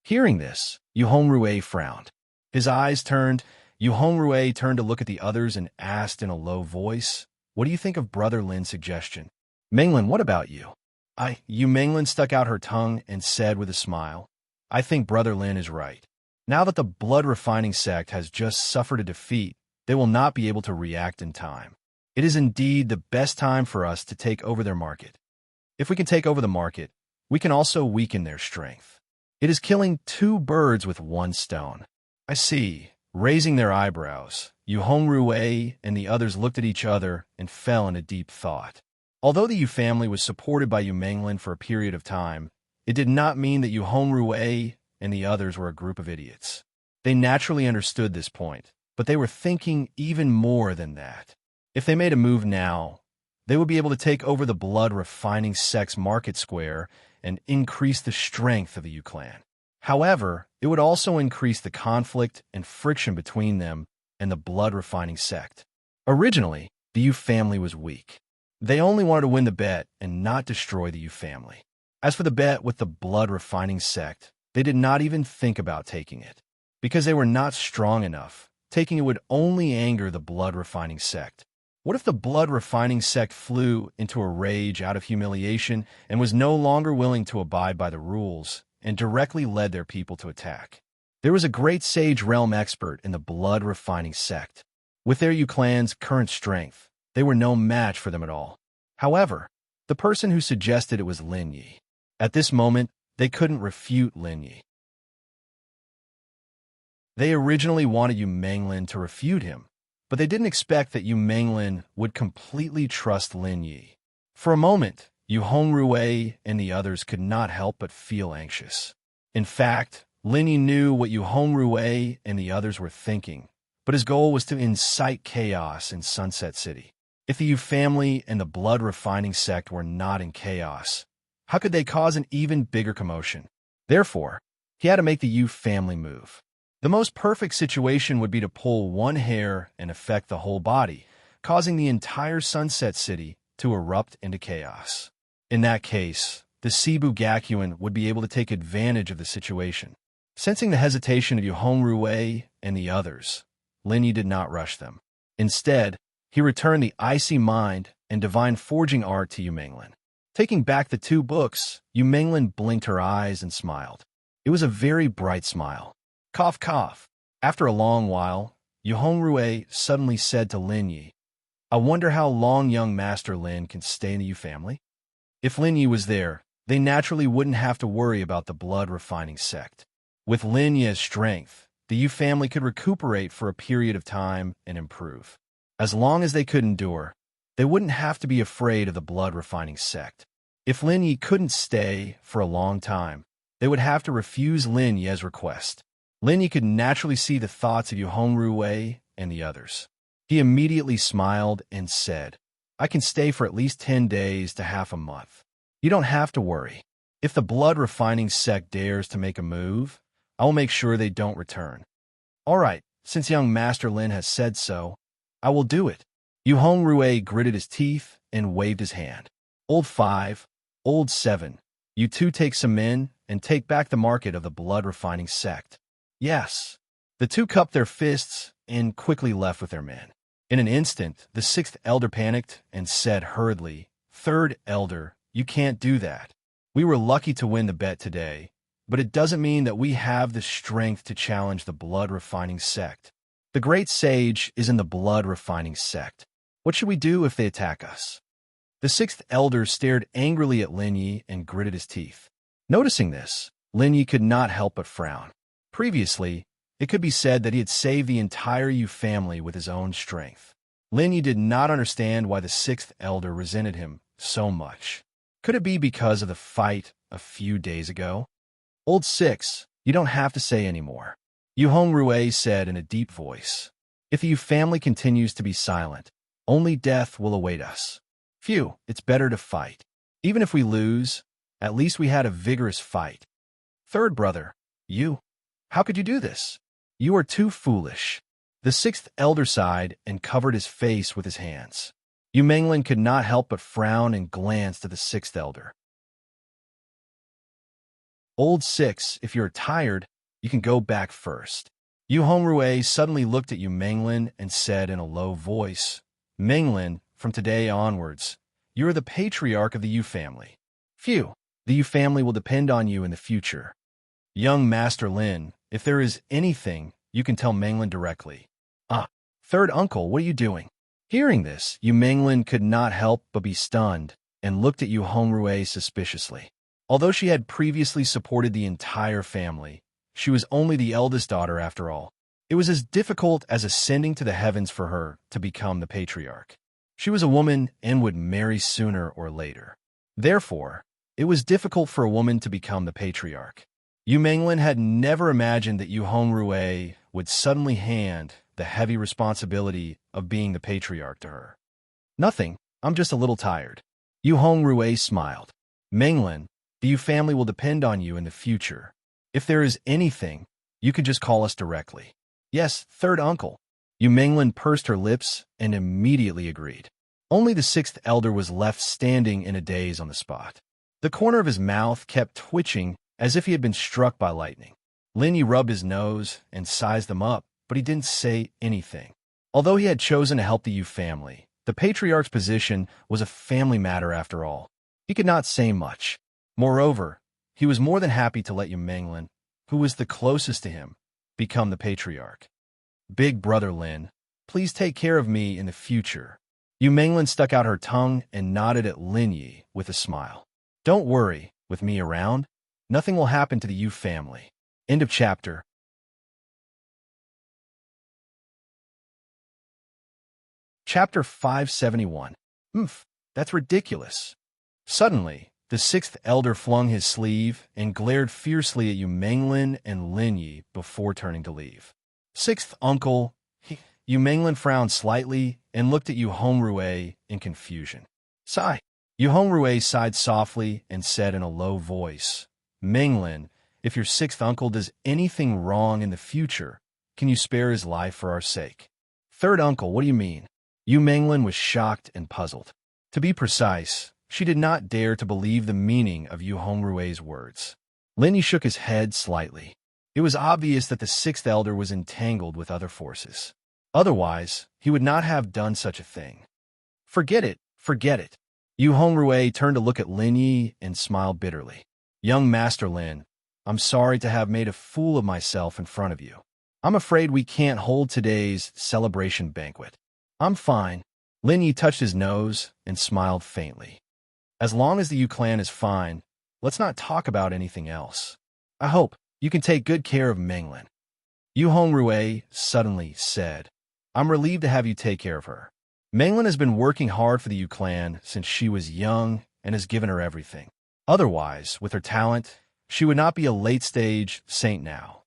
Hearing this, Yu Hongrui frowned. His eyes turned. Yu Hongrui turned to look at the others and asked in a low voice, "What do you think of Brother Lin's suggestion?" "Menglin, what about you?" Yu Menglin stuck out her tongue and said with a smile, "I think Brother Lin is right. Now that the blood refining sect has just suffered a defeat, they will not be able to react in time. It is indeed the best time for us to take over their market. If we can take over the market, we can also weaken their strength. It is killing 2 birds with 1 stone." "I see." Raising their eyebrows, Yu Hongrui and the others looked at each other and fell into deep thought. Although the Yu family was supported by Yu Menglin for a period of time, it did not mean that Yu Hongrui and the others were a group of idiots. They naturally understood this point, but they were thinking even more than that. If they made a move now, they would be able to take over the blood refining sect's market square and increase the strength of the Yu clan. However, it would also increase the conflict and friction between them and the blood refining sect. Originally, the Yu family was weak. They only wanted to win the bet and not destroy the Yu family. As for the bet with the blood refining sect, they did not even think about taking it. Because they were not strong enough, taking it would only anger the blood refining sect. What if the blood refining sect flew into a rage out of humiliation and was no longer willing to abide by the rules and directly led their people to attack? There was a great sage realm expert in the blood refining sect. With their Yu clan's current strength, they were no match for them at all. However, the person who suggested it was Lin Yi. At this moment, they couldn't refute Lin Yi. They originally wanted Yu Menglin to refute him, but they didn't expect that Yu Menglin would completely trust Lin Yi. For a moment, Yu Hongrui and the others could not help but feel anxious. In fact, Lin Yi knew what Yu Hongrui and the others were thinking, but his goal was to incite chaos in Sunset City. If the Yu family and the blood refining sect were not in chaos, how could they cause an even bigger commotion? Therefore, he had to make the Yu family move. The most perfect situation would be to pull one hair and affect the whole body, causing the entire Sunset City to erupt into chaos. In that case, the Cebu Gakuin would be able to take advantage of the situation. Sensing the hesitation of Yu Hongrui and the others, Lin Yi did not rush them. Instead, he returned the icy mind and divine forging art to Yu Menglin. Taking back the 2 books, Yu Menglin blinked her eyes and smiled. It was a very bright smile. Cough, cough. After a long while, Yu Hongrui suddenly said to Lin Yi, "I wonder how long young Master Lin can stay in the Yu family?" If Lin Yi was there, they naturally wouldn't have to worry about the blood refining sect. With Lin Yi's strength, the Yu family could recuperate for a period of time and improve. As long as they could endure, they wouldn't have to be afraid of the blood refining sect. If Lin Yi couldn't stay for a long time, they would have to refuse Lin Yi's request. Lin Yi could naturally see the thoughts of Yu Hongrui and the others. He immediately smiled and said, I can stay for at least 10 days to half a month. You don't have to worry. If the blood-refining sect dares to make a move, I will make sure they don't return. All right, since young Master Lin has said so, I will do it. Yu Hongrui gritted his teeth and waved his hand. Old 5, Old 7, you two take some men and take back the market of the blood-refining sect. Yes. The two cupped their fists and quickly left with their men. In an instant, the sixth elder panicked and said hurriedly, Third elder, you can't do that. We were lucky to win the bet today, but it doesn't mean that we have the strength to challenge the blood-refining sect. The great sage is in the blood-refining sect. What should we do if they attack us? The sixth elder stared angrily at Lin Yi and gritted his teeth. Noticing this, Lin Yi could not help but frown. Previously, it could be said that he had saved the entire Yu family with his own strength. Lin Yi did not understand why the sixth elder resented him so much. Could it be because of the fight a few days ago? Old 6, you don't have to say any more. Yu Hongrui said in a deep voice. If the Yu family continues to be silent, only death will await us. Phew, it's better to fight. Even if we lose, at least we had a vigorous fight. Third brother, you. How could you do this? You are too foolish. The sixth elder sighed and covered his face with his hands. Yu Menglin could not help but frown and glance at the sixth elder. Old 6, if you're tired, you can go back first. Yu Hongrui suddenly looked at Yu Menglin and said in a low voice, Menglin, from today onwards, you are the patriarch of the Yu family. Phew, the Yu family will depend on you in the future. Young Master Lin, if there is anything, you can tell Menglin directly. Third uncle, what are you doing? Hearing this, Yu Menglin could not help but be stunned and looked at Yu Hongrui suspiciously. Although she had previously supported the entire family, she was only the eldest daughter after all. It was as difficult as ascending to the heavens for her to become the patriarch. She was a woman and would marry sooner or later. Therefore, it was difficult for a woman to become the patriarch. Yu Menglin had never imagined that Yu Hongrui would suddenly hand the heavy responsibility of being the patriarch to her. Nothing, I'm just a little tired. Yu Hongrui smiled. Menglin, the Yu family will depend on you in the future. If there is anything, you can just call us directly. Yes, third uncle. Yu Menglin pursed her lips and immediately agreed. Only the sixth elder was left standing in a daze on the spot. The corner of his mouth kept twitching as if he had been struck by lightning. Lin Yi rubbed his nose and sized him up, but he didn't say anything. Although he had chosen to help the Yu family, the patriarch's position was a family matter after all. He could not say much. Moreover, he was more than happy to let Yu Menglin, who was the closest to him, become the patriarch. Big brother Lin, please take care of me in the future. Yu Menglin stuck out her tongue and nodded at Lin Yi with a smile. Don't worry, with me around, nothing will happen to the Yu family. End of chapter. Chapter 571. That's ridiculous. Suddenly, the sixth elder flung his sleeve and glared fiercely at Yu Menglin and Lin Yi before turning to leave. Sixth uncle, Yu Menglin frowned slightly and looked at Yu Hongrui in confusion. Sigh. Yu Hongrui sighed softly and said in a low voice, Menglin, if your sixth uncle does anything wrong in the future, can you spare his life for our sake? Third uncle, what do you mean? Yu Menglin was shocked and puzzled. To be precise, she did not dare to believe the meaning of Yu Hongrui's words. Lin Yi shook his head slightly. It was obvious that the sixth elder was entangled with other forces. Otherwise, he would not have done such a thing. Forget it, forget it. Yu Hongrui turned to look at Lin Yi and smiled bitterly. Young Master Lin, I'm sorry to have made a fool of myself in front of you. I'm afraid we can't hold today's celebration banquet. I'm fine. Lin Yi touched his nose and smiled faintly. As long as the Yu clan is fine, let's not talk about anything else. I hope you can take good care of Menglin. Yu Hongrui suddenly said, I'm relieved to have you take care of her. Menglin has been working hard for the Yu clan since she was young and has given her everything. Otherwise, with her talent, she would not be a late-stage saint now.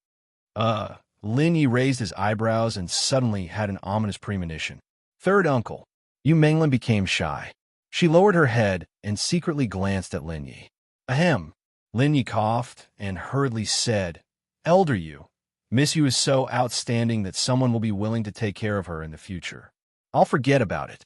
Lin Yi raised his eyebrows and suddenly had an ominous premonition. Third uncle. Yu Menglin became shy. She lowered her head and secretly glanced at Lin Yi. Ahem. Lin Yi coughed and hurriedly said, Elder Yu, Miss Yu is so outstanding that someone will be willing to take care of her in the future. I'll forget about it.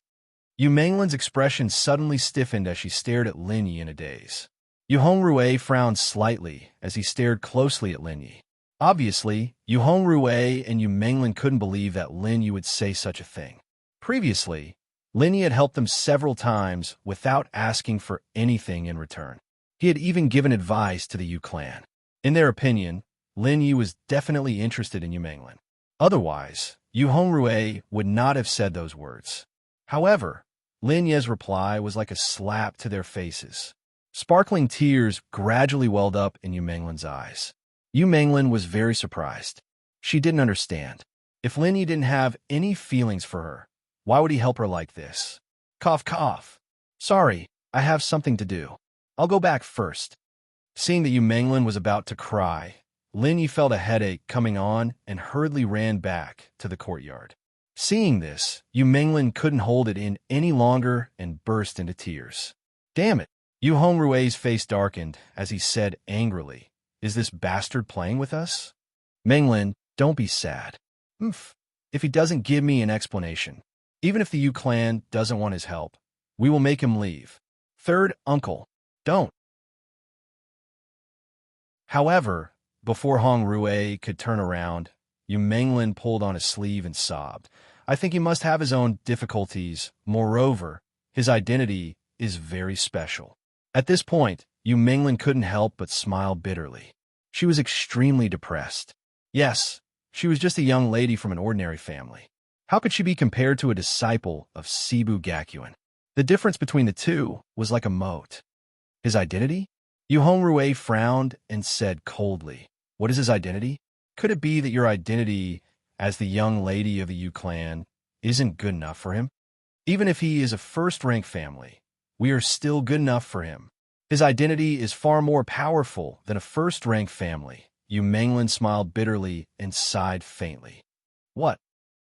Yu Menglin's expression suddenly stiffened as she stared at Lin Yi in a daze. Yu Hongrui frowned slightly as he stared closely at Lin Yi. Obviously, Yu Hongrui and Yu Menglin couldn't believe that Lin Yi would say such a thing. Previously, Lin Yi had helped them several times without asking for anything in return. He had even given advice to the Yu clan. In their opinion, Lin Yi was definitely interested in Yu Menglin. Otherwise, Yu Hongrui would not have said those words. However, Lin Yi's reply was like a slap to their faces. Sparkling tears gradually welled up in Yu Menglin's eyes. Yu Menglin was very surprised. She didn't understand. If Lin Yi didn't have any feelings for her, why would he help her like this? Cough, cough. Sorry, I have something to do. I'll go back first. Seeing that Yu Menglin was about to cry, Lin Yi felt a headache coming on and hurriedly ran back to the courtyard. Seeing this, Yu Menglin couldn't hold it in any longer and burst into tears. Damn it! Yu Hongrui's face darkened as he said angrily, Is this bastard playing with us? Menglin, don't be sad. If he doesn't give me an explanation, even if the Yu clan doesn't want his help, we will make him leave. Third uncle, don't. However, before Hongrui could turn around, Yu Menglin pulled on his sleeve and sobbed. I think he must have his own difficulties. Moreover, his identity is very special. At this point, Yu Menglin couldn't help but smile bitterly. She was extremely depressed. Yes, she was just a young lady from an ordinary family. How could she be compared to a disciple of Sibu Gakuin? The difference between the two was like a moat. His identity? Yu Hongrui frowned and said coldly, What is his identity? Could it be that your identity as the young lady of the Yu clan isn't good enough for him? Even if he is a first-rank family, we are still good enough for him. His identity is far more powerful than a first-rank family. Yu Menglin smiled bitterly and sighed faintly. What?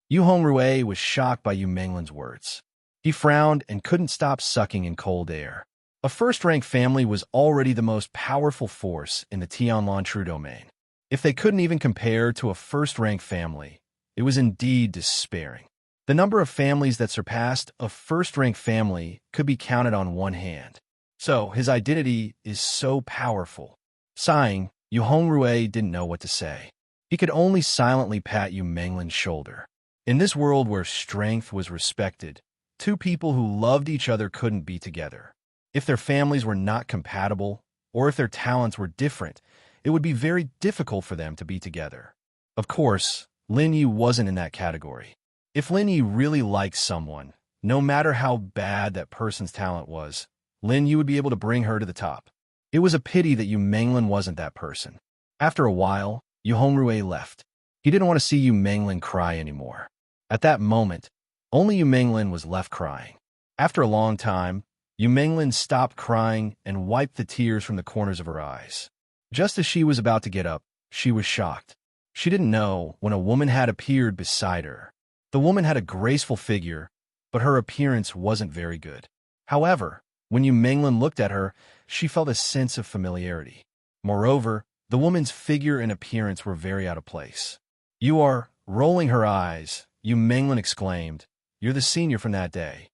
Yu Hongrui was shocked by Yu Menglin's words. He frowned and couldn't stop sucking in cold air. A first-rank family was already the most powerful force in the Tianlan True domain. If they couldn't even compare to a first-rank family, it was indeed despairing. The number of families that surpassed a first-rank family could be counted on one hand. So, his identity is so powerful. Sighing, Yu Hongrui didn't know what to say. He could only silently pat Yu Menglin's shoulder. In this world where strength was respected, two people who loved each other couldn't be together. If their families were not compatible, or if their talents were different, it would be very difficult for them to be together. Of course, Lin Yi wasn't in that category. If Lin Yi really liked someone, no matter how bad that person's talent was, Lin Yi would be able to bring her to the top. It was a pity that Yu Menglin wasn't that person. After a while, Yu Hongrui left. He didn't want to see Yu Menglin cry anymore. At that moment, only Yu Menglin was left crying. After a long time, Yu Menglin stopped crying and wiped the tears from the corners of her eyes. Just as she was about to get up, she was shocked. She didn't know when a woman had appeared beside her. The woman had a graceful figure, but her appearance wasn't very good. However, when Yu Menglin looked at her, she felt a sense of familiarity. Moreover, the woman's figure and appearance were very out of place. You are, rolling her eyes, Yu Menglin exclaimed, You're the senior from that day.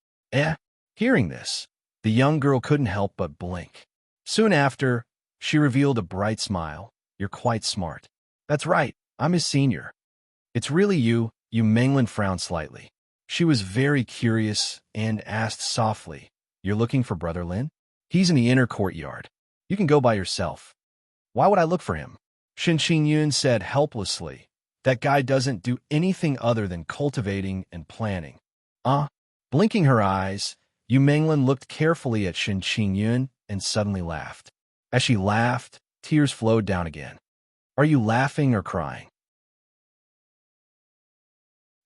Hearing this, the young girl couldn't help but blink. Soon after, she revealed a bright smile. You're quite smart. That's right, I'm his senior. It's really you, Yu Menglin frowned slightly. She was very curious and asked softly, You're looking for Brother Lin? He's in the inner courtyard. You can go by yourself. Why would I look for him? Shin Qingyun said helplessly. That guy doesn't do anything other than cultivating and planning. Blinking her eyes, Yu Menglin looked carefully at Shin Qingyun and suddenly laughed. As she laughed, tears flowed down again. Are you laughing or crying?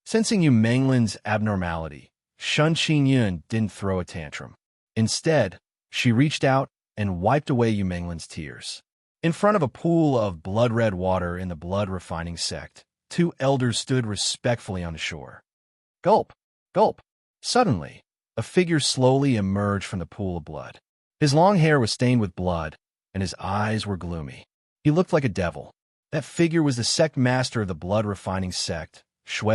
Sensing Yu Menglin's abnormality, Shin Qingyun didn't throw a tantrum. Instead, she reached out and wiped away Yu Menglin's tears. In front of a pool of blood-red water in the blood-refining sect, two elders stood respectfully on the shore. Gulp! Gulp! Suddenly, a figure slowly emerged from the pool of blood. His long hair was stained with blood, and his eyes were gloomy. He looked like a devil. That figure was the sect master of the blood-refining sect, Shue.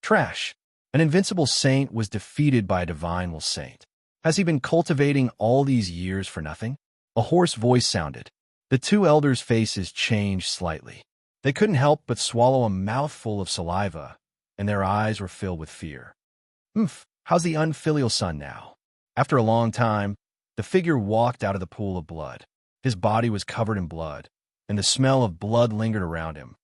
Trash. An invincible saint was defeated by a divine will saint. Has he been cultivating all these years for nothing? A hoarse voice sounded. The two elders' faces changed slightly. They couldn't help but swallow a mouthful of saliva, and their eyes were filled with fear. How's the unfilial son now? After a long time, the figure walked out of the pool of blood. His body was covered in blood, and the smell of blood lingered around him.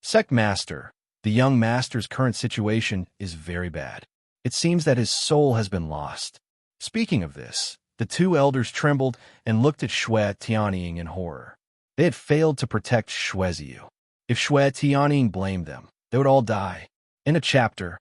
Sect Master, the young master's current situation is very bad. It seems that his soul has been lost. Speaking of this, the two elders trembled and looked at Shue in horror. They had failed to protect Shueziu. If Shue blamed them, they would all die. In a chapter.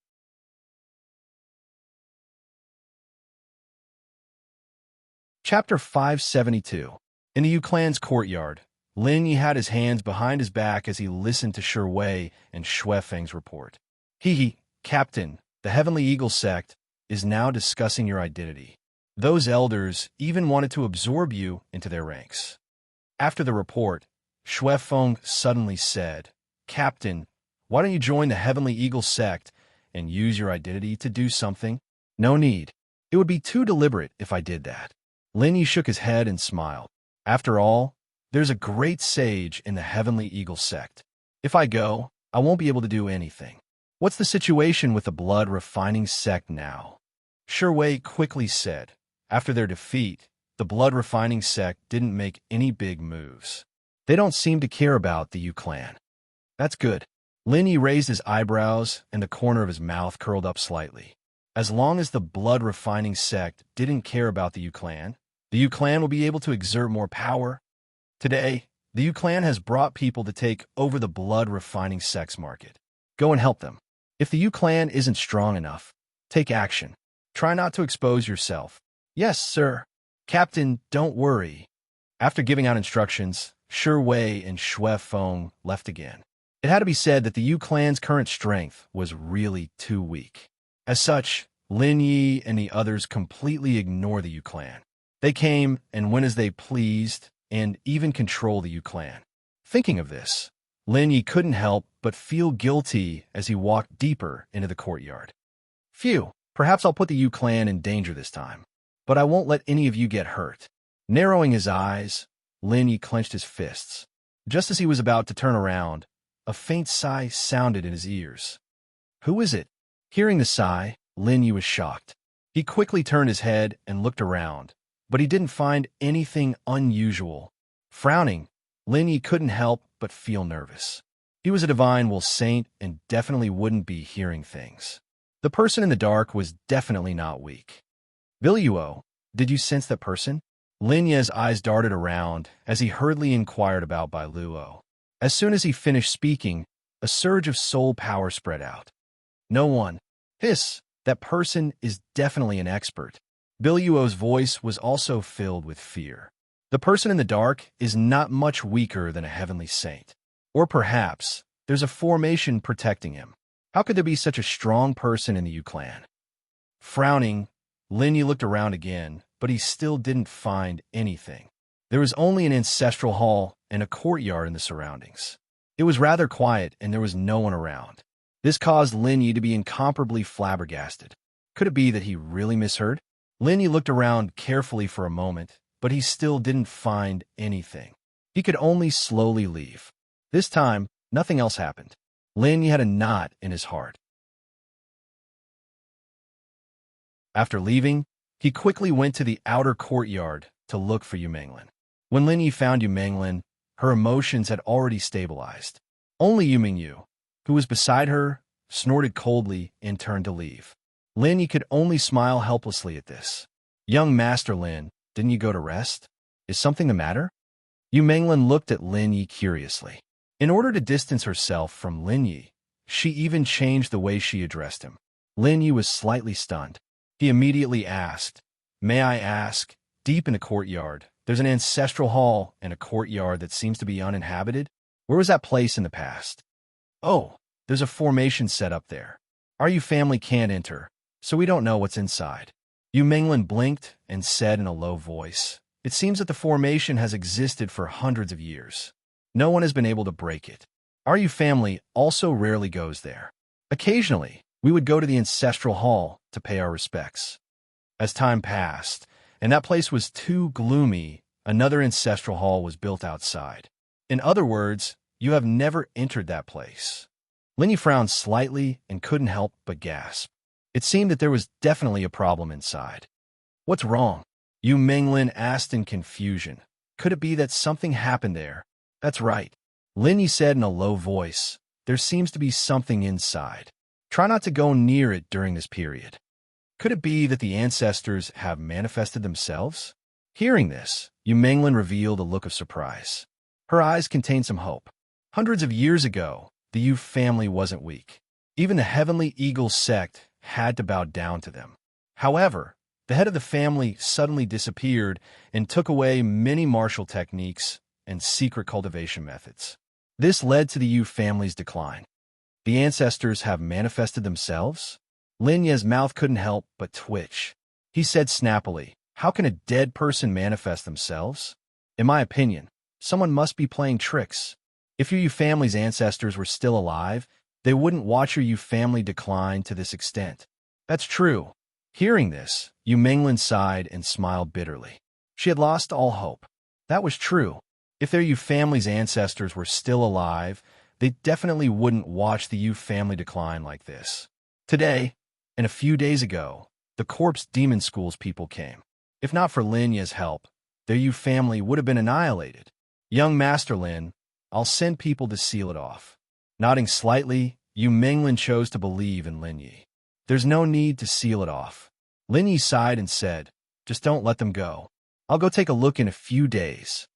Chapter 572. In the Yu clan's courtyard, Lin Yi had his hands behind his back as he listened to Shi Wei and Xue Feng's report. Captain, the Heavenly Eagle sect is now discussing your identity. Those elders even wanted to absorb you into their ranks. After the report, Xue Feng suddenly said, Captain, why don't you join the Heavenly Eagle sect and use your identity to do something? No need. It would be too deliberate if I did that. Lin Yi shook his head and smiled. After all, there's a great sage in the Heavenly Eagle sect. If I go, I won't be able to do anything. What's the situation with the blood-refining sect now? Shi Wei quickly said. After their defeat, the blood-refining sect didn't make any big moves. They don't seem to care about the Yu clan. That's good. Lin Yi raised his eyebrows and the corner of his mouth curled up slightly. As long as the blood-refining sect didn't care about the Yu clan will be able to exert more power. Today, the Yu clan has brought people to take over the blood-refining sect's market. Go and help them. If the Yu clan isn't strong enough, take action. Try not to expose yourself. Yes, sir. Captain, don't worry. After giving out instructions, Shi Wei and Xue Feng left again. It had to be said that the Yu clan's current strength was really too weak. As such, Lin Yi and the others completely ignore the Yu clan. They came and went as they pleased and even control the Yu clan. Thinking of this, Lin Yi couldn't help but feel guilty as he walked deeper into the courtyard. Phew, perhaps I'll put the Yu clan in danger this time, but I won't let any of you get hurt. Narrowing his eyes, Lin Yi clenched his fists. Just as he was about to turn around, a faint sigh sounded in his ears. Who is it? Hearing the sigh, Lin Yi was shocked. He quickly turned his head and looked around, but he didn't find anything unusual. Frowning, Lin Yi couldn't help but feel nervous. He was a divine will saint and definitely wouldn't be hearing things. The person in the dark was definitely not weak. Biluo, did you sense that person? Lin Yi's eyes darted around as he hurriedly inquired about Biluo. As soon as he finished speaking, a surge of soul power spread out. No one. Hiss, that person is definitely an expert. Biluo's voice was also filled with fear. The person in the dark is not much weaker than a heavenly saint. Or perhaps there's a formation protecting him. How could there be such a strong person in the Yu clan? Frowning, Lin Yi looked around again, but he still didn't find anything. There was only an ancestral hall and a courtyard in the surroundings. It was rather quiet and there was no one around. This caused Lin Yi to be incomparably flabbergasted. Could it be that he really misheard? Lin Yi looked around carefully for a moment, but he still didn't find anything. He could only slowly leave. This time, nothing else happened. Lin Yi had a knot in his heart. After leaving, he quickly went to the outer courtyard to look for Yu Menglin. When Lin Yi found Yu Menglin, her emotions had already stabilized. Only Yu Mingyu, who was beside her, snorted coldly and turned to leave. Lin Yi could only smile helplessly at this. Young Master Lin, didn't you go to rest? Is something the matter? Yu Menglin looked at Lin Yi curiously. In order to distance herself from Lin Yi, she even changed the way she addressed him. Lin Yi was slightly stunned. He immediately asked, May I ask, deep in a courtyard, there's an ancestral hall and a courtyard that seems to be uninhabited? Where was that place in the past? Oh, there's a formation set up there. Our Yu family can't enter, so we don't know what's inside. Yu Minglin blinked and said in a low voice, "It seems that the formation has existed for hundreds of years. No one has been able to break it. Our Yu family also rarely goes there. Occasionally, we would go to the ancestral hall to pay our respects. As time passed, and that place was too gloomy, another ancestral hall was built outside. In other words, you have never entered that place." Linny frowned slightly and couldn't help but gasp. It seemed that there was definitely a problem inside. "What's wrong?" Yu Minglin asked in confusion. Could it be that something happened there? "That's right," Linny said in a low voice. "There seems to be something inside. Try not to go near it during this period." Could it be that the ancestors have manifested themselves? Hearing this, Yu Minglin revealed a look of surprise. Her eyes contained some hope. Hundreds of years ago, the Yu family wasn't weak. Even the Heavenly Eagle sect had to bow down to them. However, the head of the family suddenly disappeared and took away many martial techniques and secret cultivation methods. This led to the Yu family's decline. The ancestors have manifested themselves? Lin Ye's mouth couldn't help but twitch. He said snappily, "How can a dead person manifest themselves? In my opinion, someone must be playing tricks. If your Yu family's ancestors were still alive, they wouldn't watch your Yu family decline to this extent." "That's true." Hearing this, Yu Minglin sighed and smiled bitterly. She had lost all hope. That was true. If their Yu family's ancestors were still alive, they definitely wouldn't watch the Yu family decline like this. Today, and a few days ago, the Corpse Demon School's people came. If not for Lin Ye's help, their Yu family would have been annihilated. "Young Master Lin, I'll send people to seal it off." Nodding slightly, Yu Minglin chose to believe in Lin Yi. "There's no need to seal it off." Lin Yi sighed and said, "Just don't let them go. I'll go take a look in a few days."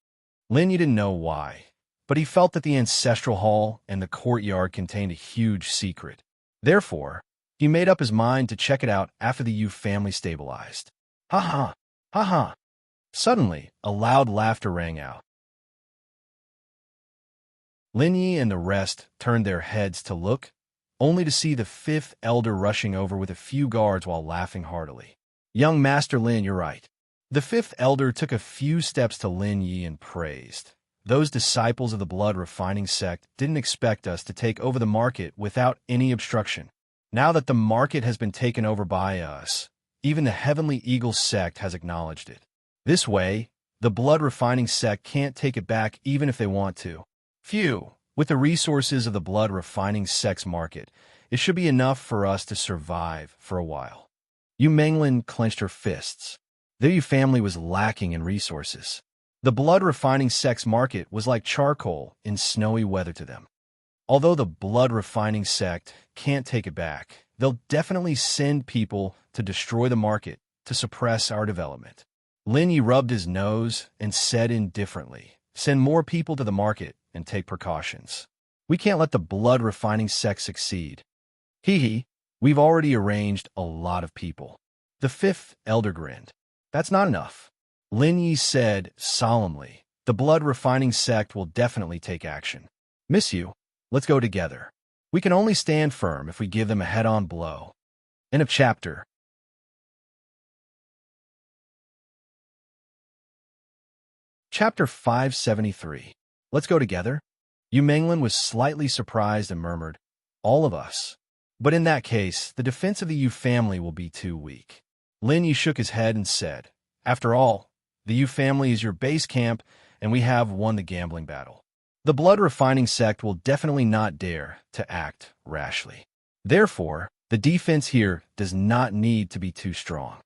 Lin Yi didn't know why, but he felt that the ancestral hall and the courtyard contained a huge secret. Therefore, he made up his mind to check it out after the Yu family stabilized. "Ha ha! Ha ha!" Suddenly, a loud laughter rang out. Lin Yi and the rest turned their heads to look, only to see the fifth elder rushing over with a few guards while laughing heartily. "Young Master Lin, you're right." The fifth elder took a few steps to Lin Yi and praised. "Those disciples of the blood refining sect didn't expect us to take over the market without any obstruction. Now that the market has been taken over by us, even the Heavenly Eagle sect has acknowledged it. This way, the blood refining sect can't take it back even if they want to. Phew, with the resources of the blood refining sect's market, it should be enough for us to survive for a while." Yu Minglin clenched her fists. Their Yu family was lacking in resources. The blood refining sect's market was like charcoal in snowy weather to them. Although the blood refining sect can't take it back, they'll definitely send people to destroy the market to suppress our development. Lin Yi rubbed his nose and said indifferently, "Send more people to the market and take precautions. We can't let the blood refining sect succeed." "Hee hee, we've already arranged a lot of people." The fifth elder grinned. "That's not enough." Lin Yi said solemnly, "The blood refining sect will definitely take action. Miss you, let's go together. We can only stand firm if we give them a head-on blow." End of chapter. Chapter 573. Let's go together? Yu Minglin was slightly surprised and murmured, "All of us." But in that case, the defense of the Yu family will be too weak. Lin Yi shook his head and said, "After all, the Yu family is your base camp, and we have won the gambling battle. The blood refining sect will definitely not dare to act rashly. Therefore, the defense here does not need to be too strong.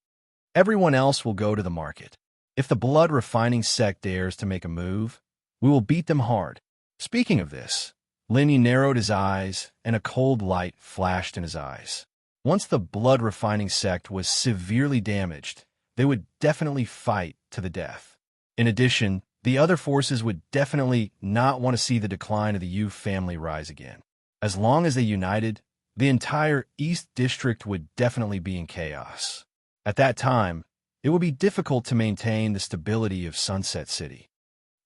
Everyone else will go to the market. If the blood refining sect dares to make a move, we will beat them hard." Speaking of this, Lin Yi narrowed his eyes, and a cold light flashed in his eyes. Once the blood refining sect was severely damaged, they would definitely fight to the death. In addition, the other forces would definitely not want to see the decline of the Yu family rise again. As long as they united, the entire East District would definitely be in chaos. At that time, it would be difficult to maintain the stability of Sunset City.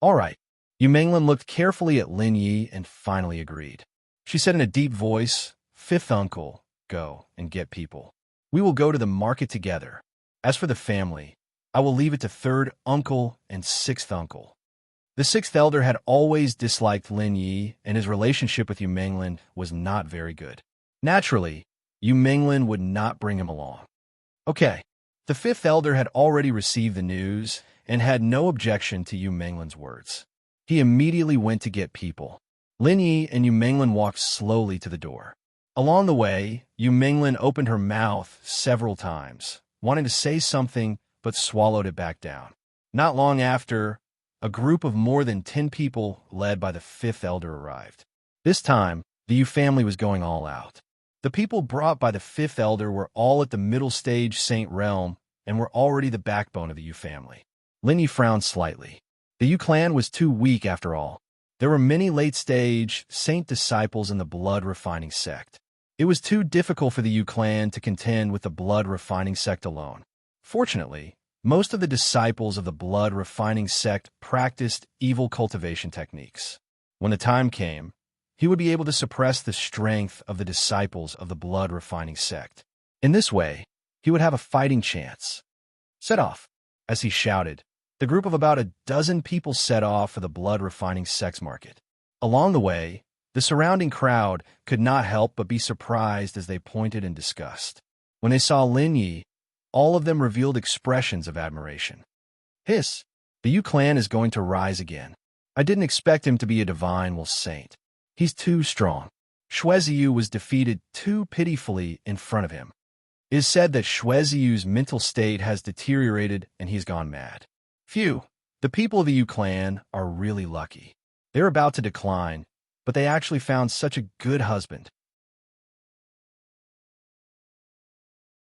"All right." Yu Minglin looked carefully at Lin Yi and finally agreed. She said in a deep voice, "Fifth uncle, go and get people." We will go to the market together. As for the family, I will leave it to third uncle and sixth uncle. The sixth elder had always disliked Lin Yi, and his relationship with Yu Menglin was not very good. Naturally, Yu Menglin would not bring him along. Okay, the fifth elder had already received the news and had no objection to Yu Menglin's words. He immediately went to get people. Lin Yi and Yu Menglin walked slowly to the door. Along the way, Yu Menglin opened her mouth several times, wanting to say something but swallowed it back down. Not long after, a group of more than 10 people led by the fifth elder arrived. This time, the Yu family was going all out. The people brought by the fifth elder were all at the middle stage Saint realm and were already the backbone of the Yu family. Lin Yi frowned slightly. The Yu clan was too weak after all. There were many late-stage Saint disciples in the blood-refining sect. It was too difficult for the Yu clan to contend with the blood-refining sect alone. Fortunately, most of the disciples of the blood-refining sect practiced evil cultivation techniques. When the time came, he would be able to suppress the strength of the disciples of the blood-refining sect. In this way, he would have a fighting chance. Set off. As he shouted, the group of about a dozen people set off for the blood-refining sect's market. Along the way, the surrounding crowd could not help but be surprised as they pointed in disgust. When they saw Lin Yi, all of them revealed expressions of admiration. Hiss! The Yu clan is going to rise again. I didn't expect him to be a divine will saint. He's too strong. Xueziyu was defeated too pitifully in front of him. It is said that Xueziyu's mental state has deteriorated and he's gone mad. Phew! The people of the Yu clan are really lucky. They're about to decline, but they actually found such a good husband.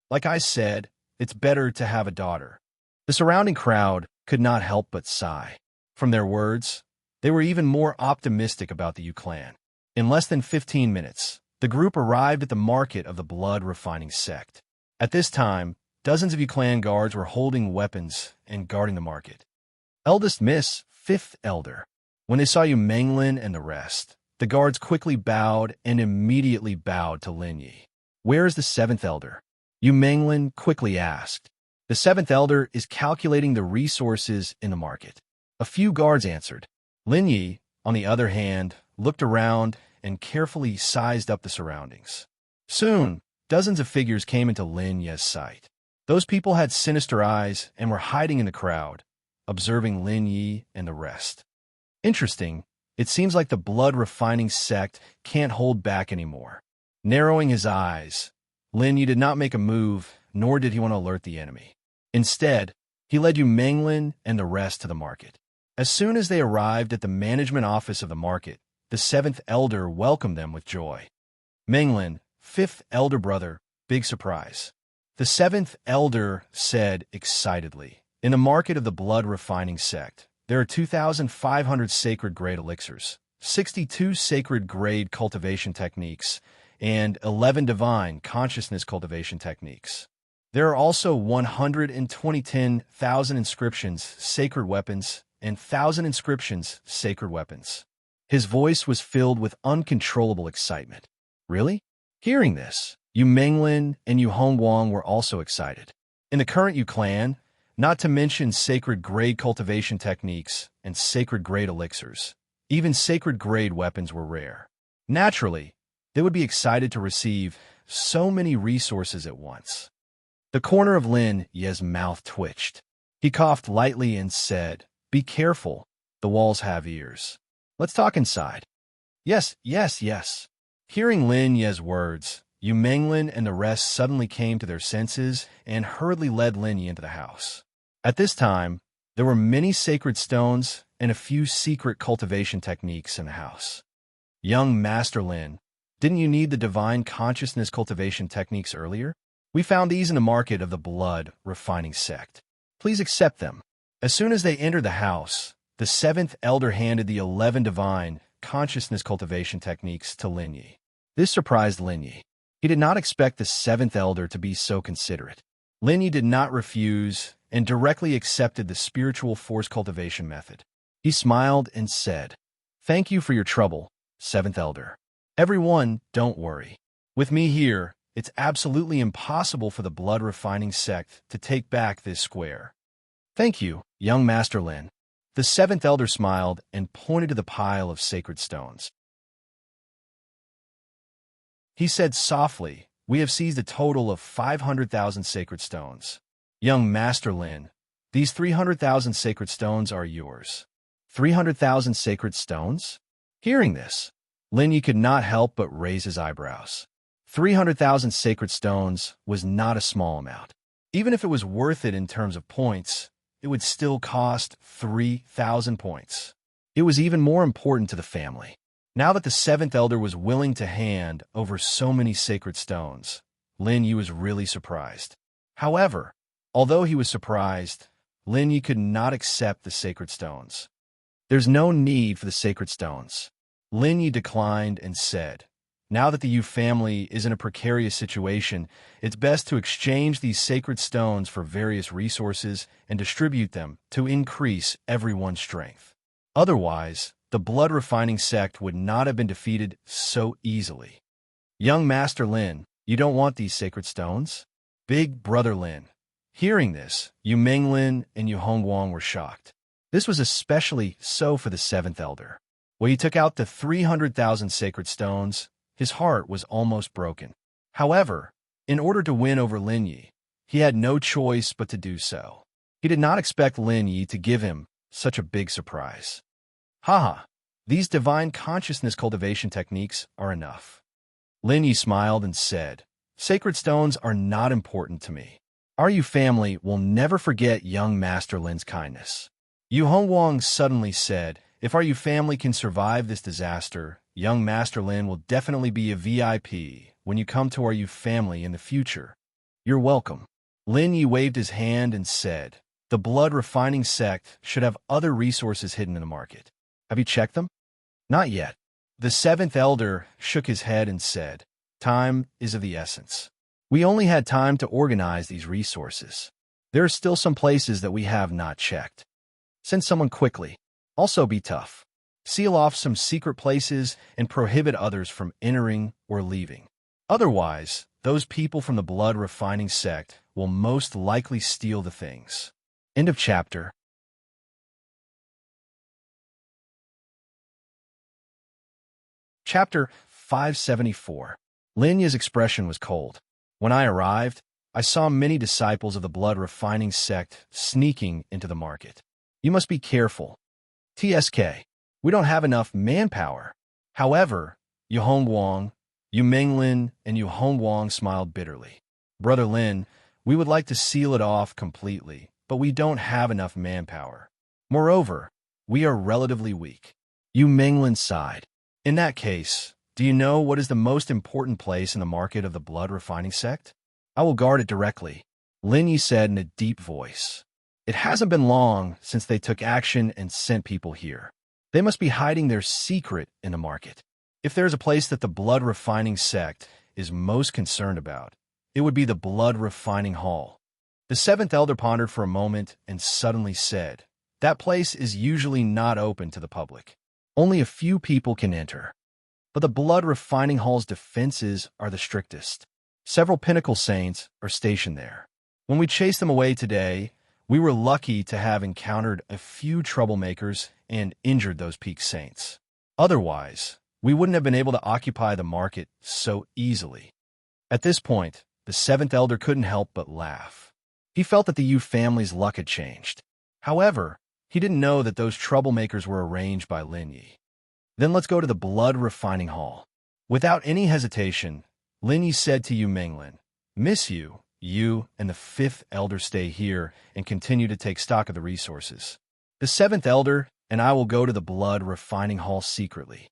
Like I said, it's better to have a daughter. The surrounding crowd could not help but sigh. From their words, they were even more optimistic about the Yu clan. In less than 15 minutes, the group arrived at the market of the blood-refining sect. At this time, dozens of Yu clan guards were holding weapons and guarding the market. Eldest Miss, fifth elder. When they saw Yu Menglin and the rest, the guards quickly bowed and immediately bowed to Lin Yi. Where is the seventh elder? Yu Menglin quickly asked. The seventh elder is calculating the resources in the market. A few guards answered. Lin Yi, on the other hand, looked around and carefully sized up the surroundings. Soon, dozens of figures came into Lin Yi's sight. Those people had sinister eyes and were hiding in the crowd, observing Lin Yi and the rest. Interesting, it seems like the blood-refining sect can't hold back anymore. Narrowing his eyes, Lin Yi did not make a move, nor did he want to alert the enemy. Instead, he led Yu Menglin and the rest to the market. As soon as they arrived at the management office of the market, the seventh elder welcomed them with joy. Menglin, fifth elder brother, big surprise. The seventh elder said excitedly, in the market of the blood-refining sect, there are 2,500 sacred grade elixirs, 62 sacred grade cultivation techniques, and 11 divine consciousness cultivation techniques. There are also 120,000 inscriptions, sacred weapons, and 1,000 inscriptions, sacred weapons. His voice was filled with uncontrollable excitement. Really? Hearing this, Yu Menglin and Yu Hongguang were also excited. In the current Yu clan, not to mention sacred grade cultivation techniques and sacred grade elixirs, even sacred grade weapons were rare. Naturally, they would be excited to receive so many resources at once. The corner of Lin Yi's mouth twitched. He coughed lightly and said, "Be careful, the walls have ears. Let's talk inside." Yes. Hearing Lin Yi's words, Yu Menglin and the rest suddenly came to their senses and hurriedly led Lin Yi into the house. At this time, there were many sacred stones and a few secret cultivation techniques in the house. Young Master Lin, didn't you need the divine consciousness cultivation techniques earlier? We found these in the market of the blood-refining sect. Please accept them. As soon as they entered the house, the seventh elder handed the 11 divine consciousness cultivation techniques to Lin Yi. This surprised Lin Yi. He did not expect the seventh elder to be so considerate. Lin Yi did not refuse and directly accepted the spiritual force cultivation method. He smiled and said, "Thank you for your trouble, seventh elder. Everyone, don't worry. With me here, It's absolutely impossible for the blood-refining sect to take back this square. Thank you, young Master Lin. The seventh elder smiled and pointed to the pile of sacred stones. He said softly, "We have seized a total of 500,000 sacred stones. Young Master Lin, these 300,000 sacred stones are yours." 300,000 sacred stones? Hearing this, Lin Yi could not help but raise his eyebrows. 300,000 sacred stones was not a small amount. Even if it was worth it in terms of points, it would still cost 3,000 points. It was even more important to the family. Now that the seventh elder was willing to hand over so many sacred stones, Lin Yi was really surprised. However, although he was surprised, Lin Yi could not accept the sacred stones. "There's no need for the sacred stones." Lin Yi declined and said, "Now that the Yu family is in a precarious situation, it's best to exchange these sacred stones for various resources and distribute them to increase everyone's strength. Otherwise, the blood-refining sect would not have been defeated so easily." "Young Master Lin, you don't want these sacred stones?" Big Brother Lin. Hearing this, Yu Menglin and Yu Hongguang were shocked. This was especially so for the seventh elder. When he took out the 300,000 sacred stones, his heart was almost broken. However, in order to win over Lin Yi, he had no choice but to do so. He did not expect Lin Yi to give him such a big surprise. "Haha, these divine consciousness cultivation techniques are enough." Lin Yi smiled and said, "Sacred stones are not important to me. Our Yu family will never forget young Master Lin's kindness." Yu Hongguang suddenly said, "If our Yu family can survive this disaster, young Master Lin will definitely be a VIP when you come to our Yu family in the future. You're welcome." Lin Yi waved his hand and said, "The blood-refining sect should have other resources hidden in the market. Have you checked them?" "Not yet." The seventh elder shook his head and said, "Time is of the essence. We only had time to organize these resources. There are still some places that we have not checked. Send someone quickly. Also be tough. Seal off some secret places and prohibit others from entering or leaving. Otherwise, those people from the blood-refining sect will most likely steal the things." End of chapter. Chapter 574. Lin Yi's expression was cold. "When I arrived, I saw many disciples of the blood-refining sect sneaking into the market. You must be careful. TSK, we don't have enough manpower." However, Yu Hongguang, Yu Menglin, and Yu Hongguang smiled bitterly. "Brother Lin, we would like to seal it off completely, but we don't have enough manpower. Moreover, we are relatively weak." Yu Menglin sighed. "In that case, do you know what is the most important place in the market of the blood-refining sect?" "I will guard it directly," Lin Yi said in a deep voice. "It hasn't been long since they took action and sent people here. They must be hiding their secret in the market. If there's a place that the blood-refining sect is most concerned about, it would be the blood-refining hall." The seventh elder pondered for a moment and suddenly said, "That place is usually not open to the public. Only a few people can enter. But the blood-refining hall's defenses are the strictest. Several pinnacle saints are stationed there. When we chased them away today, we were lucky to have encountered a few troublemakers and injured those peak saints. Otherwise, we wouldn't have been able to occupy the market so easily." At this point, the seventh elder couldn't help but laugh. He felt that the Yu family's luck had changed. However, he didn't know that those troublemakers were arranged by Lin Yi. "Then let's go to the blood-refining hall." Without any hesitation, Lin Yi said to Yu Menglin, "Miss Yu, you and the fifth elder stay here and continue to take stock of the resources. The seventh elder and I will go to the blood-refining hall secretly."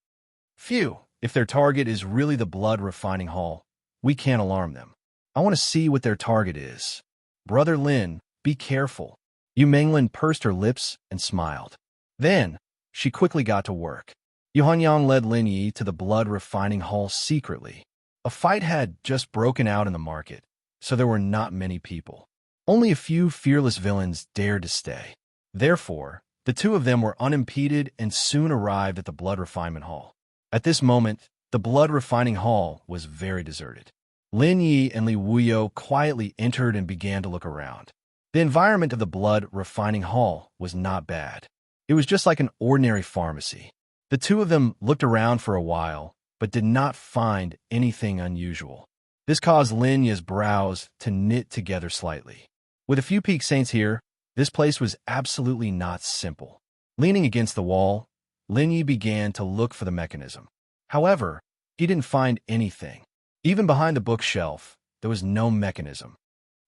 "Phew, if their target is really the blood-refining hall, we can't alarm them. I want to see what their target is. Brother Lin, be careful." Yu Menglin pursed her lips and smiled. Then, she quickly got to work. Yu Hanyang led Lin Yi to the blood-refining hall secretly. A fight had just broken out in the market, so there were not many people. Only a few fearless villains dared to stay. Therefore, the two of them were unimpeded and soon arrived at the blood refinement hall. At this moment, the blood refining hall was very deserted. Lin Yi and Li Wuyo quietly entered and began to look around. The environment of the blood refining hall was not bad. It was just like an ordinary pharmacy. The two of them looked around for a while, but did not find anything unusual. This caused Lin Yi's brows to knit together slightly. With a few peak saints here, this place was absolutely not simple. Leaning against the wall, Lin Yi began to look for the mechanism. However, he didn't find anything. Even behind the bookshelf, there was no mechanism.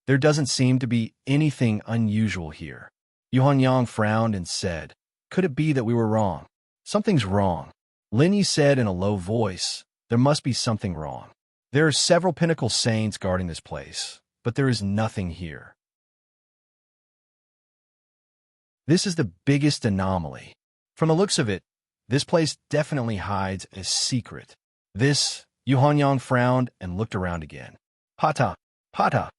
There doesn't seem to be anything unusual here. Yuhanyang frowned and said, "Could it be that we were wrong? Something's wrong." Lin Yi said in a low voice, "There must be something wrong. There are several pinnacle saints guarding this place, but there is nothing here. This is the biggest anomaly. From the looks of it, this place definitely hides a secret." Yuhanyang frowned and looked around again. Pata, pata.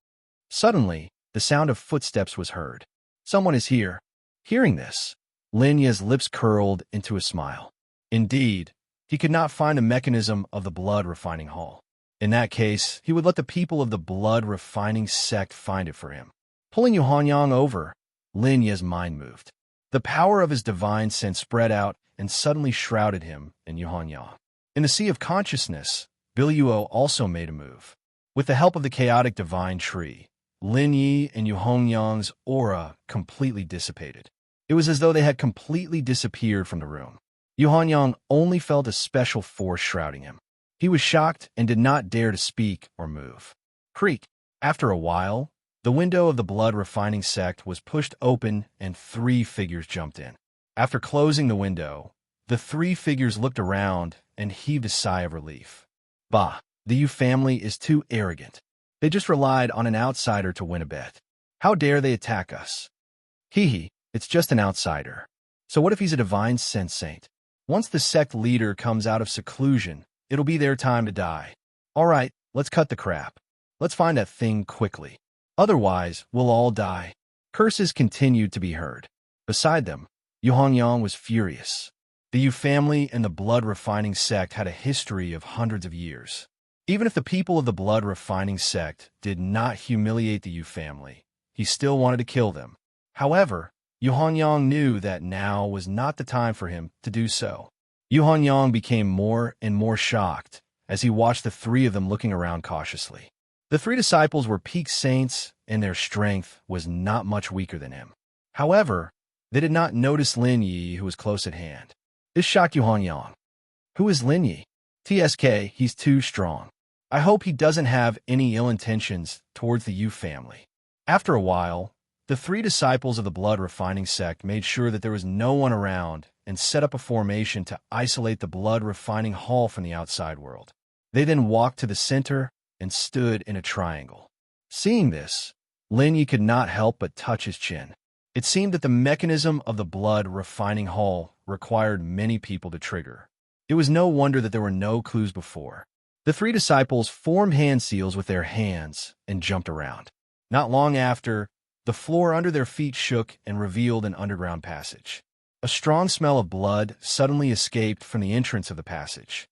Suddenly, the sound of footsteps was heard. Someone is here. Hearing this, Lin Yi's lips curled into a smile. Indeed, he could not find the mechanism of the blood refining hall. In that case, he would let the people of the blood refining sect find it for him. Pulling Yuhanyang over, Lin Yi's mind moved. The power of his divine sense spread out and suddenly shrouded him and Yuhanyang. In the sea of consciousness, Biluo also made a move. With the help of the chaotic divine tree, Lin Yi and Yuhanyang's aura completely dissipated. It was as though they had completely disappeared from the room. Yuhanyang only felt a special force shrouding him. He was shocked and did not dare to speak or move. Creak. After a while, the window of the blood refining sect was pushed open and 3 figures jumped in. After closing the window, the 3 figures looked around and heaved a sigh of relief. Bah, the Yu family is too arrogant. They just relied on an outsider to win a bet. How dare they attack us? Hee, it's just an outsider. So what if he's a divine sense saint? Once the sect leader comes out of seclusion, it'll be their time to die. All right, let's cut the crap. Let's find that thing quickly. Otherwise, we'll all die. Curses continued to be heard. Beside them, Yuhanyang was furious. The Yu family and the blood refining sect had a history of hundreds of years. Even if the people of the blood refining sect did not humiliate the Yu family, he still wanted to kill them. However, Yuhanyang knew that now was not the time for him to do so. Yuhanyang became more and more shocked as he watched the 3 of them looking around cautiously. The 3 disciples were peak saints, and their strength was not much weaker than him. However, they did not notice Lin Yi, who was close at hand. This shocked Yuhanyang. Who is Lin Yi? TSK, he's too strong. I hope he doesn't have any ill intentions towards the Yu family. After a while, the 3 disciples of the blood refining sect made sure that there was no one around and set up a formation to isolate the blood refining hall from the outside world. They then walked to the center and stood in a triangle. Seeing this, Lin Yi could not help but touch his chin. It seemed that the mechanism of the blood refining hall required many people to trigger. It was no wonder that there were no clues before. The 3 disciples formed hand seals with their hands and jumped around. Not long after, the floor under their feet shook and revealed an underground passage. A strong smell of blood suddenly escaped from the entrance of the passage.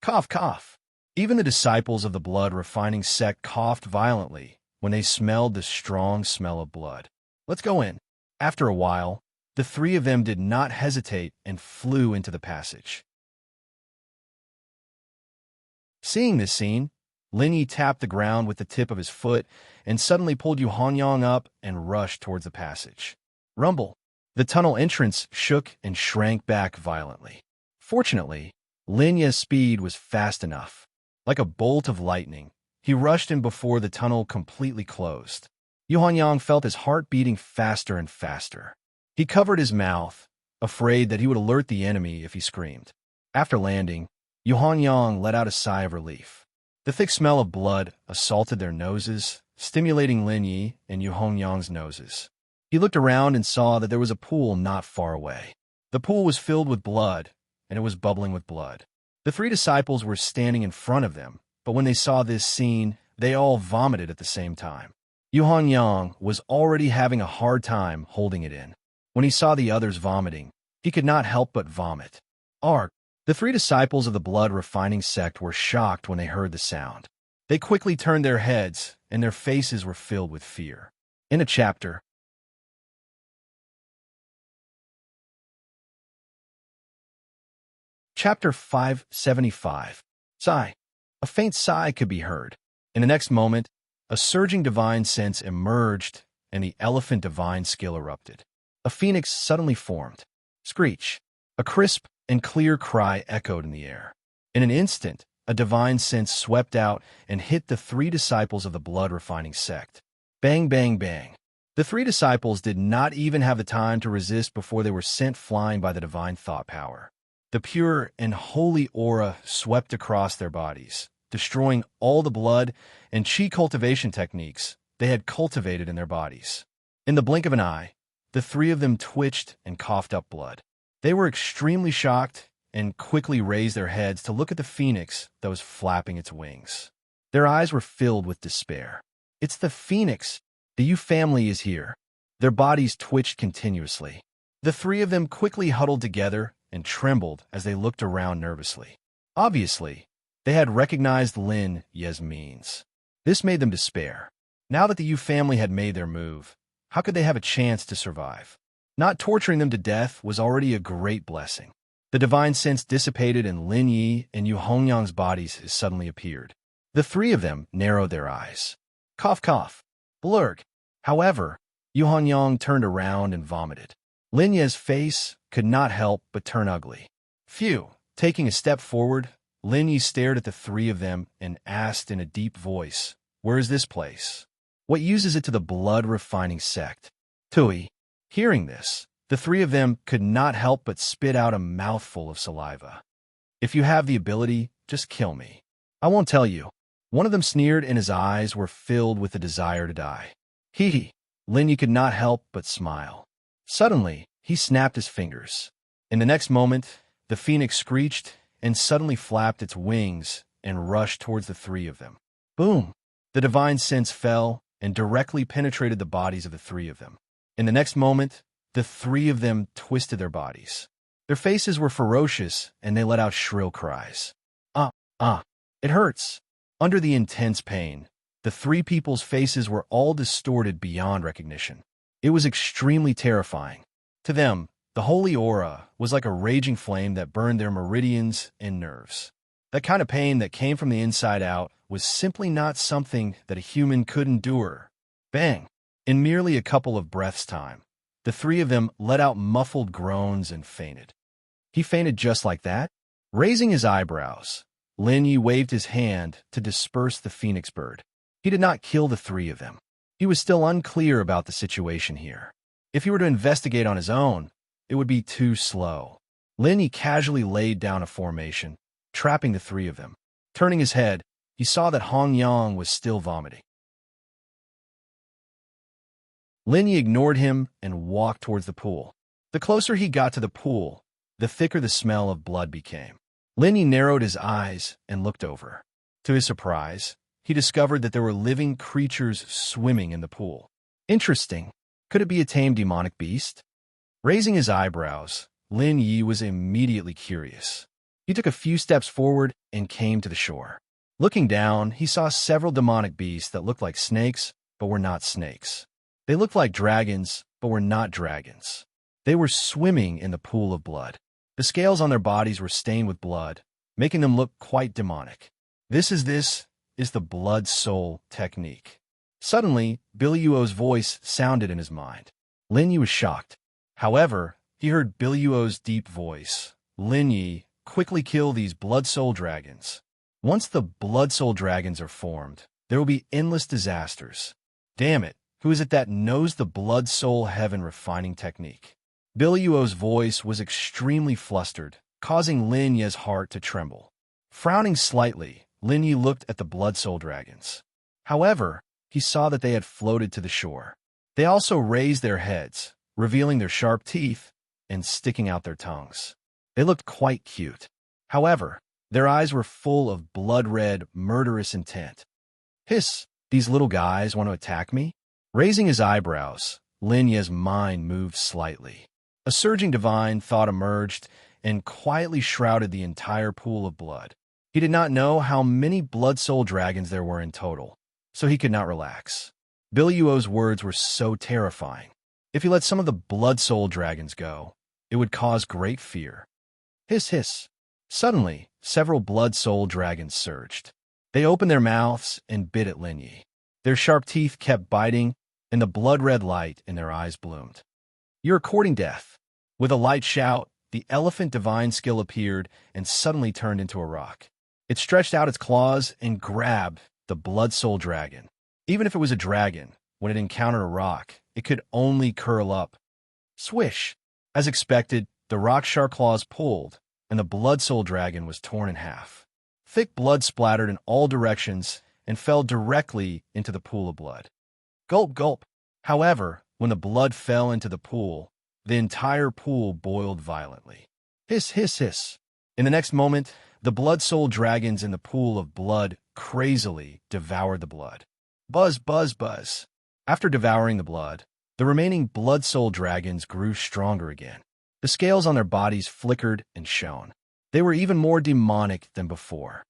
Cough, cough. Even the disciples of the blood refining sect coughed violently when they smelled the strong smell of blood. Let's go in. After a while, the 3 of them did not hesitate and flew into the passage. Seeing this scene, Lin Yi tapped the ground with the tip of his foot and suddenly pulled Yuhanyang up and rushed towards the passage. Rumble. The tunnel entrance shook and shrank back violently. Fortunately, Lin Yi's speed was fast enough. Like a bolt of lightning, he rushed in before the tunnel completely closed. Yuhanyang felt his heart beating faster and faster. He covered his mouth, afraid that he would alert the enemy if he screamed. After landing, Yuhanyang let out a sigh of relief. The thick smell of blood assaulted their noses, stimulating Lin Yi and Yuhanyang's noses. He looked around and saw that there was a pool not far away. The pool was filled with blood, and it was bubbling with blood. The 3 disciples were standing in front of them, but when they saw this scene, they all vomited at the same time. Yuhanyang was already having a hard time holding it in. When he saw the others vomiting, he could not help but vomit. Ark. The 3 disciples of the blood refining sect were shocked when they heard the sound. They quickly turned their heads, and their faces were filled with fear. In a chapter, Chapter 575. Sigh. A faint sigh could be heard. In the next moment, a surging divine sense emerged, and the elephant divine skill erupted. A phoenix suddenly formed. Screech. A crisp and clear cry echoed in the air. In an instant, a divine sense swept out and hit the three disciples of the blood-refining sect. Bang, bang, bang. The three disciples did not even have the time to resist before they were sent flying by the divine thought power. The pure and holy aura swept across their bodies, destroying all the blood and chi cultivation techniques they had cultivated in their bodies. In the blink of an eye, the three of them twitched and coughed up blood. They were extremely shocked and quickly raised their heads to look at the phoenix that was flapping its wings. Their eyes were filled with despair. It's the phoenix. The Yu family is here. Their bodies twitched continuously. The three of them quickly huddled together and trembled as they looked around nervously. Obviously, they had recognized Lin Ye's means. This made them despair. Now that the Yu family had made their move, how could they have a chance to survive? Not torturing them to death was already a great blessing. The divine sense dissipated and Lin Yi and Yu Hongyang's bodies suddenly appeared. The three of them narrowed their eyes. Cough, cough. Blurg. However, Yu Hongyang turned around and vomited. Lin Ye's face could not help but turn ugly. Phew. Taking a step forward, Lin Yi stared at the three of them and asked in a deep voice, "Where is this place? What uses it to the blood-refining sect?" Tui. Hearing this, the three of them could not help but spit out a mouthful of saliva. "If you have the ability, just kill me. I won't tell you." One of them sneered and his eyes were filled with the desire to die. Hee hee. Lin Yi could not help but smile. Suddenly, he snapped his fingers. In the next moment, the phoenix screeched and suddenly flapped its wings and rushed towards the three of them. Boom! The divine sense fell and directly penetrated the bodies of the three of them. In the next moment, the three of them twisted their bodies. Their faces were ferocious and they let out shrill cries. It hurts. Under the intense pain, the three people's faces were all distorted beyond recognition. It was extremely terrifying. To them, the holy aura was like a raging flame that burned their meridians and nerves. That kind of pain that came from the inside out was simply not something that a human could endure. Bang! In merely a couple of breaths' time, the three of them let out muffled groans and fainted. He fainted just like that? Raising his eyebrows, Lin Yi waved his hand to disperse the phoenix bird. He did not kill the three of them. He was still unclear about the situation here. If he were to investigate on his own, it would be too slow. Lin Yi casually laid down a formation, trapping the three of them. Turning his head, he saw that Hongyang was still vomiting. Lin Yi ignored him and walked towards the pool. The closer he got to the pool, the thicker the smell of blood became. Lin Yi narrowed his eyes and looked over. To his surprise, he discovered that there were living creatures swimming in the pool. Interesting. Could it be a tame demonic beast? Raising his eyebrows, Lin Yi was immediately curious. He took a few steps forward and came to the shore. Looking down, he saw several demonic beasts that looked like snakes, but were not snakes. They looked like dragons, but were not dragons. They were swimming in the pool of blood. The scales on their bodies were stained with blood, making them look quite demonic. This is the blood soul technique. Suddenly, Billy Yuo's voice sounded in his mind. Lin Yi was shocked. However, he heard Billy Yuo's deep voice. Lin Yi, quickly kill these blood soul dragons. Once the blood soul dragons are formed, there will be endless disasters. Damn it, who is it that knows the blood soul heaven refining technique? Billy Yuo's voice was extremely flustered, causing Lin Ye's heart to tremble. Frowning slightly, Lin Yi looked at the blood soul dragons. However, he saw that they had floated to the shore. They also raised their heads, revealing their sharp teeth and sticking out their tongues. They looked quite cute. However, their eyes were full of blood-red, murderous intent. Hiss, these little guys want to attack me? Raising his eyebrows, Lin Ye's mind moved slightly. A surging divine thought emerged and quietly shrouded the entire pool of blood. He did not know how many blood soul dragons there were in total, so he could not relax. Biluo's words were so terrifying. If he let some of the blood soul dragons go, it would cause great fear. Hiss, hiss. Suddenly, several blood soul dragons surged. They opened their mouths and bit at Lin Yi. Their sharp teeth kept biting, and the blood-red light in their eyes bloomed. "You're courting death." With a light shout, the elephant divine skill appeared and suddenly turned into a rock. It stretched out its claws and grabbed the blood soul dragon. Even if it was a dragon, when it encountered a rock, it could only curl up. Swish! As expected, the rock shark claws pulled, and the blood soul dragon was torn in half. Thick blood splattered in all directions and fell directly into the pool of blood. Gulp, gulp. However, when the blood fell into the pool, the entire pool boiled violently. Hiss, hiss, hiss. In the next moment, the blood soul dragons in the pool of blood crazily devoured the blood. Buzz, buzz, buzz. After devouring the blood, the remaining blood soul dragons grew stronger again. The scales on their bodies flickered and shone. They were even more demonic than before.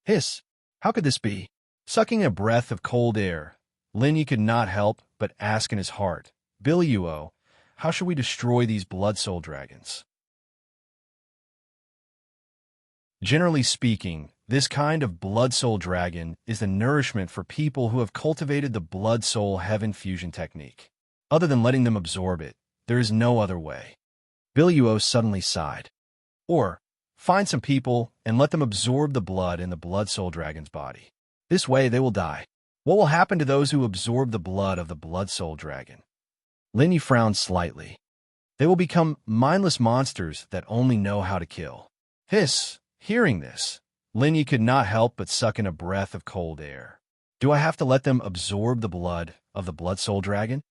Hiss! How could this be? Sucking a breath of cold air, Lin Yi could not help but ask in his heart, "Biluo, how shall we destroy these blood soul dragons?" Generally speaking, this kind of blood soul dragon is the nourishment for people who have cultivated the blood soul heaven fusion technique. Other than letting them absorb it, there is no other way. Biluo suddenly sighed. Or, find some people and let them absorb the blood in the blood soul dragon's body. This way they will die. What will happen to those who absorb the blood of the blood soul dragon? Lin Yi frowned slightly. They will become mindless monsters that only know how to kill. Hiss! Hearing this, Lin Yi could not help but suck in a breath of cold air. Do I have to let them absorb the blood of the blood soul dragon?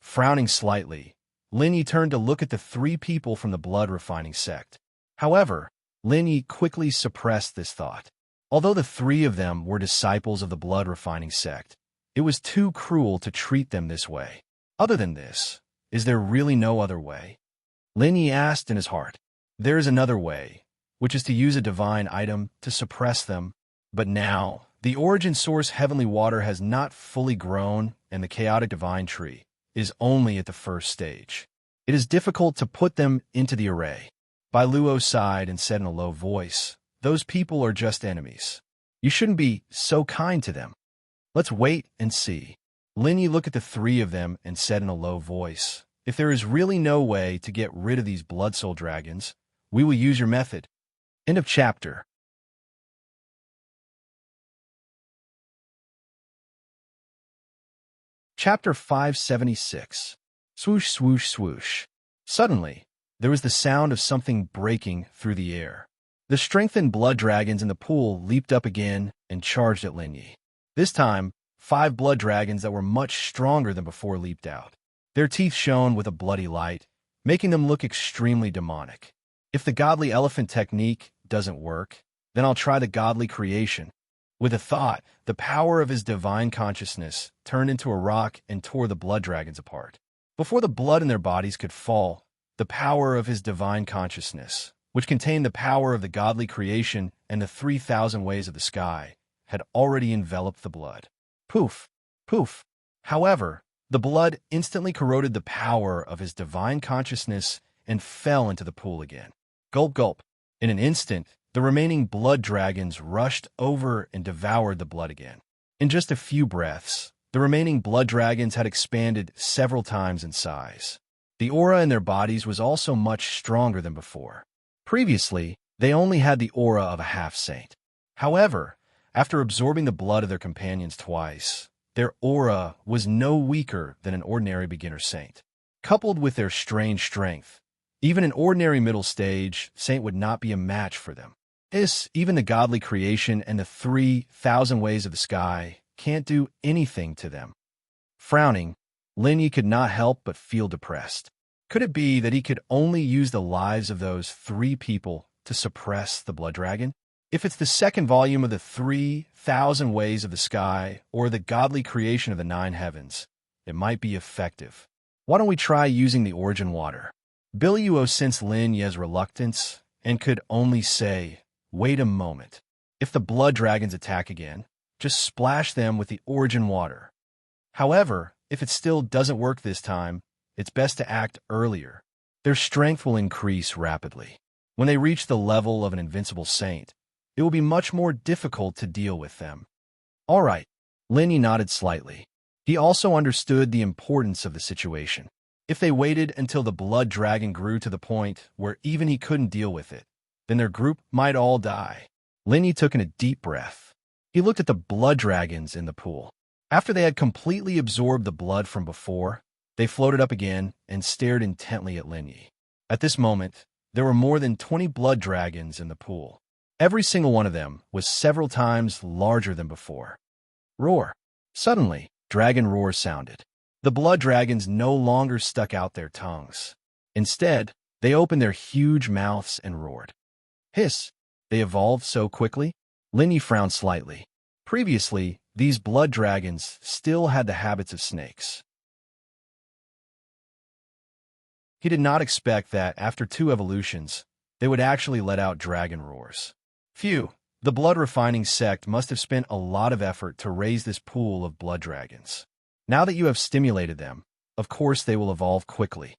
Frowning slightly, Lin Yi turned to look at the three people from the blood refining sect. However, Lin Yi quickly suppressed this thought. Although the three of them were disciples of the blood refining sect, it was too cruel to treat them this way. Other than this, is there really no other way? Lin Yi asked in his heart. There is another way, which is to use a divine item to suppress them. But now, the origin source heavenly water has not fully grown, and the chaotic divine tree is only at the first stage. It is difficult to put them into the array. Biluo sighed and said in a low voice, "Those people are just enemies. You shouldn't be so kind to them. Let's wait and see." Lin Yi looked at the three of them and said in a low voice, "If there is really no way to get rid of these blood soul dragons, we will use your method." End of chapter. Chapter 576. Swoosh, swoosh, swoosh. Suddenly, there was the sound of something breaking through the air. The strengthened blood dragons in the pool leaped up again and charged at Lin Yi. This time, 5 blood dragons that were much stronger than before leaped out. Their teeth shone with a bloody light, making them look extremely demonic. If the godly elephant technique doesn't work, then I'll try the godly creation. With a thought, the power of his divine consciousness turned into a rock and tore the blood dragons apart. Before the blood in their bodies could fall, the power of his divine consciousness, which contained the power of the godly creation and the 3,000 ways of the sky, had already enveloped the blood. Poof! Poof! However, the blood instantly corroded the power of his divine consciousness and fell into the pool again. Gulp, gulp. In an instant, the remaining blood dragons rushed over and devoured the blood again. In just a few breaths, the remaining blood dragons had expanded several times in size. The aura in their bodies was also much stronger than before. Previously, they only had the aura of a half-saint. However, after absorbing the blood of their companions twice, their aura was no weaker than an ordinary beginner saint. Coupled with their strange strength, even an ordinary middle stage saint would not be a match for them. Even the godly creation and the 3,000 ways of the sky can't do anything to them. Frowning, Lin Yi could not help but feel depressed. Could it be that he could only use the lives of those 3 people to suppress the blood dragon? If it's the second volume of the 3,000 ways of the sky or the godly creation of the 9 heavens, it might be effective. Why don't we try using the origin water? Biluo sensed Lin Yi's reluctance and could only say, "Wait a moment." If the blood dragons attack again, just splash them with the origin water. However, if it still doesn't work this time, it's best to act earlier. Their strength will increase rapidly. When they reach the level of an invincible saint, it will be much more difficult to deal with them. All right, Linny nodded slightly. He also understood the importance of the situation. If they waited until the blood dragon grew to the point where even he couldn't deal with it, then their group might all die. Linny took in a deep breath. He looked at the blood dragons in the pool. After they had completely absorbed the blood from before, they floated up again and stared intently at Linny. At this moment, there were more than 20 blood dragons in the pool. Every single one of them was several times larger than before. Roar! Suddenly, dragon roars sounded. The blood dragons no longer stuck out their tongues. Instead, they opened their huge mouths and roared. Hiss! They evolved so quickly? Linny frowned slightly. Previously, these blood dragons still had the habits of snakes. He did not expect that, after 2 evolutions, they would actually let out dragon roars. Phew, the blood-refining sect must have spent a lot of effort to raise this pool of blood dragons. Now that you have stimulated them, of course they will evolve quickly.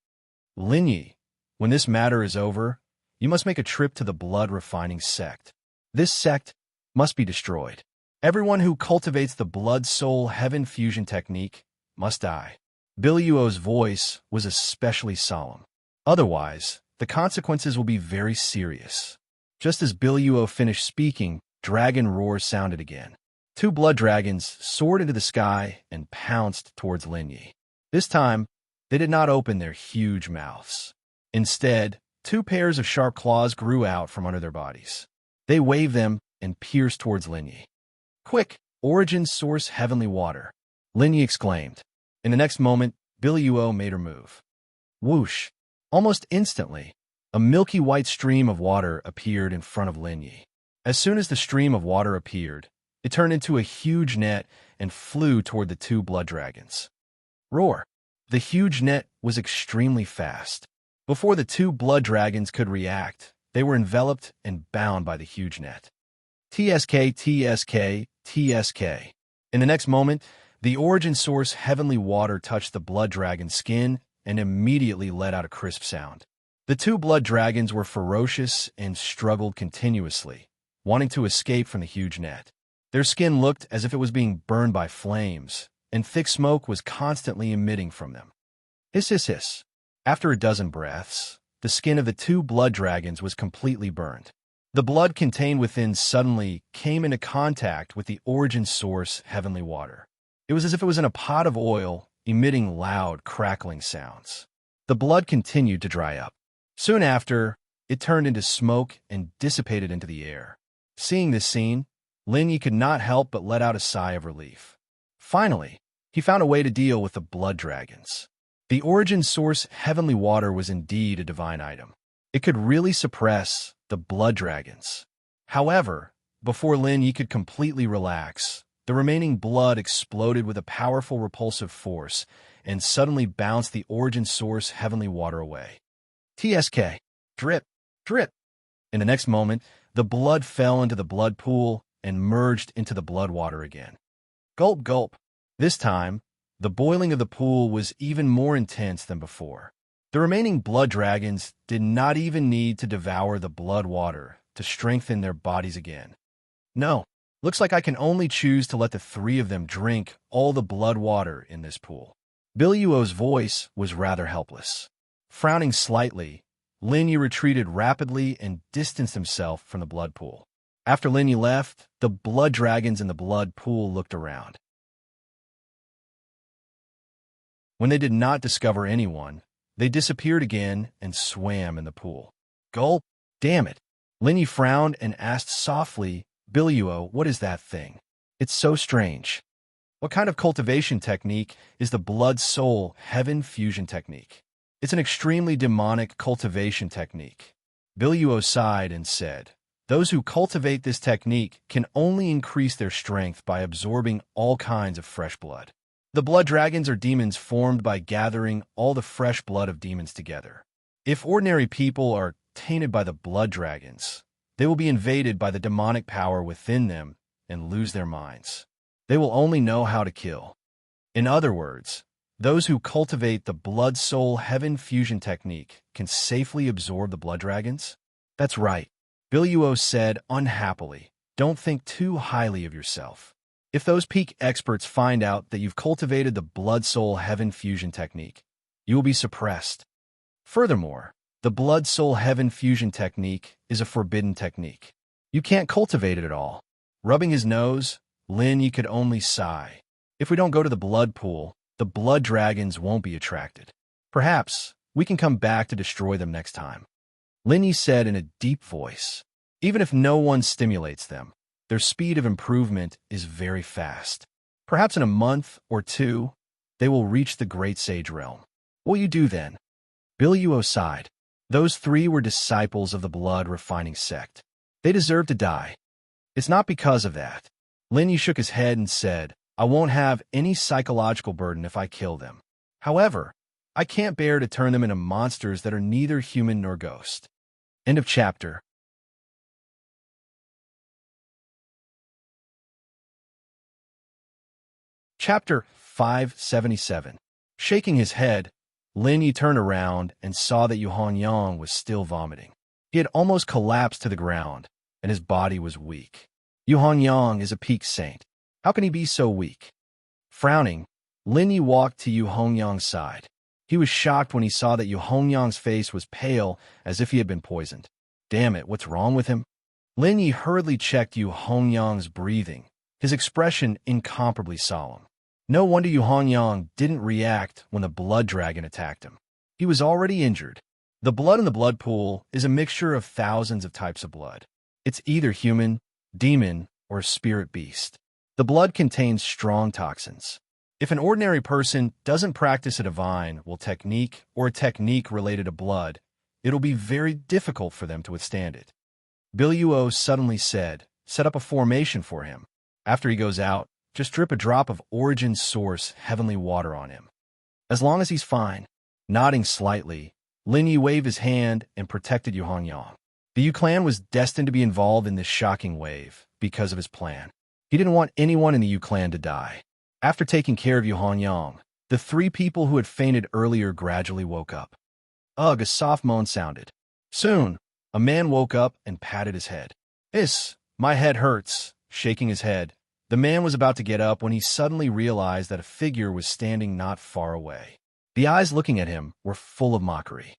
Linny, when this matter is over, you must make a trip to the blood-refining sect. This sect must be destroyed. Everyone who cultivates the blood-soul heaven fusion technique must die. Bilyuo's voice was especially solemn. Otherwise, the consequences will be very serious. Just as Bilyuo finished speaking, dragon roars sounded again. 2 blood dragons soared into the sky and pounced towards Linny. This time, they did not open their huge mouths. Instead, 2 pairs of sharp claws grew out from under their bodies. They waved them and pierced towards Linny. Quick, origin source heavenly water, Linny exclaimed. In the next moment, Bilyuo made her move. Whoosh! Almost instantly, a milky white stream of water appeared in front of Linny. As soon as the stream of water appeared, it turned into a huge net and flew toward the 2 blood dragons. Roar! The huge net was extremely fast. Before the 2 blood dragons could react, they were enveloped and bound by the huge net. TSK, TSK, TSK. In the next moment, the origin source heavenly water touched the blood dragon's skin and immediately let out a crisp sound. The 2 blood dragons were ferocious and struggled continuously, wanting to escape from the huge net. Their skin looked as if it was being burned by flames, and thick smoke was constantly emitting from them. Hiss, hiss, hiss. After a dozen breaths, the skin of the 2 blood dragons was completely burned. The blood contained within suddenly came into contact with the origin source heavenly water. It was as if it was in a pot of oil, emitting loud, crackling sounds. The blood continued to dry up. Soon after, it turned into smoke and dissipated into the air. Seeing this scene, Linny could not help but let out a sigh of relief. Finally, he found a way to deal with the blood dragons. The origin source heavenly water was indeed a divine item. It could really suppress the blood dragons. However, before Linny could completely relax, the remaining blood exploded with a powerful repulsive force and suddenly bounced the origin source heavenly water away. TSK. Drip. Drip. In the next moment, the blood fell into the blood pool and merged into the blood water again. Gulp, gulp. This time, the boiling of the pool was even more intense than before. The remaining blood dragons did not even need to devour the blood water to strengthen their bodies again. No, looks like I can only choose to let the 3 of them drink all the blood water in this pool. Bilyuo's voice was rather helpless. Frowning slightly, Linny retreated rapidly and distanced himself from the blood pool. After Linny left, the blood dragons in the blood pool looked around. When they did not discover anyone, they disappeared again and swam in the pool. Gulp! Damn it! Linny frowned and asked softly, Bilyuo, what is that thing? It's so strange. What kind of cultivation technique is the blood-soul heaven fusion technique? It's an extremely demonic cultivation technique. Bilyuo sighed and said, those who cultivate this technique can only increase their strength by absorbing all kinds of fresh blood. The blood dragons are demons formed by gathering all the fresh blood of demons together. If ordinary people are tainted by the blood dragons, They will be invaded by the demonic power within them and lose their minds. They will only know how to kill. In other words, those who cultivate the blood-soul-heaven fusion technique can safely absorb the blood dragons? That's right. Biluo said unhappily, don't think too highly of yourself. If those peak experts find out that you've cultivated the blood-soul-heaven fusion technique, you will be suppressed. Furthermore, the blood-soul-heaven fusion technique is a forbidden technique. You can't cultivate it at all. Rubbing his nose, Lin Yi could only sigh. If we don't go to the blood pool, the blood dragons won't be attracted. Perhaps we can come back to destroy them next time. Lin Yi said in a deep voice. Even if no one stimulates them, their speed of improvement is very fast. Perhaps in a month or two, they will reach the Great Sage realm. What will you do then? Biluo sighed. Those three were disciples of the blood-refining sect. They deserve to die. It's not because of that. Lin Yi shook his head and said, I won't have any psychological burden if I kill them. However, I can't bear to turn them into monsters that are neither human nor ghost. End of chapter. Chapter 577. Shaking his head, Lin Yi turned around and saw that Yu Hongyang was still vomiting. He had almost collapsed to the ground, and his body was weak. Yu Hongyang is a peak saint. How can he be so weak? Frowning, Lin Yi walked to Yu Hongyang's side. He was shocked when he saw that Yu Hongyang's face was pale as if he had been poisoned. Damn it, what's wrong with him? Lin Yi hurriedly checked Yu Hongyang's breathing, his expression incomparably solemn. No wonder Yu Hongyang didn't react when the blood dragon attacked him. He was already injured. The blood in the blood pool is a mixture of thousands of types of blood. It's either human, demon, or spirit beast. The blood contains strong toxins. If an ordinary person doesn't practice a divine will technique or a technique related to blood, it'll be very difficult for them to withstand it. Biluo suddenly said, set up a formation for him. After he goes out, just drip a drop of origin source heavenly water on him. As long as he's fine. Nodding slightly, Lin Yi waved his hand and protected Yu Hongyang. The Yu clan was destined to be involved in this shocking wave because of his plan. He didn't want anyone in the Yu clan to die. After taking care of Yu Hongyang, the three people who had fainted earlier gradually woke up. Ugh, a soft moan sounded. Soon, a man woke up and patted his head. My head hurts. Shaking his head, the man was about to get up when he suddenly realized that a figure was standing not far away. The eyes looking at him were full of mockery.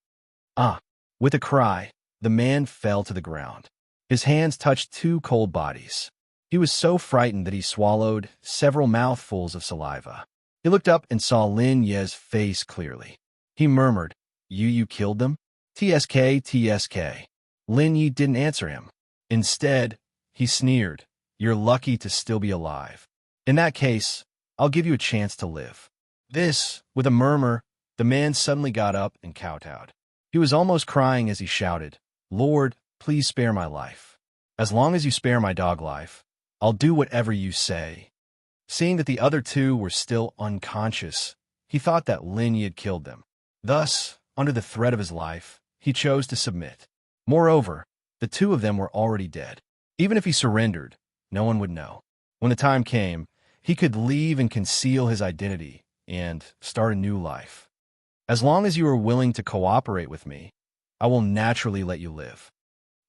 With a cry, the man fell to the ground. His hands touched two cold bodies. He was so frightened that he swallowed several mouthfuls of saliva. He looked up and saw Lin Ye's face clearly. He murmured, You killed them? TSK. Lin Yi didn't answer him. Instead, he sneered, You're lucky to still be alive. In that case, I'll give you a chance to live. With a murmur, the man suddenly got up and kowtowed. He was almost crying as he shouted, Lord, please spare my life. As long as you spare my dog life, I'll do whatever you say. Seeing that the other two were still unconscious, he thought that Lin Yi had killed them. Thus, under the threat of his life, he chose to submit. Moreover, the two of them were already dead. Even if he surrendered, no one would know. When the time came, he could leave and conceal his identity and start a new life. As long as you are willing to cooperate with me, I will naturally let you live.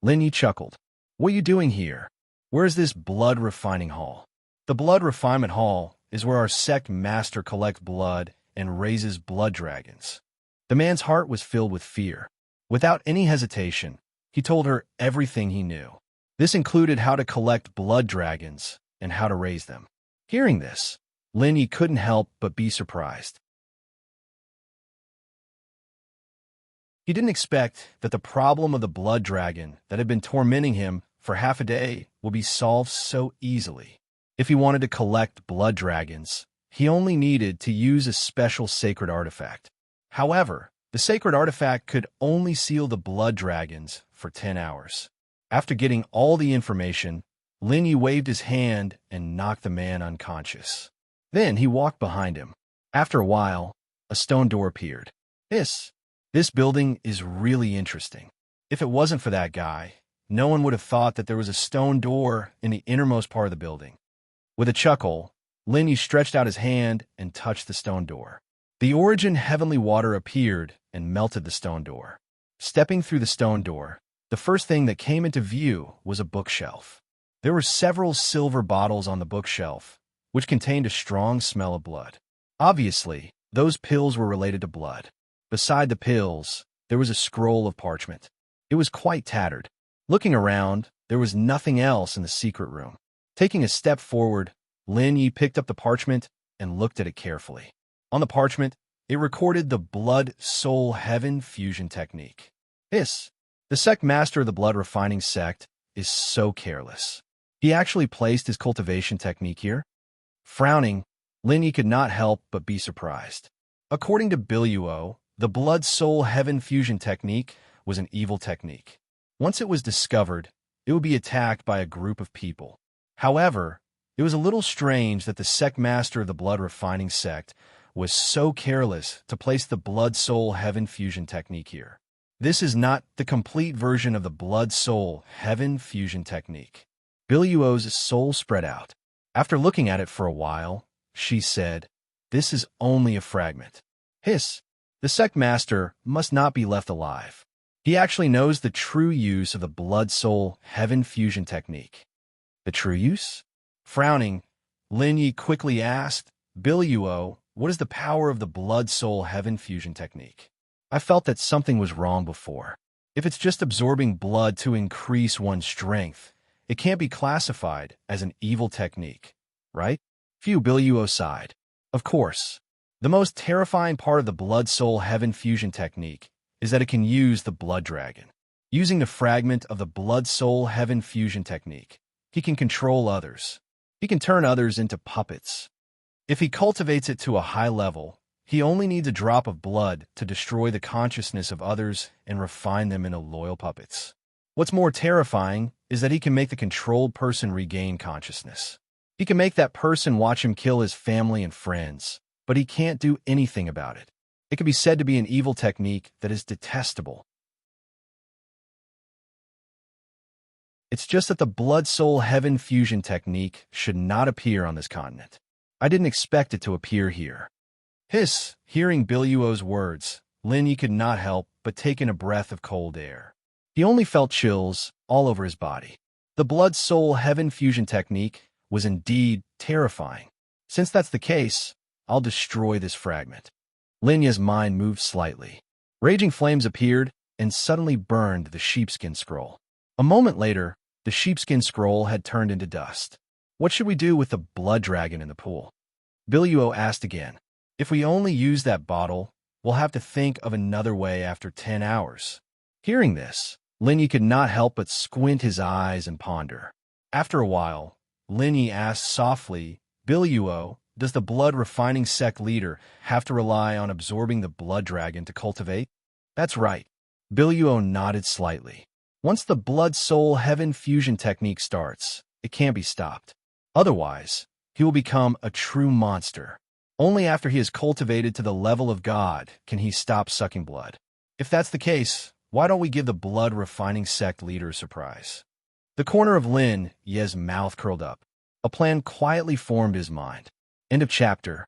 Lin Yi chuckled. What are you doing here? Where's this blood refining hall? The blood refinement hall is where our sect master collects blood and raises blood dragons. The man's heart was filled with fear. Without any hesitation, he told her everything he knew. This included how to collect blood dragons and how to raise them. Hearing this, Lin Yi couldn't help but be surprised. He didn't expect that the problem of the blood dragon that had been tormenting him for half a day would be solved so easily. If he wanted to collect blood dragons, he only needed to use a special sacred artifact. However, the sacred artifact could only seal the blood dragons for 10 hours. After getting all the information, Lin Yi waved his hand and knocked the man unconscious. Then he walked behind him. After a while, a stone door appeared. This building is really interesting. If it wasn't for that guy, no one would have thought that there was a stone door in the innermost part of the building. With a chuckle, Linyi stretched out his hand and touched the stone door. The origin heavenly water appeared and melted the stone door. Stepping through the stone door, the first thing that came into view was a bookshelf. There were several silver bottles on the bookshelf, which contained a strong smell of blood. Obviously, those pills were related to blood. Beside the pills, there was a scroll of parchment. It was quite tattered. Looking around, there was nothing else in the secret room. Taking a step forward, Linyi picked up the parchment and looked at it carefully. On the parchment, it recorded the blood-soul-heaven fusion technique. The sect master of the blood refining sect is so careless. He actually placed his cultivation technique here. Frowning, Linyi could not help but be surprised. According to Biluo, the blood-soul-heaven fusion technique was an evil technique. Once it was discovered, it would be attacked by a group of people. However, it was a little strange that the sect master of the blood refining sect was so careless to place the blood-soul-heaven fusion technique here. This is not the complete version of the blood-soul-heaven fusion technique. Biluo's soul spread out. After looking at it for a while, she said, "This is only a fragment." The sect master must not be left alive. He actually knows the true use of the blood-soul-heaven fusion technique. The true use? Frowning, Linyi quickly asked, "Biluo, what is the power of the blood-soul-heaven fusion technique?" I felt that something was wrong before. If it's just absorbing blood to increase one's strength, it can't be classified as an evil technique, right? Biluo sighed. Of course. The most terrifying part of the blood-soul-heaven fusion technique is that it can use the blood dragon. Using the fragment of the blood-soul-heaven fusion technique, he can control others. He can turn others into puppets. If he cultivates it to a high level, he only needs a drop of blood to destroy the consciousness of others and refine them into loyal puppets. What's more terrifying is that he can make the controlled person regain consciousness. He can make that person watch him kill his family and friends, but he can't do anything about it. It can be said to be an evil technique that is detestable. It's just that the blood-soul-heaven fusion technique should not appear on this continent. I didn't expect it to appear here. Hearing Biluo's words, Linyi could not help but take in a breath of cold air. He only felt chills all over his body. The blood-soul-heaven fusion technique was indeed terrifying. Since that's the case, I'll destroy this fragment. Linya's mind moved slightly. Raging flames appeared and suddenly burned the sheepskin scroll. A moment later, the sheepskin scroll had turned into dust. What should we do with the blood dragon in the pool? Biluo asked again. If we only use that bottle, we'll have to think of another way after 10 hours. Hearing this, Linyi could not help but squint his eyes and ponder. After a while, Linyi asked softly, "Biluo, does the blood refining sect leader have to rely on absorbing the blood dragon to cultivate?" "That's right." Biluo nodded slightly. Once the blood-soul-heaven fusion technique starts, it can't be stopped. Otherwise, he will become a true monster. Only after he is cultivated to the level of God can he stop sucking blood. If that's the case, why don't we give the blood refining sect leader a surprise? The corner of Lin Ye's mouth curled up. A plan quietly formed his mind. End of chapter.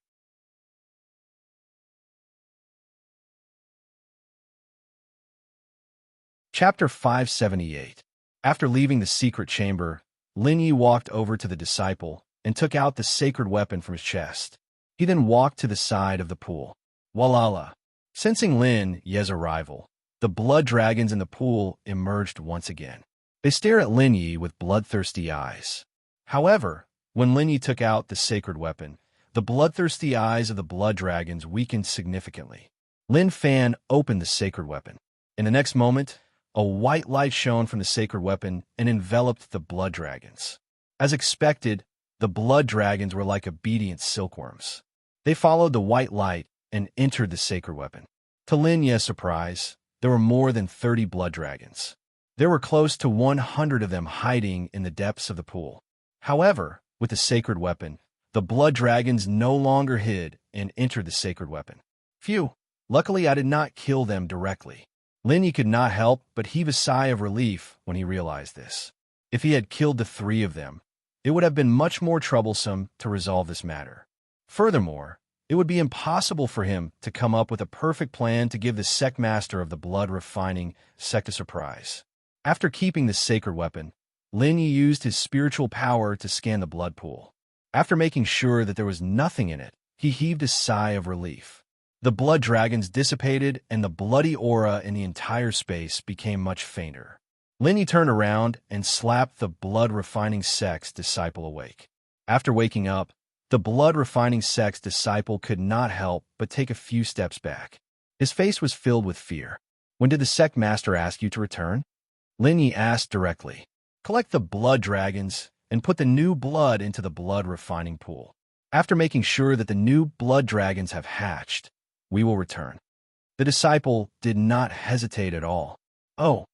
Chapter 578. After leaving the secret chamber, Linyi walked over to the disciple and took out the sacred weapon from his chest. He then walked to the side of the pool. Walala. Sensing Lin Ye's arrival, the blood dragons in the pool emerged once again. They stare at Linyi with bloodthirsty eyes. However, when Linyi took out the sacred weapon, the bloodthirsty eyes of the blood dragons weakened significantly. Lin Fan opened the sacred weapon. In the next moment, a white light shone from the sacred weapon and enveloped the blood dragons. As expected, the blood dragons were like obedient silkworms. They followed the white light and entered the sacred weapon. To Lin Ye's surprise, there were more than 30 blood dragons. There were close to 100 of them hiding in the depths of the pool. However, with the sacred weapon, the blood dragons no longer hid and entered the sacred weapon. Phew! Luckily, I did not kill them directly. Lin Yi could not help but heave a sigh of relief when he realized this. If he had killed the three of them, it would have been much more troublesome to resolve this matter. Furthermore, it would be impossible for him to come up with a perfect plan to give the sect master of the blood-refining sect a surprise. After keeping the sacred weapon, Lin Yi used his spiritual power to scan the blood pool. After making sure that there was nothing in it, he heaved a sigh of relief. The blood dragons dissipated and the bloody aura in the entire space became much fainter. Lin Yi turned around and slapped the blood-refining sect's disciple awake. After waking up, the blood-refining sect's disciple could not help but take a few steps back. His face was filled with fear. "When did the sect master ask you to return?" Lin Yi asked directly. "Collect the blood dragons and put the new blood into the blood-refining pool. After making sure that the new blood dragons have hatched, we will return." The disciple did not hesitate at all. "Oh."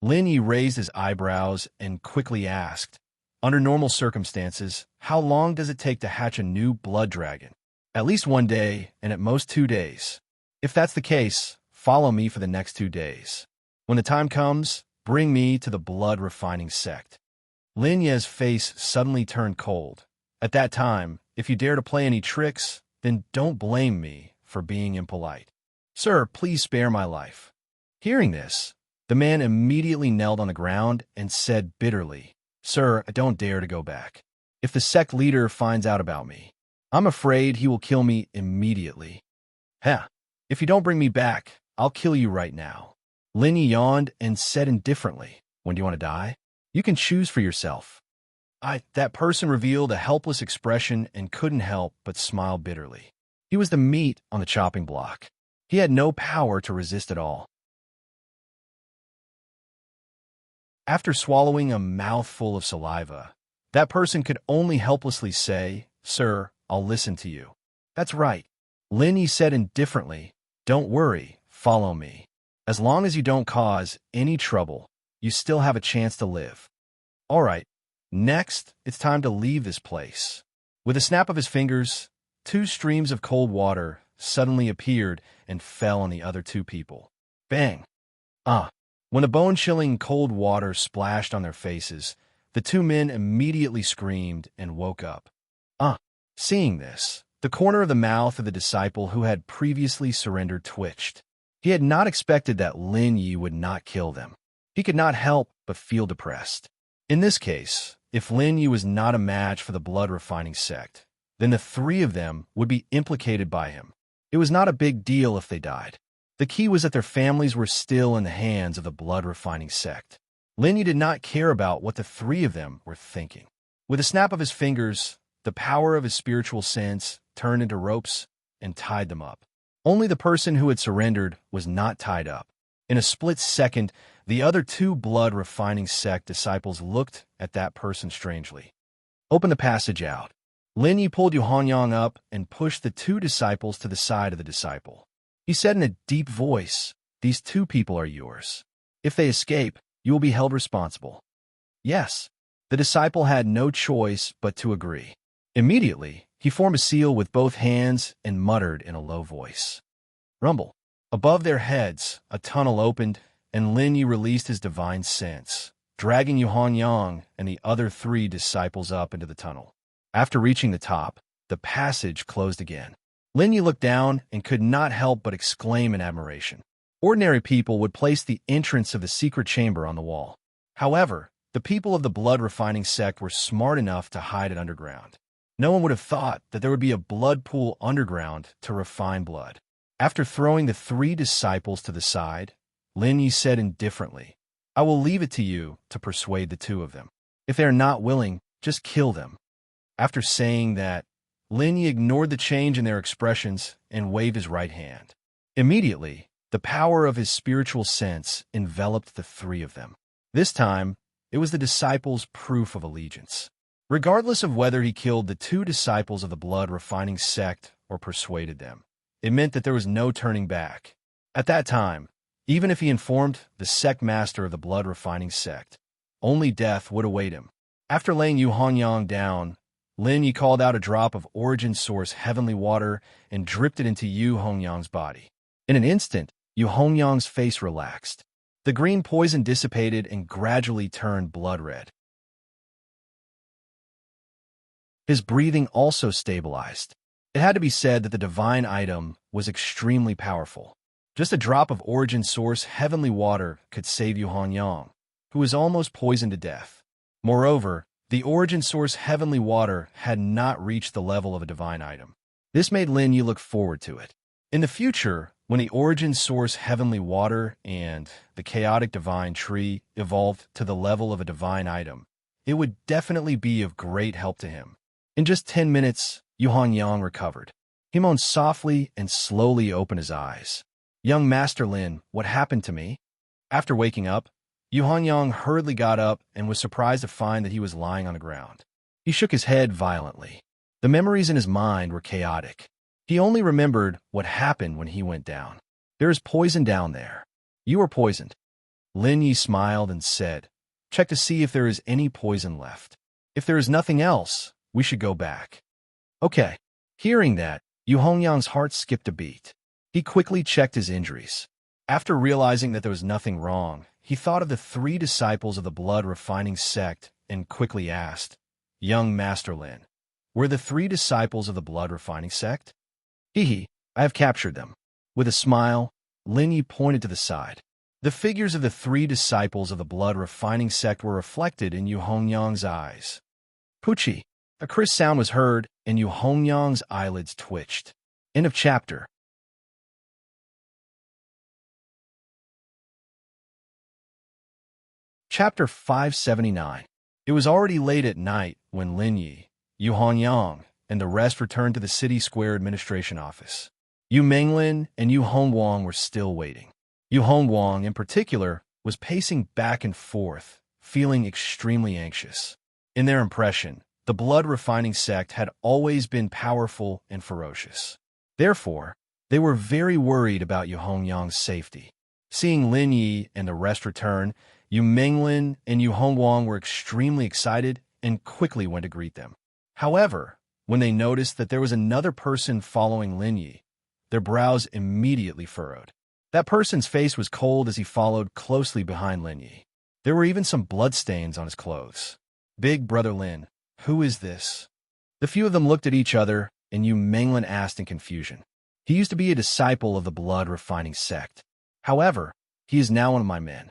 Lin Yi raised his eyebrows and quickly asked, "Under normal circumstances, how long does it take to hatch a new blood dragon?" "At least 1 day, and at most 2 days. If that's the case, follow me for the next 2 days. When the time comes, bring me to the blood-refining sect." Lin Yi's face suddenly turned cold. "At that time, if you dare to play any tricks, then don't blame me for being impolite. Sir, please spare my life." Hearing this, the man immediately knelt on the ground and said bitterly, "Sir, I don't dare to go back. If the sect leader finds out about me, I'm afraid he will kill me immediately." "Heh, if you don't bring me back, I'll kill you right now." Lin Yi yawned and said indifferently, "When do you want to die? You can choose for yourself." That person revealed a helpless expression and couldn't help but smile bitterly. He was the meat on the chopping block. He had no power to resist at all. After swallowing a mouthful of saliva, that person could only helplessly say, "Sir, I'll listen to you." "That's right," Lin Yi said indifferently. "Don't worry, follow me. As long as you don't cause any trouble, you still have a chance to live." "All right, next, it's time to leave this place." With a snap of his fingers, 2 streams of cold water suddenly appeared and fell on the other 2 people. Bang! When the bone-chilling cold water splashed on their faces, the 2 men immediately screamed and woke up. Seeing this, the corner of the mouth of the disciple who had previously surrendered twitched. He had not expected that Lin Yi would not kill them. He could not help but feel depressed. In this case, if Lin Yi was not a match for the blood-refining sect, then the 3 of them would be implicated by him. It was not a big deal if they died. The key was that their families were still in the hands of the blood-refining sect. Lin Yi did not care about what the 3 of them were thinking. With a snap of his fingers, the power of his spiritual sense turned into ropes and tied them up. Only the person who had surrendered was not tied up. In a split second, the other 2 blood-refining sect disciples looked at that person strangely. "Open the passage out." Lin Yi pulled Yu Hanyang up and pushed the 2 disciples to the side of the disciple. He said in a deep voice, "These 2 people are yours. If they escape, you will be held responsible." "Yes." The disciple had no choice but to agree. Immediately, he formed a seal with both hands and muttered in a low voice. Rumble. Above their heads, a tunnel opened, and Lin Yi released his divine sense, dragging Yu Hanyang and the other 3 disciples up into the tunnel. After reaching the top, the passage closed again. Lin Yi looked down and could not help but exclaim in admiration. Ordinary people would place the entrance of the secret chamber on the wall. However, the people of the blood-refining sect were smart enough to hide it underground. No one would have thought that there would be a blood pool underground to refine blood. After throwing the 3 disciples to the side, Lin Yi said indifferently, "I will leave it to you to persuade the 2 of them. If they are not willing, just kill them." After saying that, Lin Yi ignored the change in their expressions and waved his right hand. Immediately, the power of his spiritual sense enveloped the 3 of them. This time, it was the disciples' proof of allegiance. Regardless of whether he killed the 2 disciples of the blood-refining sect or persuaded them, it meant that there was no turning back. At that time, even if he informed the sect master of the blood-refining sect, only death would await him. After laying Yu Hanyang down, Lin Yi called out a drop of origin source heavenly water and dripped it into Yu Hongyang's body. In an instant, Yu Hongyang's face relaxed. The green poison dissipated and gradually turned blood red. His breathing also stabilized. It had to be said that the divine item was extremely powerful. Just a drop of origin source heavenly water could save Yu Hongyang, who was almost poisoned to death. Moreover, the origin source heavenly water had not reached the level of a divine item. This made Lin Yi look forward to it. In the future, when the origin source heavenly water and the chaotic divine tree evolved to the level of a divine item, it would definitely be of great help to him. In just 10 minutes, Yu Hongyang recovered. He moaned softly and slowly opened his eyes. "Young Master Lin, what happened to me?" After waking up, Yu Hongyang hurriedly got up and was surprised to find that he was lying on the ground. He shook his head violently. The memories in his mind were chaotic. He only remembered what happened when he went down. "There is poison down there. You were poisoned." Lin Yi smiled and said, "Check to see if there is any poison left. If there is nothing else, we should go back." "Okay." Hearing that, Yu Hongyang's heart skipped a beat. He quickly checked his injuries. After realizing that there was nothing wrong, he thought of the 3 disciples of the blood-refining sect and quickly asked, "Young Master Lin, were the 3 disciples of the blood-refining sect?" "Hee, I have captured them." With a smile, Lin Yi pointed to the side. The figures of the 3 disciples of the blood-refining sect were reflected in Yu Hongyang's eyes. "Puchi!" A crisp sound was heard, and Yu Hongyang's eyelids twitched. End of chapter. Chapter 579. It was already late at night when Lin Yi, Yu Hongyang, and the rest returned to the city square administration office. Yu Menglin and Yu Hongguang were still waiting. Yu Hongguang, in particular, was pacing back and forth, feeling extremely anxious. In their impression, the blood-refining sect had always been powerful and ferocious. Therefore, they were very worried about Yu Hongyang's safety. Seeing Lin Yi and the rest return, Yu Menglin and Yu Hongguang were extremely excited and quickly went to greet them. However, when they noticed that there was another person following Lin Yi, their brows immediately furrowed. That person's face was cold as he followed closely behind Lin Yi. There were even some bloodstains on his clothes. "Big Brother Lin, who is this?" The few of them looked at each other, and Yu Menglin asked in confusion. He used to be a disciple of the blood-refining sect. However, he is now one of my men.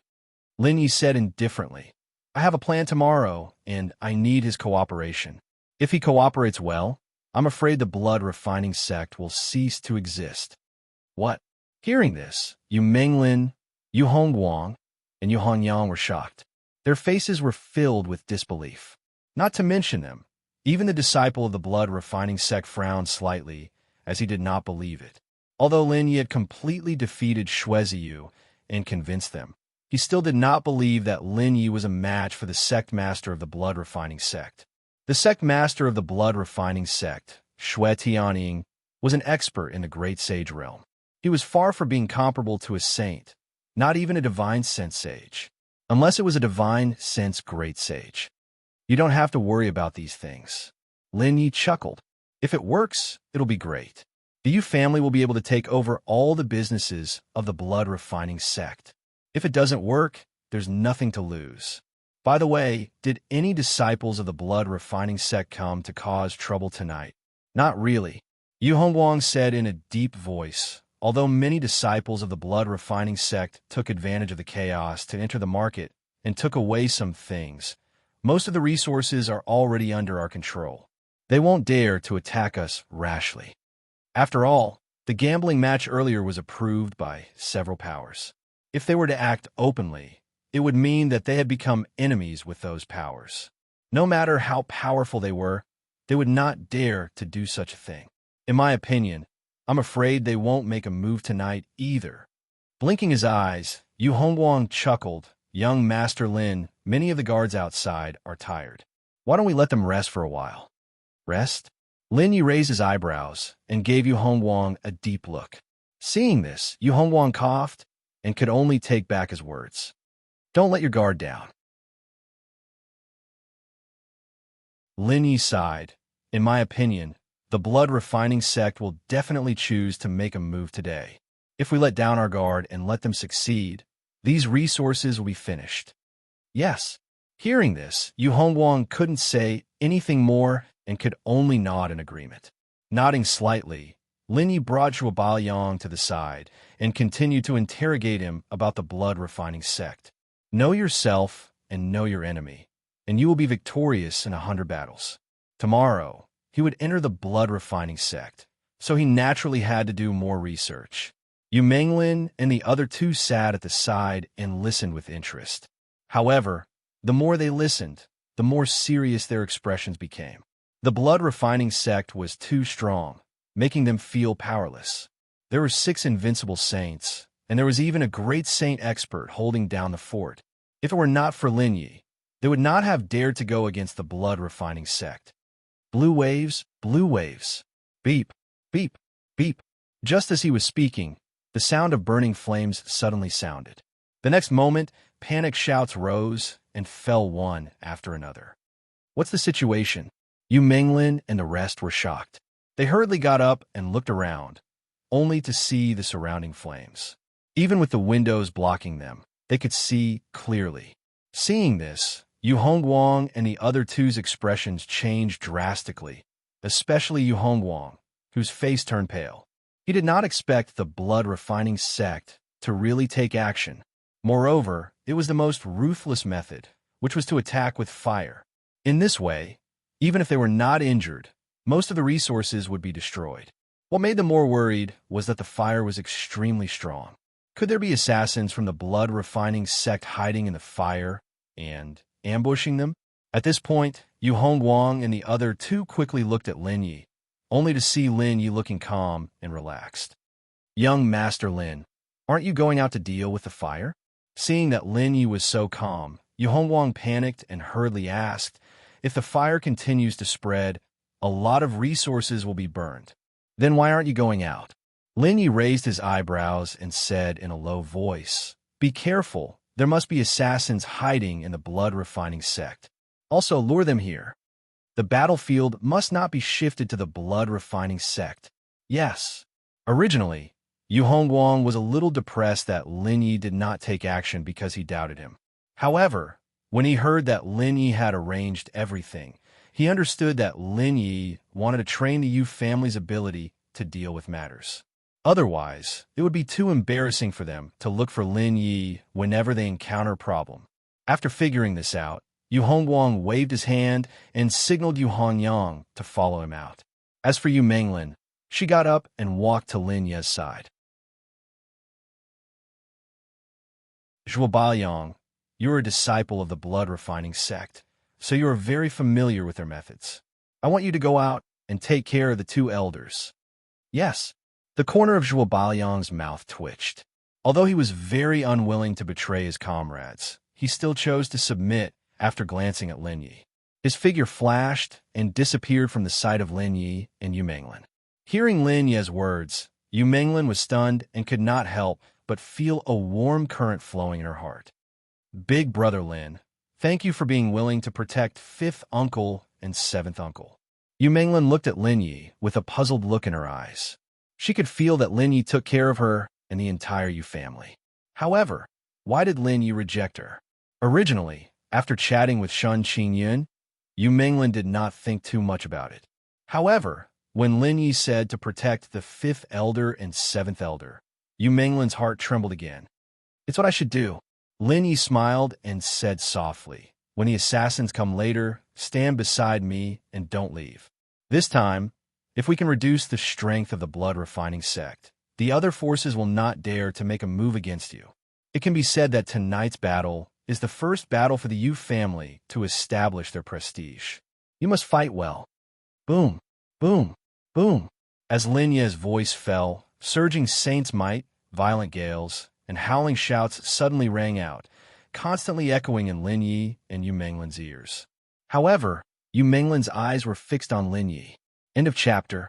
Lin Yi said indifferently, "I have a plan tomorrow, and I need his cooperation. If he cooperates well, I'm afraid the blood-refining sect will cease to exist." "What?" Hearing this, Yu Menglin, Yu Hongguang, and Yu Hongyang were shocked. Their faces were filled with disbelief. Not to mention them, even the disciple of the blood-refining sect frowned slightly, as he did not believe it. Although Lin Yi had completely defeated Shueziyu and convinced them, he still did not believe that Lin Yi was a match for the sect master of the blood-refining sect. The sect master of the blood-refining sect, Xue Tianying, was an expert in the great sage realm. He was far from being comparable to a saint, not even a divine sense sage, unless it was a divine sense great sage. "You don't have to worry about these things." Lin Yi chuckled. "If it works, it'll be great. The Yu family will be able to take over all the businesses of the blood-refining sect. If it doesn't work, there's nothing to lose. By the way, did any disciples of the blood-refining sect come to cause trouble tonight?" "Not really," Yu Hongguang said in a deep voice. Although many disciples of the blood-refining sect took advantage of the chaos to enter the market and took away some things, most of the resources are already under our control. They won't dare to attack us rashly. After all, the gambling match earlier was approved by several powers. If they were to act openly, it would mean that they had become enemies with those powers. No matter how powerful they were, they would not dare to do such a thing. In my opinion, I'm afraid they won't make a move tonight either. Blinking his eyes, Yu Hongguang chuckled. "Young Master Lin, many of the guards outside are tired. Why don't we let them rest for a while?" "Rest?" Lin Yi raised his eyebrows and gave Yu Hongguang a deep look. Seeing this, Yu Hongguang coughed and could only take back his words. "Don't let your guard down." Lin Yi sighed. "In my opinion, the blood-refining sect will definitely choose to make a move today. If we let down our guard and let them succeed, these resources will be finished. Yes. Hearing this, Yu Hongguang couldn't say anything more and could only nod in agreement. Nodding slightly, Lin Yi brought Zhuo Baoyang to the side and continued to interrogate him about the blood-refining sect. Know yourself and know your enemy, and you will be victorious in 100 battles. Tomorrow, he would enter the blood-refining sect, so he naturally had to do more research. Yu Menglin and the other two sat at the side and listened with interest. However, the more they listened, the more serious their expressions became. The blood-refining sect was too strong, making them feel powerless. There were 6 invincible saints, and there was even a great saint expert holding down the fort. If it were not for Lin Yi, they would not have dared to go against the blood-refining sect. Blue waves, beep, beep, beep. Just as he was speaking, the sound of burning flames suddenly sounded. The next moment, panic shouts rose and fell one after another. What's the situation? Yu Menglin and the rest were shocked. They hurriedly got up and looked around, only to see the surrounding flames. Even with the windows blocking them, they could see clearly. Seeing this, Yu Hongguang and the other two's expressions changed drastically, especially Yu Hongguang, whose face turned pale. He did not expect the blood-refining sect to really take action. Moreover, it was the most ruthless method, which was to attack with fire. In this way, even if they were not injured, most of the resources would be destroyed. What made them more worried was that the fire was extremely strong. Could there be assassins from the blood-refining sect hiding in the fire and ambushing them? At this point, Yu Hongguang and the other two quickly looked at Lin Yi, only to see Lin Yi looking calm and relaxed. Young Master Lin, aren't you going out to deal with the fire? Seeing that Lin Yi was so calm, Yu Hongguang panicked and hurriedly asked, if the fire continues to spread, a lot of resources will be burned. Then why aren't you going out? Lin Yi raised his eyebrows and said in a low voice, be careful, there must be assassins hiding in the blood-refining sect. Also lure them here. The battlefield must not be shifted to the blood-refining sect. Yes. Originally, Yu Hongguang was a little depressed that Lin Yi did not take action because he doubted him. However, when he heard that Lin Yi had arranged everything, he understood that Lin Yi wanted to train the Yu family's ability to deal with matters. Otherwise, it would be too embarrassing for them to look for Lin Yi whenever they encounter a problem. After figuring this out, Yu Hongguang waved his hand and signaled Yu Hongyang to follow him out. As for Yu Menglin, she got up and walked to Lin Yi's side. Zhuo Baoyang, you are a disciple of the blood-refining sect, so you are very familiar with their methods. I want you to go out and take care of the 2 elders. Yes. The corner of Zhuo Baoyang's mouth twitched. Although he was very unwilling to betray his comrades, he still chose to submit after glancing at Lin Yi. His figure flashed and disappeared from the sight of Lin Yi and Yu Menglin. Hearing Lin Yi's words, Yu Menglin was stunned and could not help but feel a warm current flowing in her heart. Big brother Lin, thank you for being willing to protect 5th uncle and 7th uncle. Yu Menglin looked at Lin Yi with a puzzled look in her eyes. She could feel that Lin Yi took care of her and the entire Yu family. However, why did Lin Yi reject her? Originally, after chatting with Shun Qingyun, Yu Menglin did not think too much about it. However, when Lin Yi said to protect the 5th elder and 7th elder, Yu Menglin's heart trembled again. It's what I should do. Lin Yi smiled and said softly, when the assassins come later, stand beside me and don't leave. This time, if we can reduce the strength of the blood-refining sect, the other forces will not dare to make a move against you. It can be said that tonight's battle is the first battle for the Yu family to establish their prestige. You must fight well. Boom, boom, boom. As Lin Yi's voice fell, surging saint's might, violent gales, and howling shouts suddenly rang out, constantly echoing in Lin Yi and Yu Menglin's ears. However, Yu Menglin's eyes were fixed on Lin Yi. End of chapter.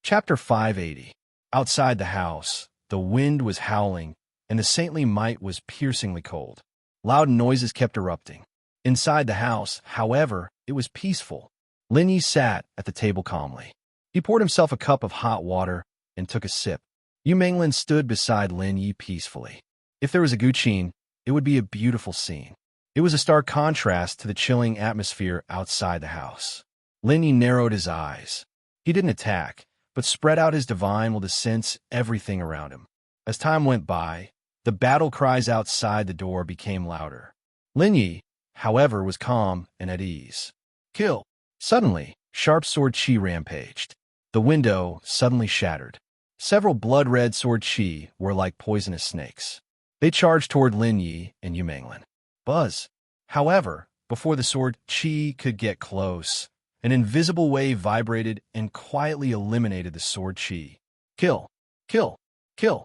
Chapter 580. Outside the house, the wind was howling, and the saintly might was piercingly cold. Loud noises kept erupting. Inside the house, however, it was peaceful. Lin Yi sat at the table calmly. He poured himself a cup of hot water and took a sip. Yu Manglin stood beside Lin Yi peacefully. If there was a Guqin, it would be a beautiful scene. It was a stark contrast to the chilling atmosphere outside the house. Lin Yi narrowed his eyes. He didn't attack, but spread out his divine will to sense everything around him. As time went by, the battle cries outside the door became louder. Lin Yi, however, was calm and at ease. Kill! Suddenly, sharp sword chi rampaged. The window suddenly shattered. Several blood-red sword chi were like poisonous snakes. They charged toward Lin Yi and Yu Manglin. Buzz! However, before the sword chi could get close, an invisible wave vibrated and quietly eliminated the sword chi. Kill! Kill! Kill!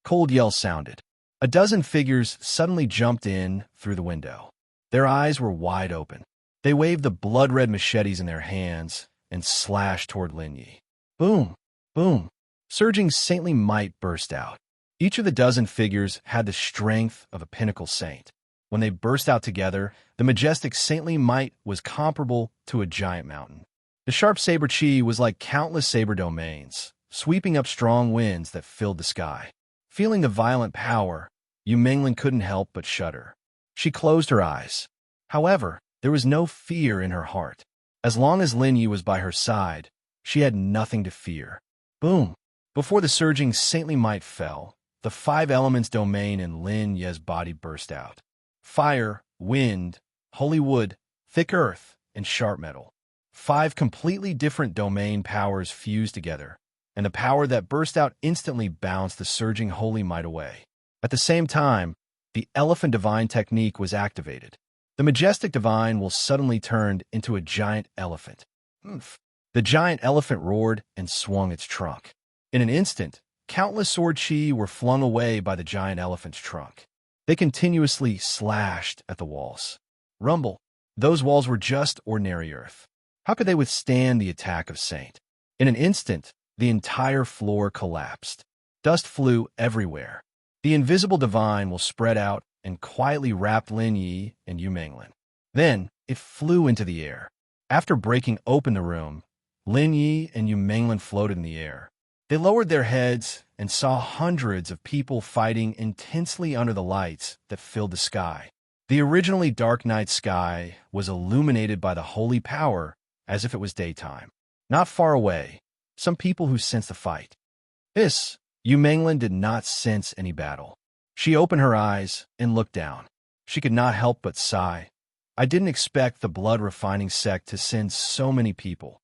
Cold yells sounded. A dozen figures suddenly jumped in through the window. Their eyes were wide open. They waved the blood-red machetes in their hands and slashed toward Lin Yi. Boom! Boom! Surging saintly might burst out. Each of the dozen figures had the strength of a pinnacle saint. When they burst out together, the majestic saintly might was comparable to a giant mountain. The sharp saber chi was like countless saber domains, sweeping up strong winds that filled the sky. Feeling the violent power, Yu Manglin couldn't help but shudder. She closed her eyes. However, there was no fear in her heart. As long as Lin Yi was by her side, she had nothing to fear. Boom! Before the surging saintly might fell, the 5 elements domain in Lin Yi's body burst out. Fire, wind, holy wood, thick earth, and sharp metal. 5 completely different domain powers fused together, and the power that burst out instantly bounced the surging holy might away. At the same time, the elephant divine technique was activated. The majestic divine will suddenly turned into a giant elephant. Oomph. The giant elephant roared and swung its trunk. In an instant, countless sword chi were flung away by the giant elephant's trunk. They continuously slashed at the walls. Rumble. Those walls were just ordinary earth. How could they withstand the attack of Saint? In an instant, the entire floor collapsed. Dust flew everywhere. The invisible divine will spread out and quietly wrapped Lin Yi and Yu Manglin. Then, it flew into the air. After breaking open the room, Lin Yi and Yu Manglin floated in the air. They lowered their heads and saw hundreds of people fighting intensely under the lights that filled the sky. The originally dark night sky was illuminated by the holy power as if it was daytime. Not far away, some people who sensed the fight. Yu Manglin did not sense any battle. She opened her eyes and looked down. She could not help but sigh. I didn't expect the blood-refining sect to send so many people.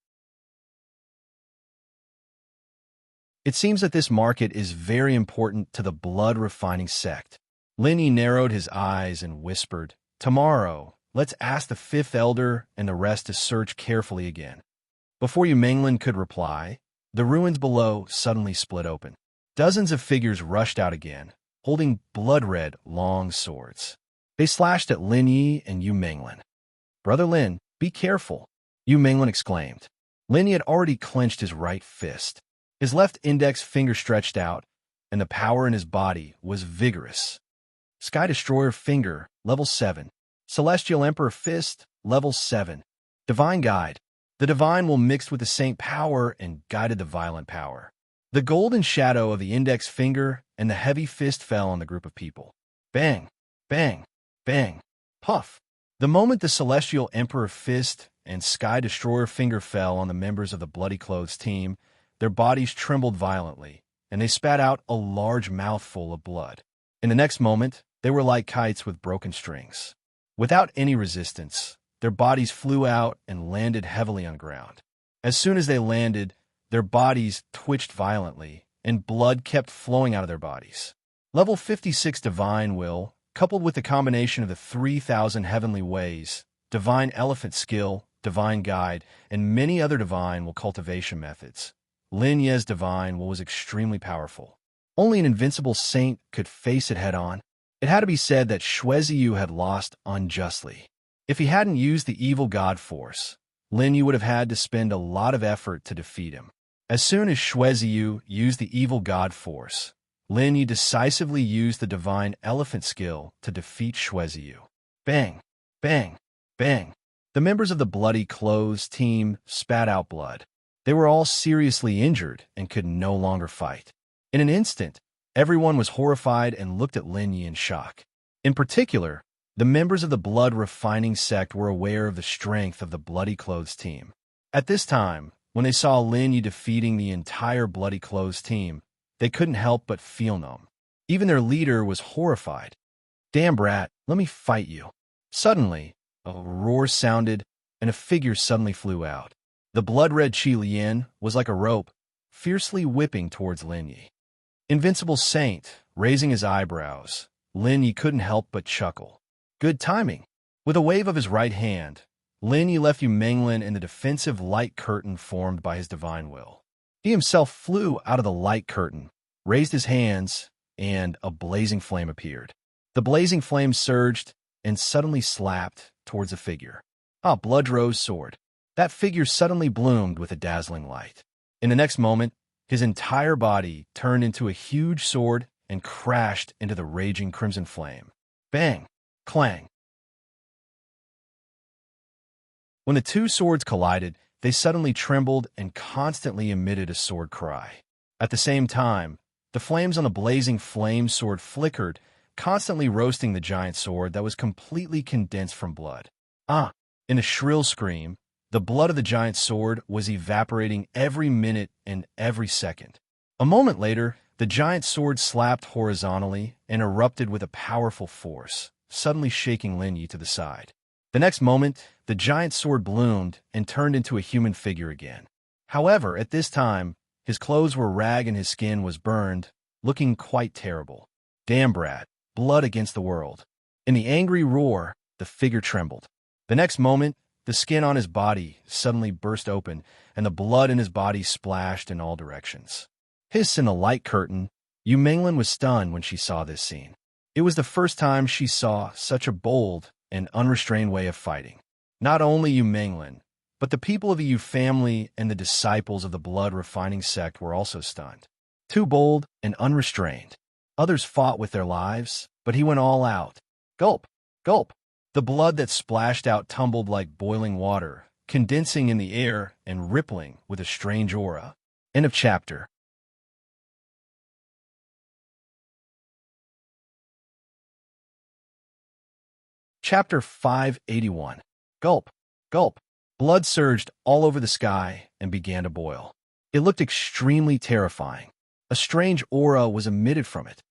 It seems that this market is very important to the blood-refining sect. Lin Yi narrowed his eyes and whispered, Tomorrow, let's ask the 5th elder and the rest to search carefully again. Before Yu Manglin could reply, the ruins below suddenly split open. Dozens of figures rushed out again, holding blood-red, long swords. They slashed at Lin Yi and Yu Manglin. Brother Lin, be careful, Yu Manglin exclaimed. Lin Yi had already clenched his right fist. His left index finger stretched out, and the power in his body was vigorous. Sky Destroyer Finger, level 7. Celestial Emperor Fist, level 7. Divine Guide. The divine will mixed with the saint power and guided the violent power. The golden shadow of the index finger and the heavy fist fell on the group of people. Bang, bang, bang, puff. The moment the Celestial Emperor Fist and Sky Destroyer Finger fell on the members of the Bloody Clothes team, their bodies trembled violently, and they spat out a large mouthful of blood. In the next moment, they were like kites with broken strings. Without any resistance, their bodies flew out and landed heavily on the ground. As soon as they landed, their bodies twitched violently, and blood kept flowing out of their bodies. Level 56 Divine Will, coupled with the combination of the 3,000 Heavenly Ways, Divine Elephant Skill, Divine Guide, and many other Divine Will cultivation methods. Lin Yi's Divine Will was extremely powerful. Only an invincible saint could face it head-on. It had to be said that Xueziyu had lost unjustly. If he hadn't used the evil god force, Lin Yi would have had to spend a lot of effort to defeat him. As soon as Xueziyu used the evil god force, Lin Yi decisively used the divine elephant skill to defeat Xueziyu. Bang, bang, bang. The members of the bloody clothes team spat out blood. They were all seriously injured and could no longer fight. In an instant, everyone was horrified and looked at Lin Yi in shock. In particular, the members of the blood-refining sect were aware of the strength of the bloody clothes team. At this time, when they saw Lin Yi defeating the entire bloody clothes team, they couldn't help but feel numb. Even their leader was horrified. "Damn brat, let me fight you." Suddenly, a roar sounded, and a figure suddenly flew out. The blood-red Qi Lian was like a rope, fiercely whipping towards Lin Yi. Invincible Saint, raising his eyebrows, Lin Yi couldn't help but chuckle. Good timing. With a wave of his right hand, Lin Yi left Yu Menglin in the defensive light curtain formed by his divine will. He himself flew out of the light curtain, raised his hands, and a blazing flame appeared. The blazing flame surged and suddenly slapped towards the figure. Blood-rose sword. That figure suddenly bloomed with a dazzling light. In the next moment, his entire body turned into a huge sword and crashed into the raging crimson flame. Bang! Clang! When the two swords collided, they suddenly trembled and constantly emitted a sword cry. At the same time, the flames on the blazing flame sword flickered, constantly roasting the giant sword that was completely condensed from blood. In a shrill scream, the blood of the giant sword was evaporating every minute and every second. A moment later, the giant sword slapped horizontally and erupted with a powerful force, suddenly shaking Lin Yi to the side. The next moment, the giant sword bloomed and turned into a human figure again. However, at this time, his clothes were ragged and his skin was burned, looking quite terrible. Damn brat, blood against the world. In the angry roar, the figure trembled. The next moment, the skin on his body suddenly burst open, and the blood in his body splashed in all directions. Hiss in the light curtain, Yu Menglin was stunned when she saw this scene. It was the first time she saw such a bold and unrestrained way of fighting. Not only Yu Menglin, but the people of the Yu family and the disciples of the blood-refining sect were also stunned. Too bold and unrestrained. Others fought with their lives, but he went all out. Gulp! Gulp! The blood that splashed out tumbled like boiling water, condensing in the air and rippling with a strange aura. End of chapter. Chapter 581. Gulp! Gulp! Blood surged all over the sky and began to boil. It looked extremely terrifying. A strange aura was emitted from it.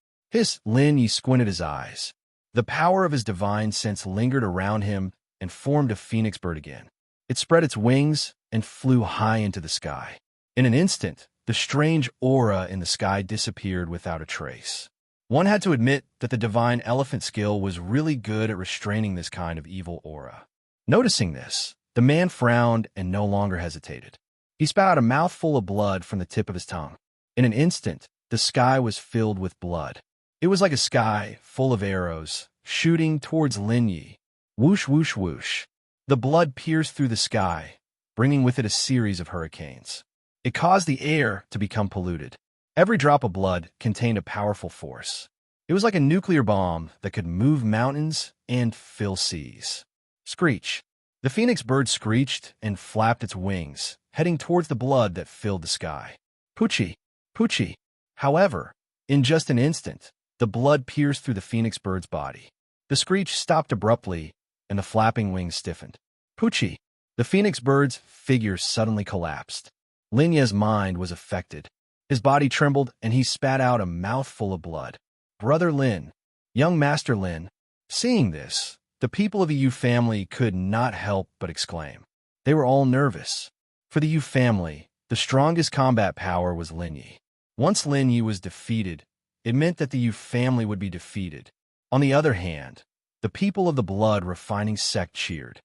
Lin Yi squinted his eyes. The power of his divine sense lingered around him and formed a phoenix bird again. It spread its wings and flew high into the sky. In an instant, the strange aura in the sky disappeared without a trace. One had to admit that the divine elephant skill was really good at restraining this kind of evil aura. Noticing this, the man frowned and no longer hesitated. He spat out a mouthful of blood from the tip of his tongue. In an instant, the sky was filled with blood. It was like a sky full of arrows, shooting towards Lin Yi. Whoosh, whoosh, whoosh. The blood pierced through the sky, bringing with it a series of hurricanes. It caused the air to become polluted. Every drop of blood contained a powerful force. It was like a nuclear bomb that could move mountains and fill seas. Screech. The phoenix bird screeched and flapped its wings, heading towards the blood that filled the sky. Poochie. Poochie. However, in just an instant, the blood pierced through the phoenix bird's body. The screech stopped abruptly, and the flapping wings stiffened. Poochie! The phoenix bird's figure suddenly collapsed. Lin Yi's mind was affected. His body trembled, and he spat out a mouthful of blood. Brother Lin, young Master Lin. Seeing this, the people of the Yu family could not help but exclaim. They were all nervous. For the Yu family, the strongest combat power was Lin Yi. Once Lin Yi was defeated, it meant that the Yu family would be defeated. On the other hand, the people of the blood-refining sect cheered.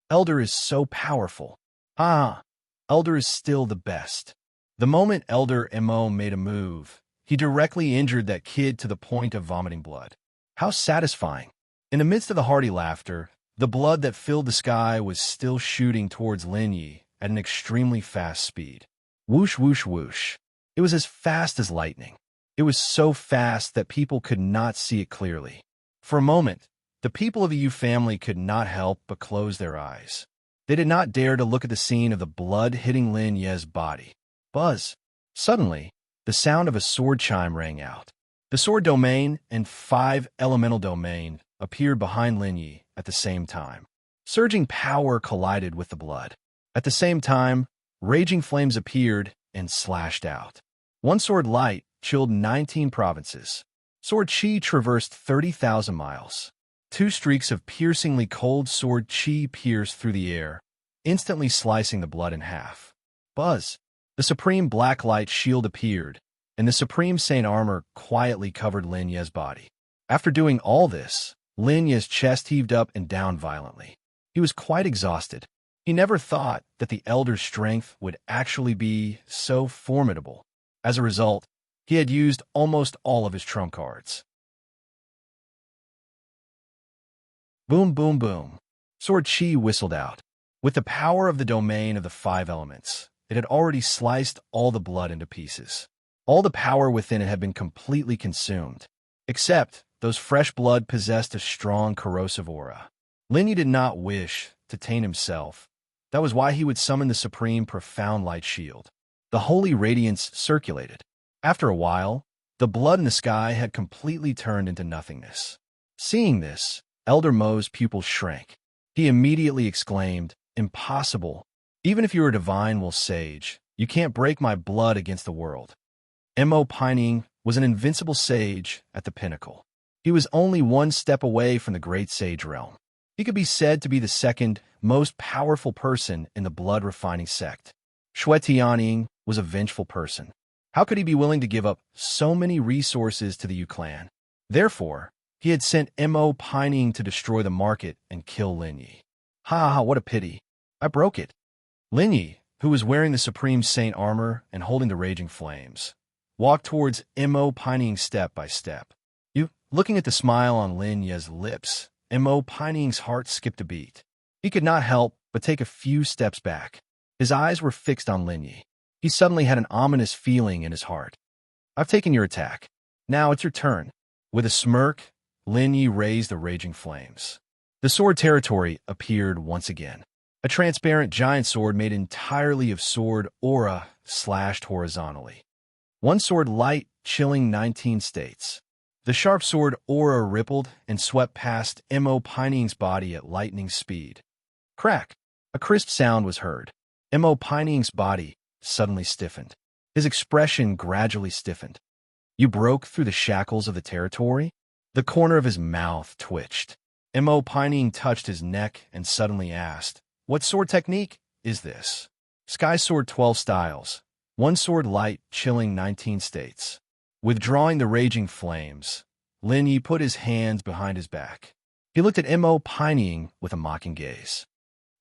Elder is so powerful. Elder is still the best. The moment Elder Mo made a move, he directly injured that kid to the point of vomiting blood. How satisfying. In the midst of the hearty laughter, the blood that filled the sky was still shooting towards Lin Yi at an extremely fast speed. Whoosh, whoosh, whoosh. It was as fast as lightning. It was so fast that people could not see it clearly. For a moment, the people of the Yu family could not help but close their eyes. They did not dare to look at the scene of the blood hitting Lin Ye's body. Buzz. Suddenly, the sound of a sword chime rang out. The sword domain and 5 elemental domain appeared behind Lin Yi at the same time. Surging power collided with the blood. At the same time, raging flames appeared and slashed out. One sword light chilled 19 provinces. Sword chi traversed 30,000 miles. 2 streaks of piercingly cold sword chi pierced through the air, instantly slicing the blood in half. Buzz. The supreme black light shield appeared, and the supreme saint armor quietly covered Lin Ye's body. After doing all this, Lin Ye's chest heaved up and down violently. He was quite exhausted. He never thought that the elder's strength would actually be so formidable. As a result, he had used almost all of his trump cards. Boom, boom, boom. Sword chi whistled out. With the power of the domain of the 5 elements, it had already sliced all the blood into pieces. All the power within it had been completely consumed, except those fresh blood possessed a strong corrosive aura. Lin Yi did not wish to taint himself. That was why he would summon the supreme profound light shield. The holy radiance circulated. After a while, the blood in the sky had completely turned into nothingness. Seeing this, Elder Mo's pupils shrank. He immediately exclaimed, "Impossible. Even if you are a divine will sage, you can't break my blood against the world." Mo Pining was an invincible sage at the pinnacle. He was only 1 step away from the great sage realm. He could be said to be the second most powerful person in the blood-refining sect. Shui Tianying was a vengeful person. How could he be willing to give up so many resources to the Yu clan? Therefore, he had sent Mo Pining to destroy the market and kill Lin Yi. Ha, what a pity. I broke it. Lin Yi, who was wearing the Supreme Saint armor and holding the raging flames, walked towards Mo Pining step by step. Looking at the smile on Lin Ye's lips, Mo Pining's heart skipped a beat. He could not help but take a few steps back. His eyes were fixed on Lin Yi. He suddenly had an ominous feeling in his heart. "I've taken your attack. Now it's your turn." With a smirk, Lin Yi raised the raging flames. The sword territory appeared once again. A transparent giant sword made entirely of sword aura slashed horizontally. One sword light chilling 19 states. The sharp sword aura rippled and swept past Mo Pining's body at lightning speed. Crack! A crisp sound was heard. Mo Pining's body suddenly stiffened. His expression gradually stiffened. "You broke through the shackles of the territory?" The corner of his mouth twitched. Mo Pining touched his neck and suddenly asked, "What sword technique is this?" "Sky Sword 12 styles. One sword light chilling 19 states." Withdrawing the raging flames, Lin Yi put his hands behind his back. He looked at Mo Pining with a mocking gaze.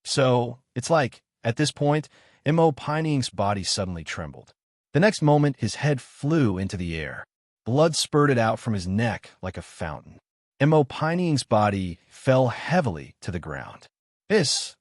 So, it's like, at this point, Mo Pining's body suddenly trembled. The next moment, his head flew into the air. Blood spurted out from his neck like a fountain. Mo Pining's body fell heavily to the ground.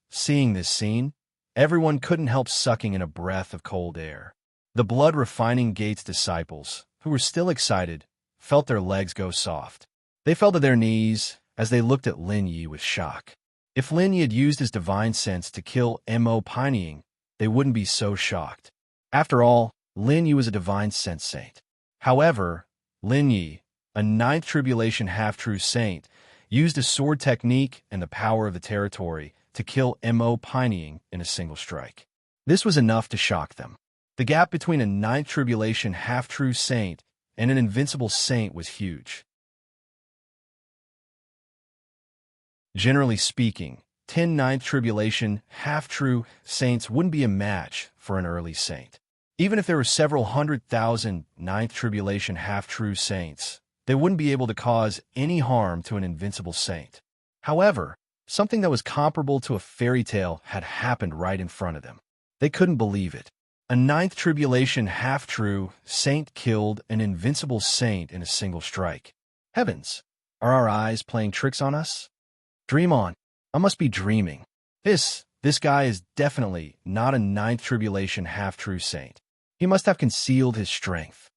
Seeing this scene, everyone couldn't help sucking in a breath of cold air. The blood-refining gate's disciples, who were still excited, felt their legs go soft. They fell to their knees as they looked at Lin Yi with shock. If Lin Yi had used his divine sense to kill Mo Pining, they wouldn't be so shocked. After all, Lin Yi was a divine sense saint. However, Lin Yi, a 9th tribulation half-true saint, used a sword technique and the power of the territory to kill Mo Pining in a single strike. This was enough to shock them. The gap between a 9th tribulation half-true saint and an invincible saint was huge. Generally speaking, 10 9th tribulation half-true saints wouldn't be a match for an early saint. Even if there were several 100,000 9th tribulation half-true saints, they wouldn't be able to cause any harm to an invincible saint. However, something that was comparable to a fairy tale had happened right in front of them. They couldn't believe it. A 9th tribulation half-true saint killed an invincible saint in a single strike. Heavens, are our eyes playing tricks on us? Dream on. I must be dreaming. This guy is definitely not a 9th tribulation half-true saint. He must have concealed his strength.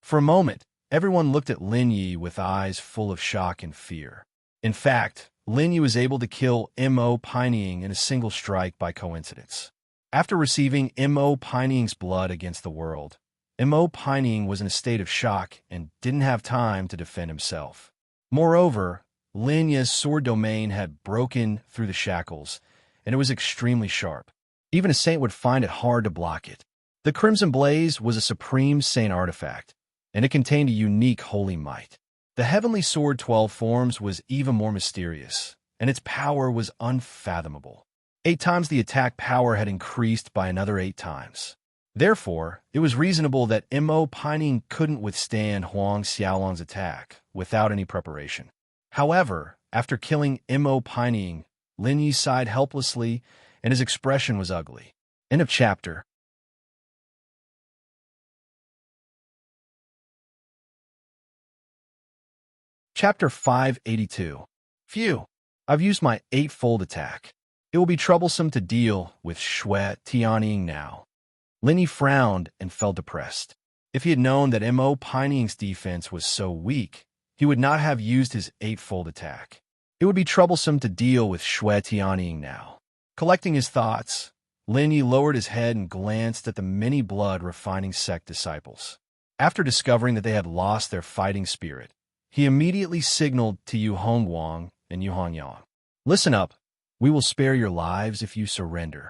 For a moment, everyone looked at Lin Yi with eyes full of shock and fear. In fact, Lin Yi was able to kill Mo Pineying in a single strike by coincidence. After receiving Mo Pineying's blood against the world, Mo Pineying was in a state of shock and didn't have time to defend himself. Moreover, Lin Yi's sword domain had broken through the shackles, and it was extremely sharp. Even a saint would find it hard to block it. The Crimson Blaze was a supreme saint artifact, and it contained a unique holy might. The Heavenly Sword 12 Forms was even more mysterious, and its power was unfathomable. 8 times the attack power had increased by another 8 times. Therefore, it was reasonable that Mo Pineying couldn't withstand Huang Xiaolong's attack without any preparation. However, after killing Mo Pineying, Lin Yi sighed helplessly, and his expression was ugly. End of chapter. Chapter 582. Phew, I've used my 8-fold attack. It will be troublesome to deal with Shui Tianying now. Lin Yi frowned and felt depressed. If he had known that Mo Pineying's defense was so weak, he would not have used his 8-fold attack. It would be troublesome to deal with Shui Tianying now. Collecting his thoughts, Lin Yi lowered his head and glanced at the many blood-refining sect disciples. After discovering that they had lost their fighting spirit, he immediately signaled to Yu Hongguang and Yu Hongyang. Listen up, we will spare your lives if you surrender.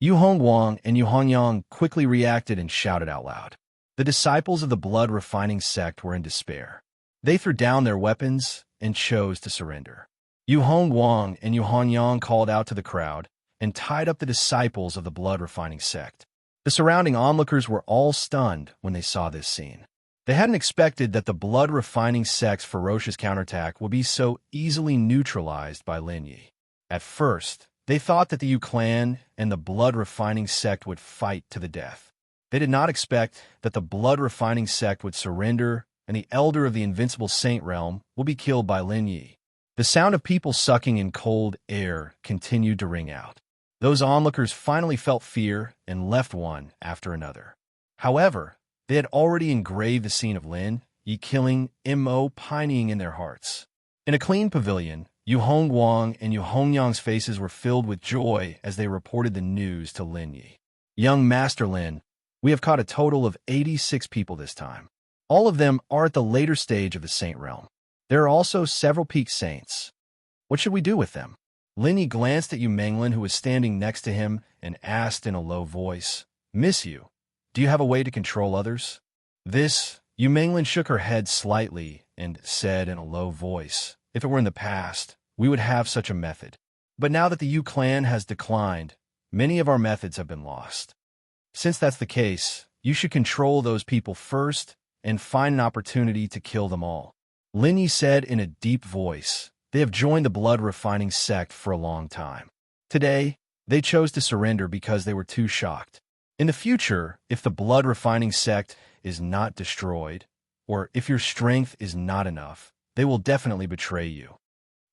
Yu Hongguang and Yu Hongyang quickly reacted and shouted out loud. The disciples of the blood-refining sect were in despair. They threw down their weapons and chose to surrender. Yu Hongguang and Yu Hongyang called out to the crowd and tied up the disciples of the blood-refining sect. The surrounding onlookers were all stunned when they saw this scene. They hadn't expected that the blood-refining sect's ferocious counterattack would be so easily neutralized by Lin Yi. At first, they thought that the Yu clan and the blood-refining sect would fight to the death. They did not expect that the blood-refining sect would surrender and the elder of the invincible saint realm will be killed by Lin Yi. The sound of people sucking in cold air continued to ring out. Those onlookers finally felt fear and left one after another. However, they had already engraved the scene of Lin Yi killing Mo Pineying in their hearts. In a clean pavilion, Yu Hongguang and Yu Hongyang's faces were filled with joy as they reported the news to Lin Yi. Young Master Lin, we have caught a total of 86 people this time. All of them are at the later stage of the saint realm. There are also several peak saints. What should we do with them? Lin Yi glanced at Yu Menglin, who was standing next to him, and asked in a low voice, Miss Yu, do you have a way to control others? Yu Menglin shook her head slightly and said in a low voice, if it were in the past, we would have such a method. But now that the Yu clan has declined, many of our methods have been lost. Since that's the case, you should control those people first and find an opportunity to kill them all. Lin Yi said in a deep voice, they have joined the blood-refining sect for a long time. Today, they chose to surrender because they were too shocked. In the future, if the blood-refining sect is not destroyed, or if your strength is not enough, they will definitely betray you.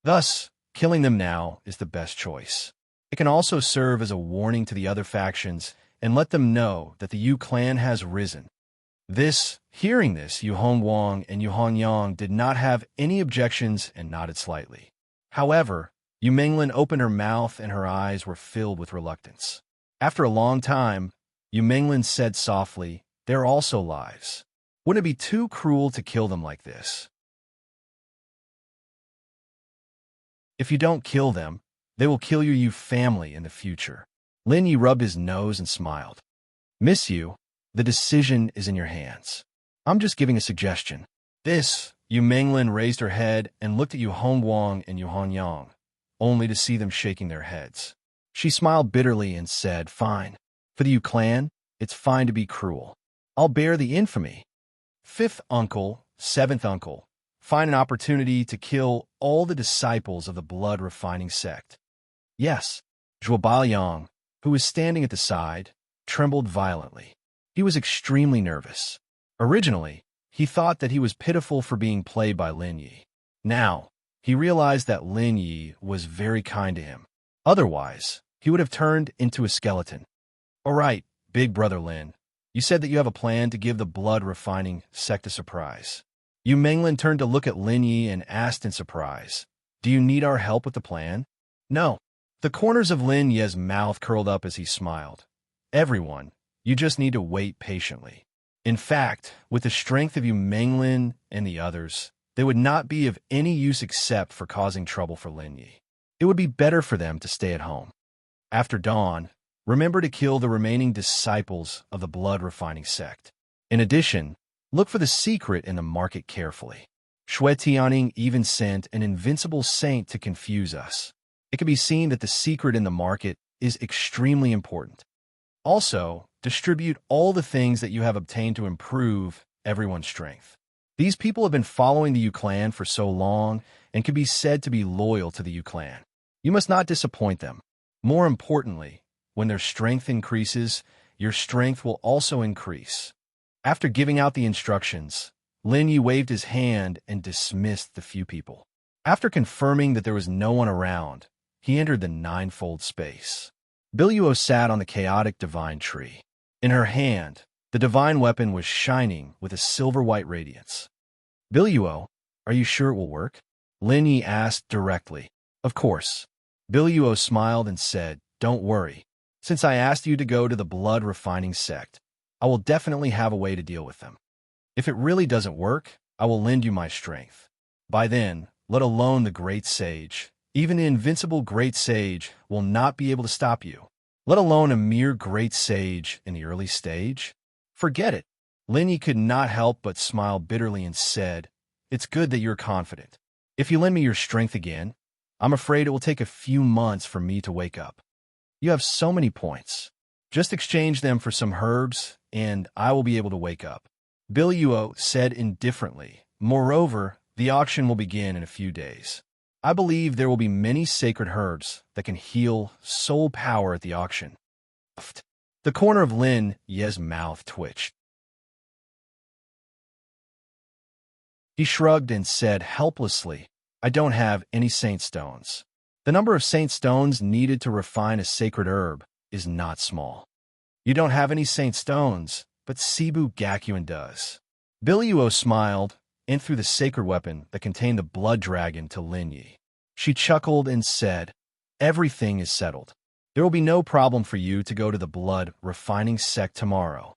Thus, killing them now is the best choice. It can also serve as a warning to the other factions and let them know that the Yu clan has risen. Hearing this, Yu Hongguang and Yu Hongyang did not have any objections and nodded slightly. However, Yu Menglin opened her mouth and her eyes were filled with reluctance. After a long time, Yu Menglin said softly, "They're also lives. Wouldn't it be too cruel to kill them like this? If you don't kill them, they will kill your Yu family in the future." Lin Yi rubbed his nose and smiled. "Miss Yu, the decision is in your hands. I'm just giving a suggestion." Yu Menglin raised her head and looked at Yu Hongguang and Yu Hongyang, only to see them shaking their heads. She smiled bitterly and said, "Fine. For the Yu clan, it's fine to be cruel. I'll bear the infamy. 5th uncle, 7th uncle, find an opportunity to kill all the disciples of the blood-refining sect." Yes, Zhuo Baoyang, who was standing at the side, trembled violently. He was extremely nervous. Originally, he thought that he was pitiful for being played by Lin Yi. Now, he realized that Lin Yi was very kind to him. Otherwise, he would have turned into a skeleton. "All right, big brother Lin, you said that you have a plan to give the blood-refining sect a surprise." Yu Menglin turned to look at Lin Yi and asked in surprise, Do you need our help with the plan? No. The corners of Lin Ye's mouth curled up as he smiled. Everyone, you just need to wait patiently. In fact, with the strength of you Menglin and the others, they would not be of any use except for causing trouble for Lin Yi. It would be better for them to stay at home. After dawn, remember to kill the remaining disciples of the blood-refining sect. In addition, look for the secret in the market carefully. Shui Tianning even sent an invincible saint to confuse us. It can be seen that the secret in the market is extremely important. Also, distribute all the things that you have obtained to improve everyone's strength. These people have been following the Yu clan for so long and can be said to be loyal to the Yu clan. You must not disappoint them. More importantly, when their strength increases, your strength will also increase. After giving out the instructions, Lin Yi waved his hand and dismissed the few people. After confirming that there was no one around, he entered the ninefold space. Biluo sat on the chaotic divine tree. In her hand, the divine weapon was shining with a silver-white radiance. Biluo, are you sure it will work? Lin Yi asked directly. Of course. Biluo smiled and said, don't worry. Since I asked you to go to the blood-refining sect, I will definitely have a way to deal with them. If it really doesn't work, I will lend you my strength. By then, let alone the great sage, even the invincible great sage will not be able to stop you. Let alone a mere great sage in the early stage? Forget it. Lin Yi could not help but smile bitterly and said, it's good that you're confident. If you lend me your strength again, I'm afraid it will take a few months for me to wake up. You have so many points. Just exchange them for some herbs, and I will be able to wake up. Biluo said indifferently. Moreover, the auction will begin in a few days. I believe there will be many sacred herbs that can heal soul power at the auction. The corner of Lin Ye's mouth twitched. He shrugged and said helplessly, I don't have any saint stones. The number of saint stones needed to refine a sacred herb is not small. You don't have any saint stones, but Sibu Gakuin does. Biluo smiled and threw the sacred weapon that contained the blood dragon to Lin Yi. She chuckled and said, everything is settled. There will be no problem for you to go to the blood refining sect tomorrow.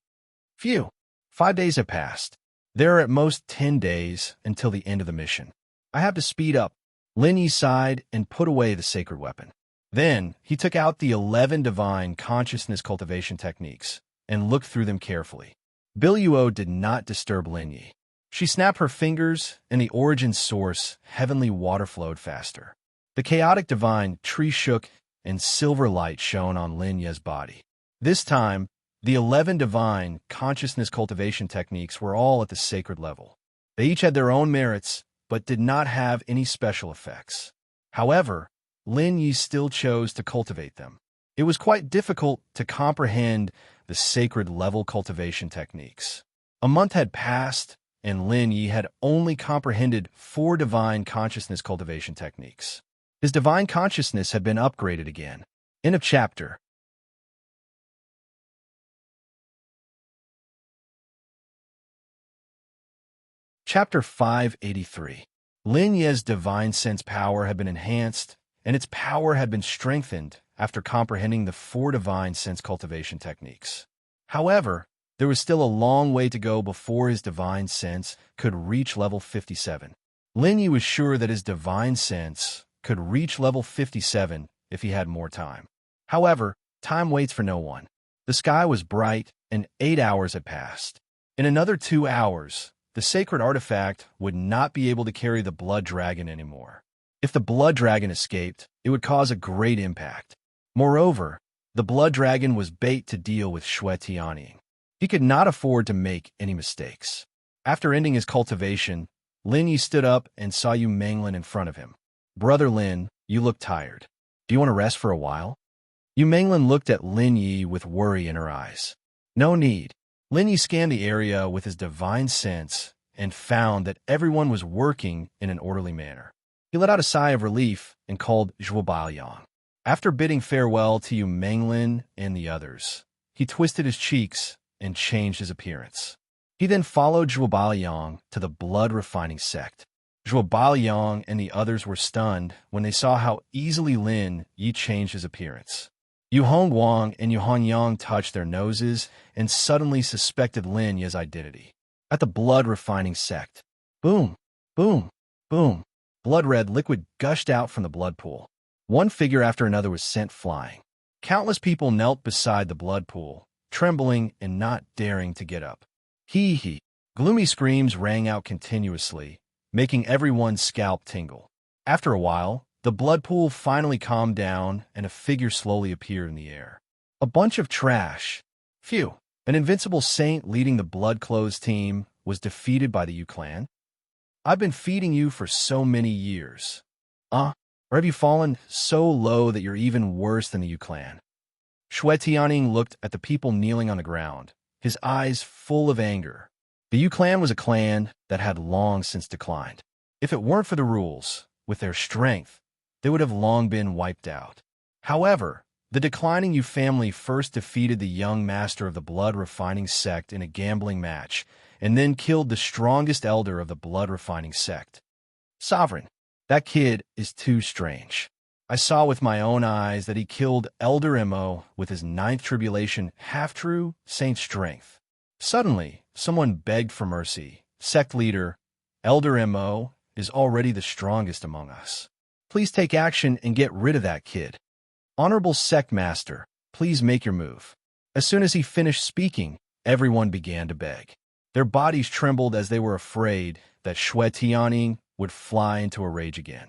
Phew, 5 days have passed. There are at most 10 days until the end of the mission. I have to speed up. Lin Yi sighed and put away the sacred weapon. Then he took out the 11 divine consciousness cultivation techniques and looked through them carefully. Biluo did not disturb Lin Yi. She snapped her fingers, and the origin source, heavenly water, flowed faster. The chaotic divine tree shook, and silver light shone on Lin Ye's body. This time, the 11 divine consciousness cultivation techniques were all at the sacred level. They each had their own merits, but did not have any special effects. However, Lin Yi still chose to cultivate them. It was quite difficult to comprehend the sacred level cultivation techniques. A month had passed, and Lin Yi had only comprehended 4 divine consciousness cultivation techniques. His divine consciousness had been upgraded again. End of chapter. Chapter 583. Lin Ye's divine sense power had been enhanced, and its power had been strengthened after comprehending the 4 divine sense cultivation techniques. However, there was still a long way to go before his divine sense could reach level 57. Lin Yi was sure that his divine sense could reach level 57 if he had more time. However, time waits for no one. The sky was bright, and 8 hours had passed. In another 2 hours, the sacred artifact would not be able to carry the blood dragon anymore. If the blood dragon escaped, it would cause a great impact. Moreover, the blood dragon was bait to deal with Shui Tianning. He could not afford to make any mistakes. After ending his cultivation, Lin Yi stood up and saw Yu Menglin in front of him. Brother Lin, you look tired. Do you want to rest for a while? Yu Menglin looked at Lin Yi with worry in her eyes. No need. Lin Yi scanned the area with his divine sense and found that everyone was working in an orderly manner. He let out a sigh of relief and called Zhuo Baoyang. After bidding farewell to Yu Menglin and the others, he twisted his cheeks and changed his appearance. He then followed Zhuo Baoyang to the blood-refining sect. Zhuo Baoyang and the others were stunned when they saw how easily Lin Yi changed his appearance. Yu Hongguang and Yu Hanyang touched their noses and suddenly suspected Lin Yi's identity. At the blood-refining sect. Boom, boom, boom. Blood-red liquid gushed out from the blood pool. One figure after another was sent flying. Countless people knelt beside the blood pool, trembling and not daring to get up. Hee. Gloomy screams rang out continuously, making everyone's scalp tingle. After a while, the blood pool finally calmed down and a figure slowly appeared in the air. A bunch of trash. Phew. An invincible saint leading the blood clothes team was defeated by the Yu clan. I've been feeding you for so many years. Or have you fallen so low that you're even worse than the Yu clan? Shui Tianning looked at the people kneeling on the ground, his eyes full of anger. The Yu clan was a clan that had long since declined. If it weren't for the rules, with their strength, they would have long been wiped out. However, the declining Yu family first defeated the young master of the blood-refining sect in a gambling match, and then killed the strongest elder of the blood-refining sect. Sovereign, that kid is too strange. I saw with my own eyes that he killed Elder Mo with his ninth tribulation half-true saint strength. Suddenly, someone begged for mercy. Sect leader, Elder Mo, is already the strongest among us. Please take action and get rid of that kid. Honorable sect master, please make your move. As soon as he finished speaking, everyone began to beg. Their bodies trembled as they were afraid that Shui Tianning would fly into a rage again.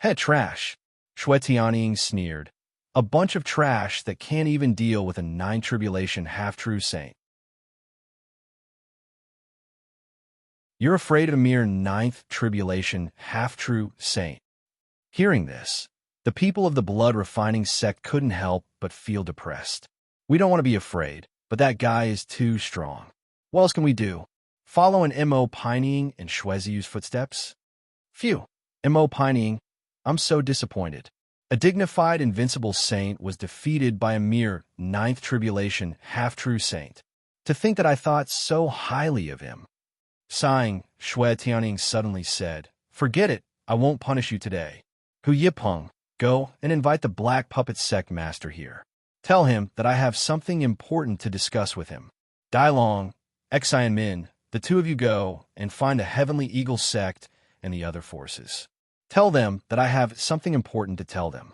Hey, trash! Shui Tianning sneered. A bunch of trash that can't even deal with a nine tribulation half-true saint. You're afraid of a mere ninth tribulation half-true saint. Hearing this, the people of the blood-refining sect couldn't help but feel depressed. We don't want to be afraid, but that guy is too strong. What else can we do? Follow an Mo Pining in Shuizhiu's footsteps? Phew, Mo Pining, I'm so disappointed. A dignified, invincible saint was defeated by a mere ninth tribulation half-true saint. To think that I thought so highly of him. Sighing, Shui Tianning suddenly said, Forget it, I won't punish you today. Hu Yipeng, go and invite the Black Puppet Sect Master here. Tell him that I have something important to discuss with him. Dai Long, Xian Min, the two of you go and find the Heavenly Eagle Sect and the other forces. Tell them that I have something important to tell them.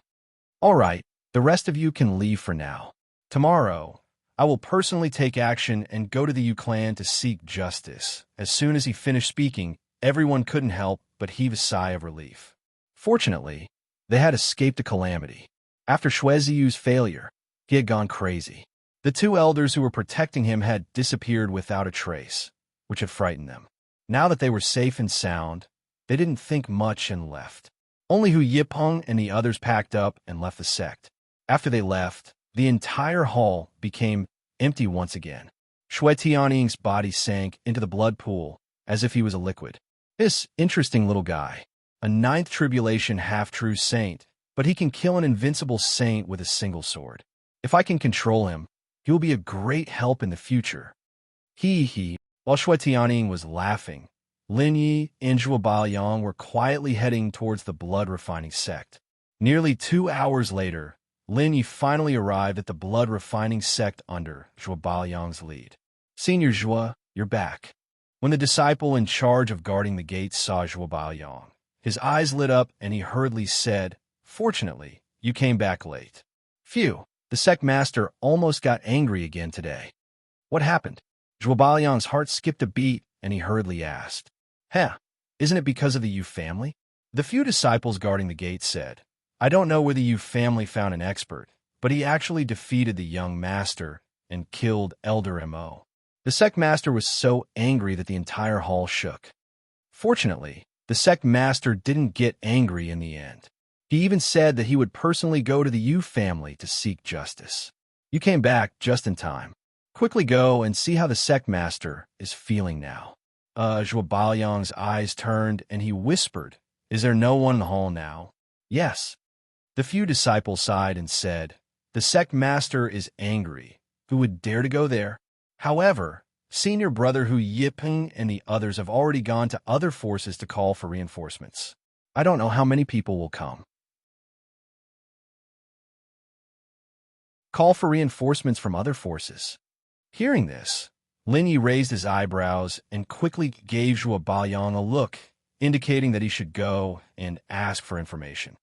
All right, the rest of you can leave for now. Tomorrow, I will personally take action and go to the Yu clan to seek justice. As soon as he finished speaking, everyone couldn't help but heave a sigh of relief. Fortunately, they had escaped a calamity. After Shuizhiu's failure, he had gone crazy. The two elders who were protecting him had disappeared without a trace, which had frightened them. Now that they were safe and sound, they didn't think much and left. Only Hu Yipeng and the others packed up and left the sect. After they left, the entire hall became empty once again. Shui Tianning's body sank into the blood pool as if he was a liquid. This interesting little guy, a ninth tribulation half-true saint, but he can kill an invincible saint with a single sword. If I can control him, he will be a great help in the future. While Shui Tianning was laughing, Lin Yi and Zhuo Baoyang were quietly heading towards the blood-refining sect. Nearly 2 hours later, Lin Yi finally arrived at the blood-refining sect under Zhuo Baoyang's lead. Senior Zhuo, you're back. When the disciple in charge of guarding the gates saw Zhuo Baoyang, his eyes lit up and he hurriedly said, Fortunately, you came back late. Phew, the sect master almost got angry again today. What happened? Zhuo Baoyang's heart skipped a beat and he hurriedly asked. Isn't it because of the Yu family? The few disciples guarding the gate said, I don't know where the Yu family found an expert, but he actually defeated the young master and killed Elder Mo. The sect master was so angry that the entire hall shook. Fortunately, the sect master didn't get angry in the end. He even said that he would personally go to the Yu family to seek justice. You came back just in time. Quickly go and see how the sect master is feeling now. Zhuo Baoyang's eyes turned and he whispered, Is there no one in the hall now? Yes. The few disciples sighed and said, The sect master is angry. Who would dare to go there? However, Senior brother Hu Yiping and the others have already gone to other forces to call for reinforcements. I don't know how many people will come. Call for reinforcements from other forces. Hearing this, Lin Yi raised his eyebrows and quickly gave Zhuo Baoyang a look, indicating that he should go and ask for information.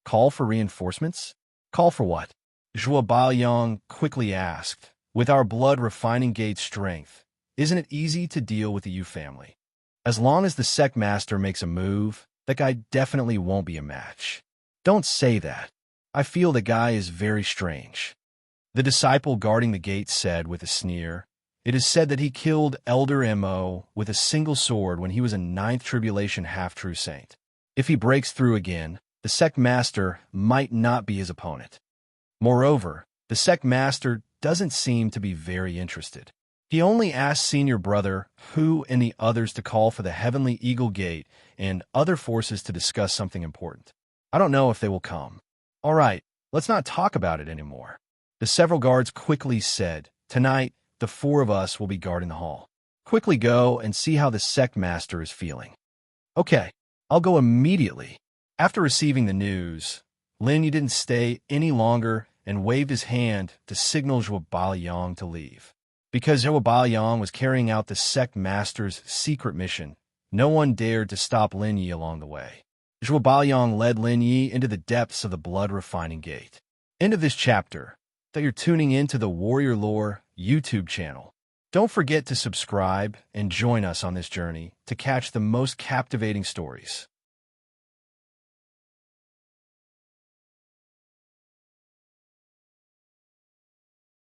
Call for reinforcements? Call for what? Zhuo Baoyang quickly asked. With our blood-refining gate strength, isn't it easy to deal with the Yu family? As long as the sect master makes a move, that guy definitely won't be a match. Don't say that. I feel the guy is very strange. The disciple guarding the gate said with a sneer, "It is said that he killed Elder Mo with a single sword when he was a ninth tribulation half-true saint. If he breaks through again, the sect master might not be his opponent. Moreover, the sect master doesn't seem to be very interested. He only asked senior brother Hu and the others to call for the Heavenly Eagle Gate and other forces to discuss something important. I don't know if they will come. All right, let's not talk about it anymore." The several guards quickly said, "Tonight, the four of us will be guarding the hall. Quickly go and see how the sect master is feeling." "Okay, I'll go immediately." After receiving the news, Lin Yi didn't stay any longer and waved his hand to signal Zhuo Baoyang to leave. Because Zhuo Baoyang was carrying out the sect master's secret mission, no one dared to stop Lin Yi along the way. Zhuo Baoyang led Lin Yi into the depths of the blood-refining gate. End of this chapter. That you're tuning in to the Warrior Lore YouTube channel. Don't forget to subscribe and join us on this journey to catch the most captivating stories.